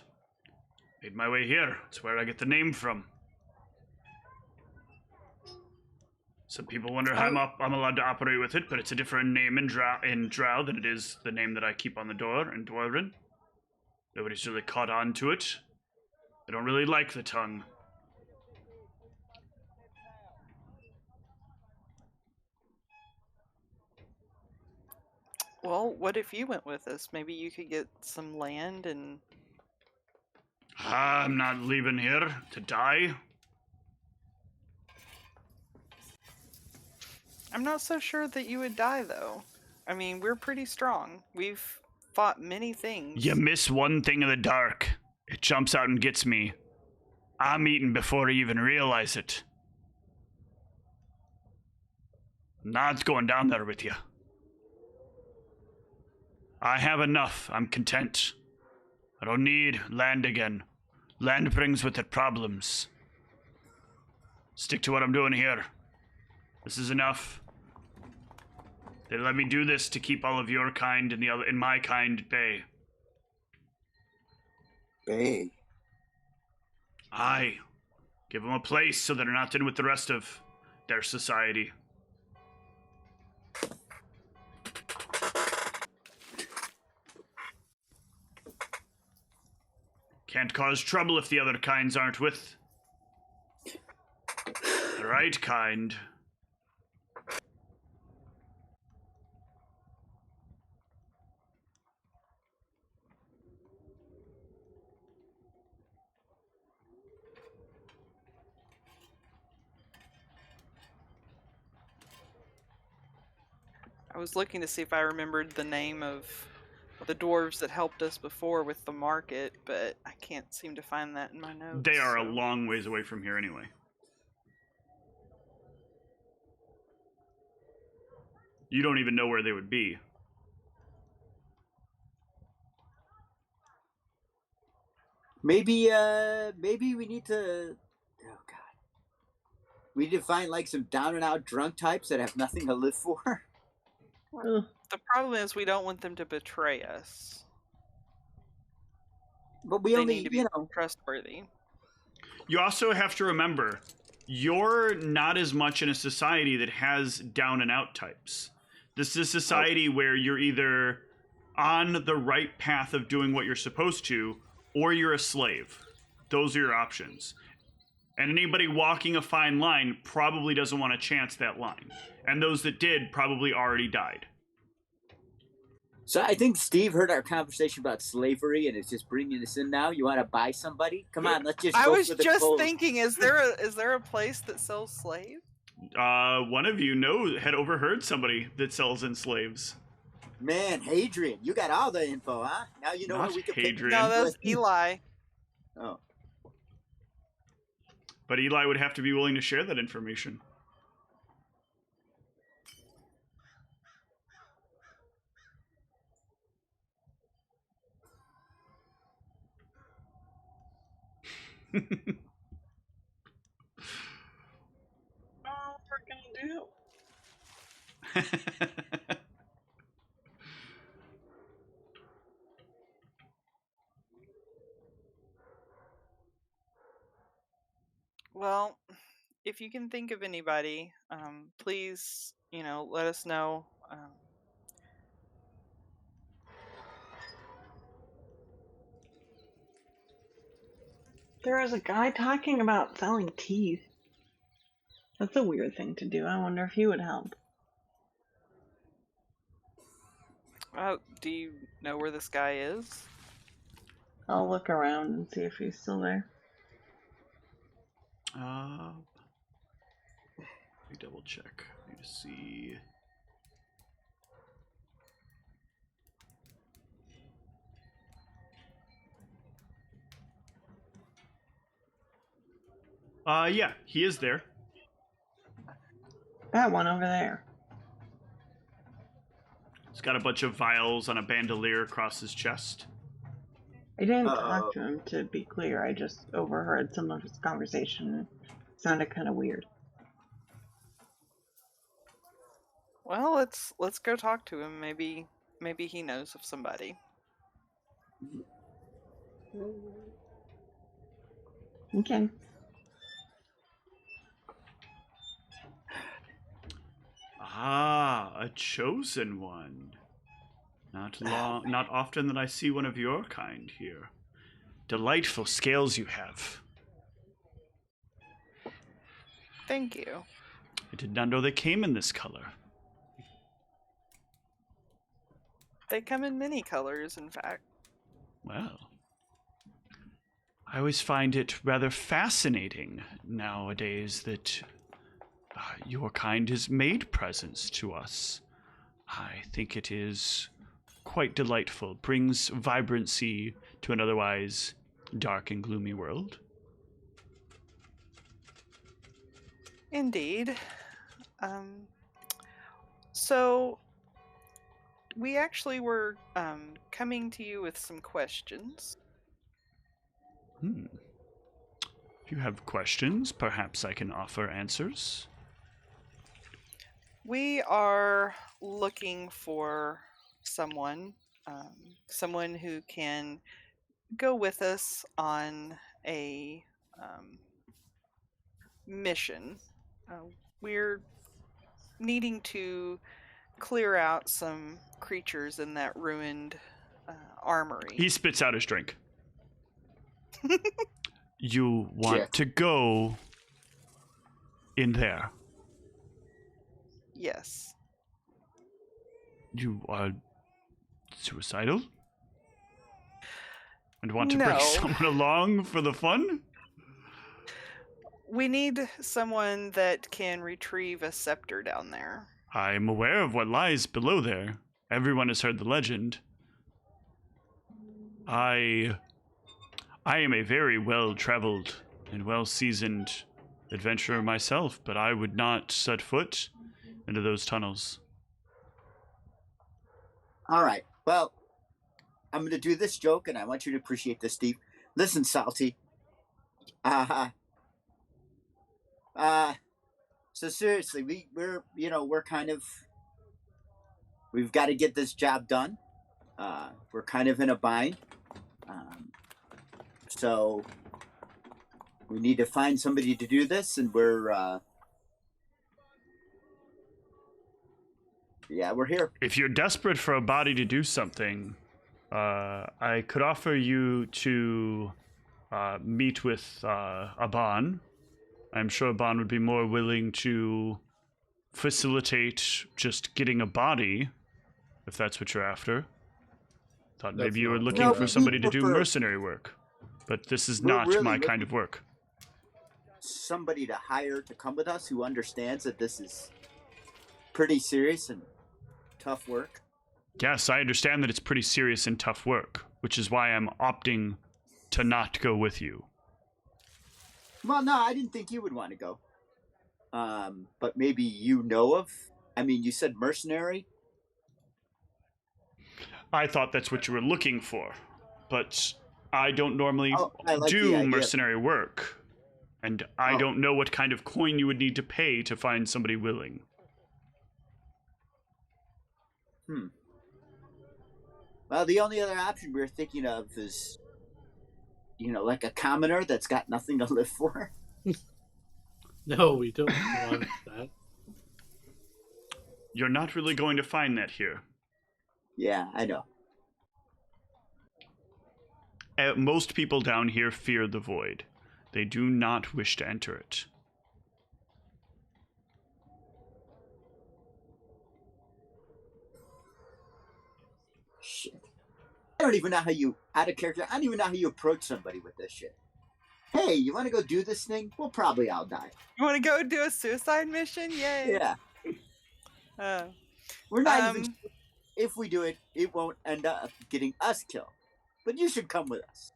Made my way here. That's where I get the name from. Some people wonder how I'm allowed to operate with it, but it's a different name in drow than it is the name that I keep on the door in Dwarven. Nobody's really caught on to it. I don't really like the tongue. Well, what if you went with us? Maybe you could get some land and... I'm not leaving here to die. I'm not so sure that you would die, though. I mean, we're pretty strong. We've fought many things. You miss one thing in the dark. It jumps out and gets me. I'm eaten before I even realize it. Not going down there with you. I have enough. I'm content. I don't need land again. Land brings with it problems. Stick to what I'm doing here. This is enough. They let me do this to keep all of your kind and my kind at bay. Bay. Aye. Give them a place so they're not in with the rest of their society. Can't cause trouble if the other kinds aren't with the right kind. I was looking to see if I remembered the name of the dwarves that helped us before with the market, but I can't seem to find that in my notes. They are a long ways away from here anyway. You don't even know where they would be. Maybe we need to. Oh God. We need to find like some down and out drunk types that have nothing to live for. Ugh. The problem is we don't want them to betray us. But we They only, need to be trustworthy. You also have to remember, you're not as much in a society that has down and out types. This is a society where you're either on the right path of doing what you're supposed to, or you're a slave. Those are your options. And anybody walking a fine line probably doesn't want to chance that line. And those that did probably already died. So I think Steve heard our conversation about slavery and is just bringing us in now. You want to buy somebody? Come on, let's just. I go was for the just gold. thinking, is there a place that sells slaves? One of you had overheard somebody that sells in slaves. Man, Hadrian, you got all the info, huh? Now you know Not where we can Hadrian. No, that's Eli. Oh. But Eli would have to be willing to share that information. Oh, we're gonna do. Well, if you can think of anybody, please, let us know. There was a guy talking about selling teeth. That's a weird thing to do. I wonder if he would help. Do you know where this guy is? I'll look around and see if he's still there. Let me double check. I need to see. Yeah, he is there. That one over there. He's got a bunch of vials on a bandolier across his chest. I didn't talk to him, to be clear. I just overheard some of his conversation. It sounded kind of weird. Well, let's go talk to him. Maybe he knows of somebody. Okay. Ah, a chosen one. Not often that I see one of your kind here. Delightful scales you have. Thank you. I did not know they came in this color. They come in many colors, in fact. Well, I always find it rather fascinating nowadays that your kind has made presents to us. I think it is quite delightful, brings vibrancy to an otherwise dark and gloomy world. Indeed. So, we actually were coming to you with some questions. If you have questions, perhaps I can offer answers. We are looking for someone who can go with us on a mission. We're needing to clear out some creatures in that ruined armory. He spits out his drink. You want to go in there? Yes. You are suicidal? And want to No. bring someone along for the fun? We need someone that can retrieve a scepter down there. I'm aware of what lies below there. Everyone has heard the legend. I am a very well-traveled and well-seasoned adventurer myself, but I would not set foot into those tunnels. All right. Well, I'm going to do this joke, and I want you to appreciate this, Steve. Listen, Salty. So seriously, we're kind of, we've got to get this job done. We're kind of in a bind. So we need to find somebody to do this, and we're here. If you're desperate for a body to do something, I could offer you to meet with Aban. I'm sure Aban would be more willing to facilitate just getting a body, if that's what you're after. Thought That's maybe you were not- looking No, for we somebody to do prefer- mercenary work. But this is We're not really my kind looking- of work. Somebody to hire to come with us who understands that this is pretty serious and tough work. Yes, I understand that it's pretty serious and tough work, which is why I'm opting to not go with you. Well, no, I didn't think you would want to go. But maybe you know of. I mean, you said mercenary. I thought that's what you were looking for, but I don't normally I like the do idea. mercenary work, and I Oh. don't know what kind of coin you would need to pay to find somebody willing. Well, the only other option we were thinking of is, like a commoner that's got nothing to live for. No, we don't want that. You're not really going to find that here. Yeah, I know. Most people down here fear the void. They do not wish to enter it. Shit. I don't even know how you, out of character, I don't even know how you approach somebody with this shit. Hey, you want to go do this thing? Well, probably I'll die. You want to go do a suicide mission? Yay! Yeah. We're not even, if we do it, it won't end up getting us killed. But you should come with us.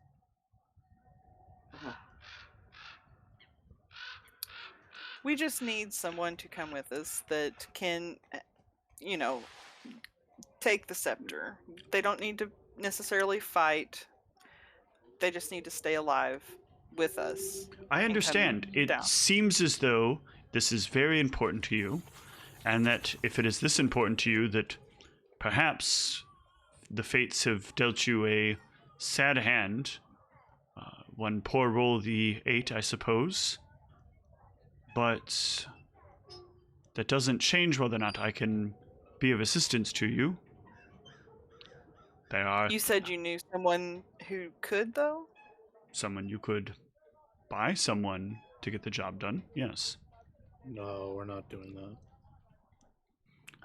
We just need someone to come with us that can, take the scepter. They don't need to necessarily fight. They just need to stay alive with us. I understand. It down. seems as though this is very important to you, and that if it is this important to you, that perhaps the fates have dealt you a sad hand. One poor roll of the 8, I suppose. But that doesn't change whether or not I can be of assistance to you. There are You said you knew someone who could, though? someone you could buy someone to get the job done, yes. No, we're not doing that.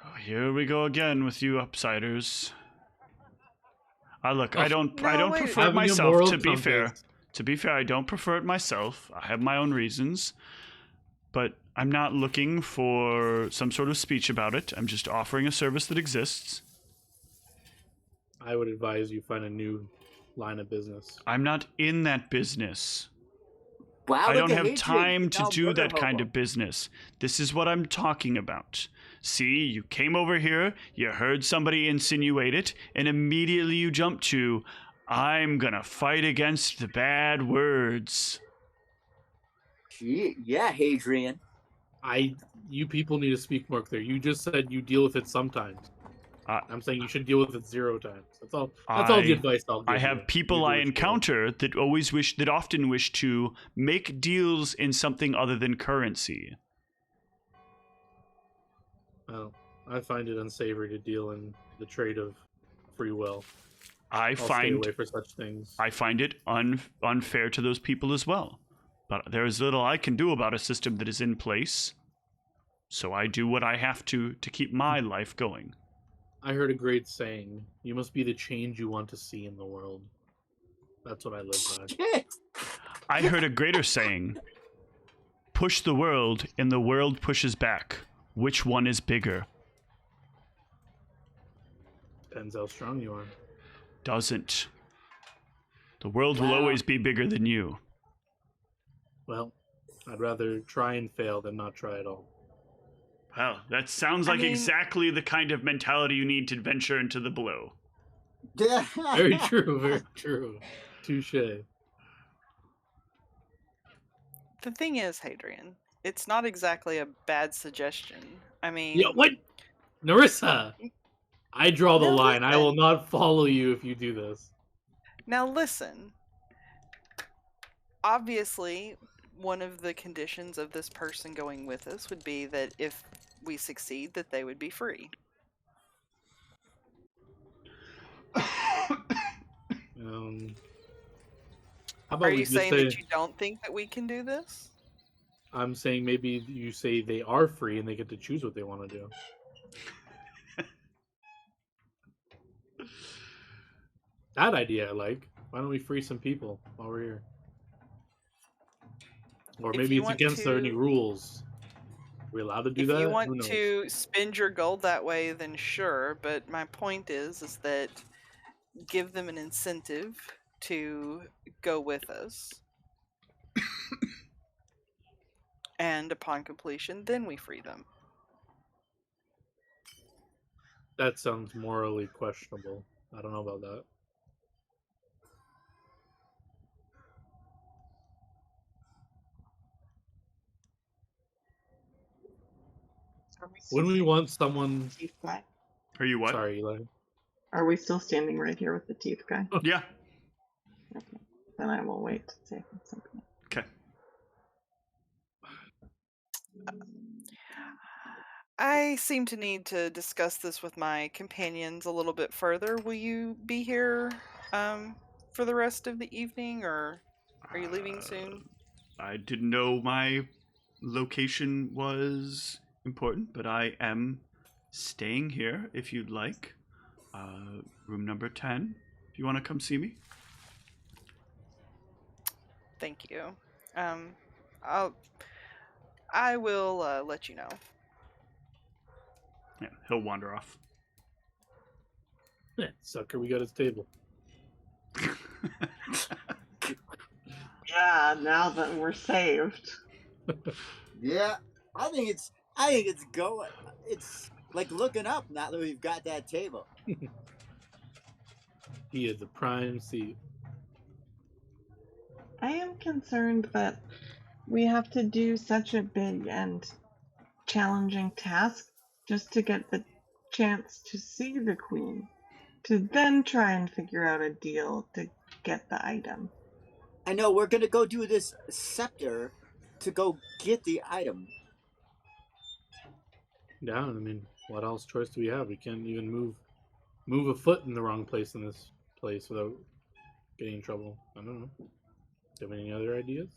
Oh, here we go again with you upsiders. Look, Oh, I don't No, wait. prefer it Having a myself. moral To be fair, compass. I don't prefer it myself. I have my own reasons, but I'm not looking for some sort of speech about it. I'm just offering a service that exists. I would advise you find a new line of business. I'm not in that business. Wow, I look don't at have Hadrian, time to now do murder that kind hobo. of business. This is what I'm talking about. See, you came over here, you heard somebody insinuate it, and immediately you jumped to, I'm gonna fight against the bad words. Yeah, Hadrian. You people need to speak more clear. You just said you deal with it sometimes. I'm saying you should deal with it 0 times. That's all. That's all the advice I'll give I you. have people You do I it 0. encounter that often wish to make deals in something other than currency. Well, I find it unsavory to deal in the trade of free will. I'll stay away for such things. I find it unfair to those people as well. But there is little I can do about a system that is in place. So I do what I have to keep my life going. I heard a great saying: "You must be the change you want to see in the world." That's what I live by. Shit. I heard a greater saying: push the world and the world pushes back. Which one is bigger? Depends how strong you are. Doesn't. The world will always be bigger than you. Well, I'd rather try and fail than not try at all. Well, that sounds like exactly the kind of mentality you need to venture into the below. Very true, very true. Touche. The thing is, Hadrian, it's not exactly a bad suggestion. I mean, Yeah, what? Narissa! I draw the Now line. I listen. will not follow you if you do this. Now listen. Obviously, one of the conditions of this person going with us would be that if we succeed, that they would be free. How about Are we you just saying say, that you don't think that we can do this? I'm saying maybe you say they are free and they get to choose what they want to do. That idea I like. Why don't we free some people while we're here? Or If maybe you it's want against any to- rules. Are we allowed to do If that? you Who want knows? to spend your gold that way, then sure. But my point is that give them an incentive to go with us. And upon completion, then we free them. That sounds morally questionable. I don't know about that. Wouldn't we want someone... Teeth guy. Are you what? Sorry, Eli. Are we still standing right here with the teeth guy? Yeah. Okay. Then I will wait to say something. Okay. I seem to need to discuss this with my companions a little bit further. Will you be here for the rest of the evening, or are you leaving soon? I didn't know my location was important, but I am staying here if you'd like. Room number 10, if you want to come see me. Thank you. I will let you know. Yeah, he'll wander off. Yeah, sucker, we got his table. Yeah, now that we're saved. Yeah, I think it's going. It's like looking up now that we've got that table. He is the prime seat. I am concerned that we have to do such a big and challenging task just to get the chance to see the queen, to then try and figure out a deal to get the item. I know we're gonna go do this scepter to go get the item. Yeah, I mean, what else choice do we have? We can't even move a foot in the wrong place in this place without getting in trouble. I don't know. Do you have any other ideas?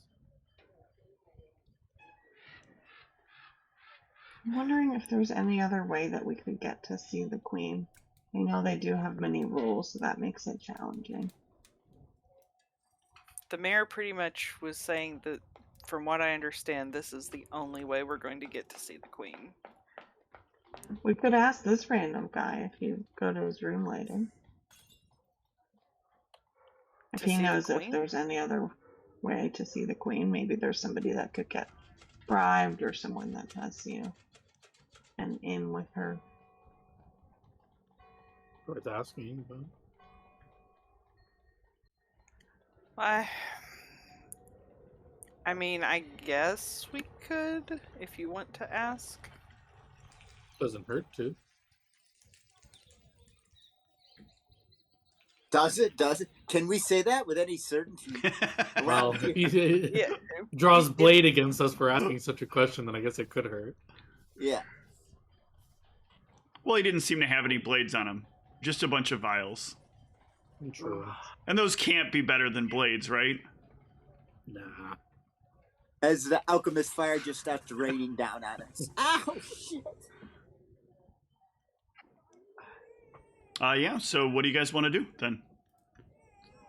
I'm wondering if there's any other way that we could get to see the queen. You know, they do have many rules, so that makes it challenging. The mayor pretty much was saying that, from what I understand, this is the only way we're going to get to see the queen. We could ask this random guy if you go to his room later. If To he see the knows if queen? there's any other way to see the queen, maybe there's somebody that could get bribed or someone that has, an in with her. Worth asking, but I mean, I guess we could, if you want to ask. doesn't hurt to. Does it? Can we say that with any certainty? Well, if he Yeah. draws blade against us for asking such a question, then I guess it could hurt. Yeah. Well, he didn't seem to have any blades on him. Just a bunch of vials. True. And those can't be better than blades, right? Nah. As the alchemist fire just starts raining down on us. Ow, shit. Yeah, so what do you guys want to do, then?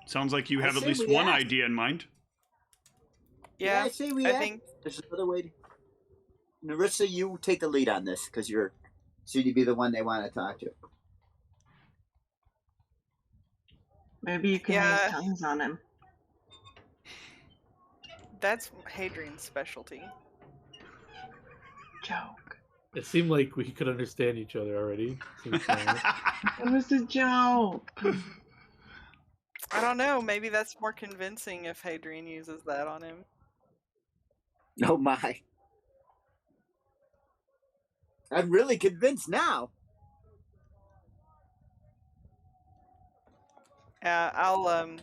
Sounds like you I have at say least we one ask. idea in mind. Yeah, I say we I act. think There's another way. Narissa, you take the lead on this because you're soon to be the one they want to talk to. Maybe you can Yeah. use tongues on him. that's Hadrian's specialty. Joke. It seemed like we could understand each other already. Seems like- It was a joke. I don't know, maybe that's more convincing if Hadrian uses that on him. Oh my. I'm really convinced now. I'll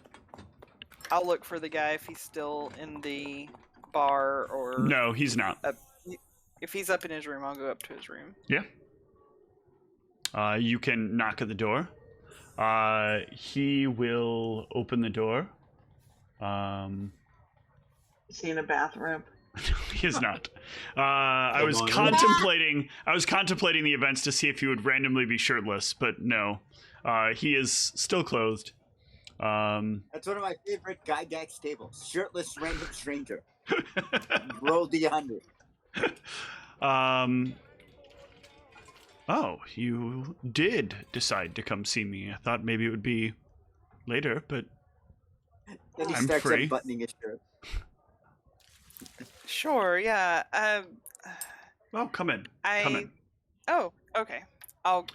look for the guy if he's still in the bar or No, he's not. if he's up in his room, I'll go up to his room. Yeah. You can knock at the door. He will open the door. Is he in a bathrobe? He is not. I was on. contemplating the events to see if he would randomly be shirtless, but no. He is still clothed. That's one of my favorite Gygax tables. Shirtless random stranger. Roll D100. Oh, you did decide to come see me. I thought maybe it would be later, but Then he I'm starts free. unbuttoning his shirt. Sure, yeah. well, come in. Come in. Oh, okay. I'll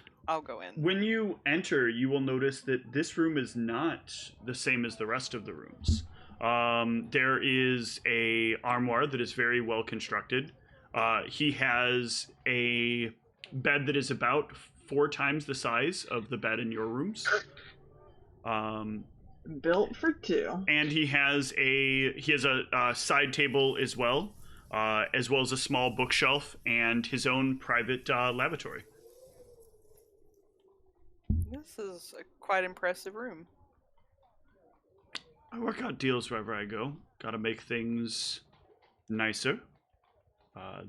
go in. When you enter, you will notice that this room is not the same as the rest of the rooms. There is a armoire that is very well constructed. He has a bed that is about 4 times the size of the bed in your rooms. Built for 2. And he has a side table as well as a small bookshelf and his own private lavatory. This is a quite impressive room. I work out deals wherever I go. Gotta make things nicer.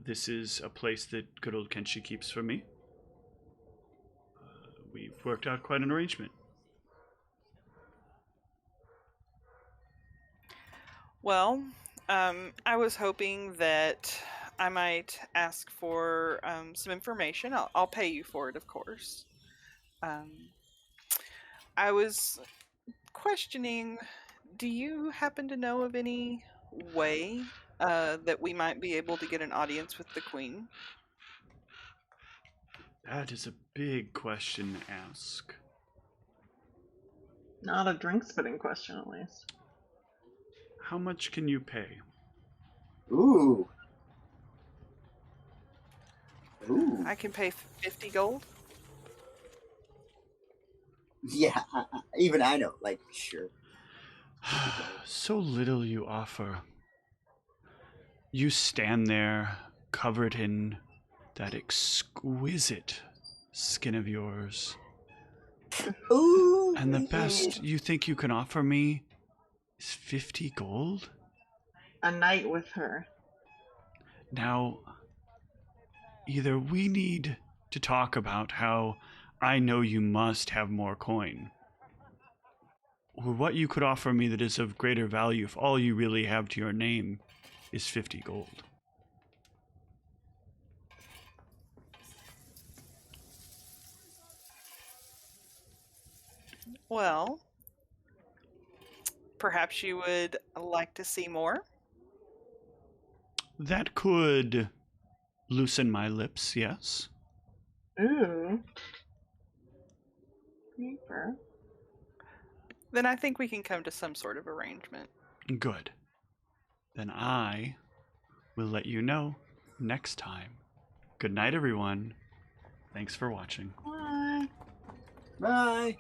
This is a place that good old Kenshi keeps for me. We've worked out quite an arrangement. Well, I was hoping that I might ask for some information. I'll pay you for it, of course. I was questioning, do you happen to know of any way that we might be able to get an audience with the Queen? That is a big question to ask. Not a drink spitting question, at least. How much can you pay? Ooh. I can pay 50 gold. Yeah, even I know. Like, sure. So little you offer. You stand there, covered in that exquisite skin of yours. Ooh. And the best you think you can offer me is 50 gold? A night with her. Now, either we need to talk about how I know you must have more coin. What you could offer me that is of greater value if all you really have to your name is 50 gold. Well, perhaps you would like to see more? That could loosen my lips, yes. Ooh. Paper. Then I think we can come to some sort of arrangement. Good. Then I will let you know next time. Good night, everyone. Thanks for watching. Bye. Bye.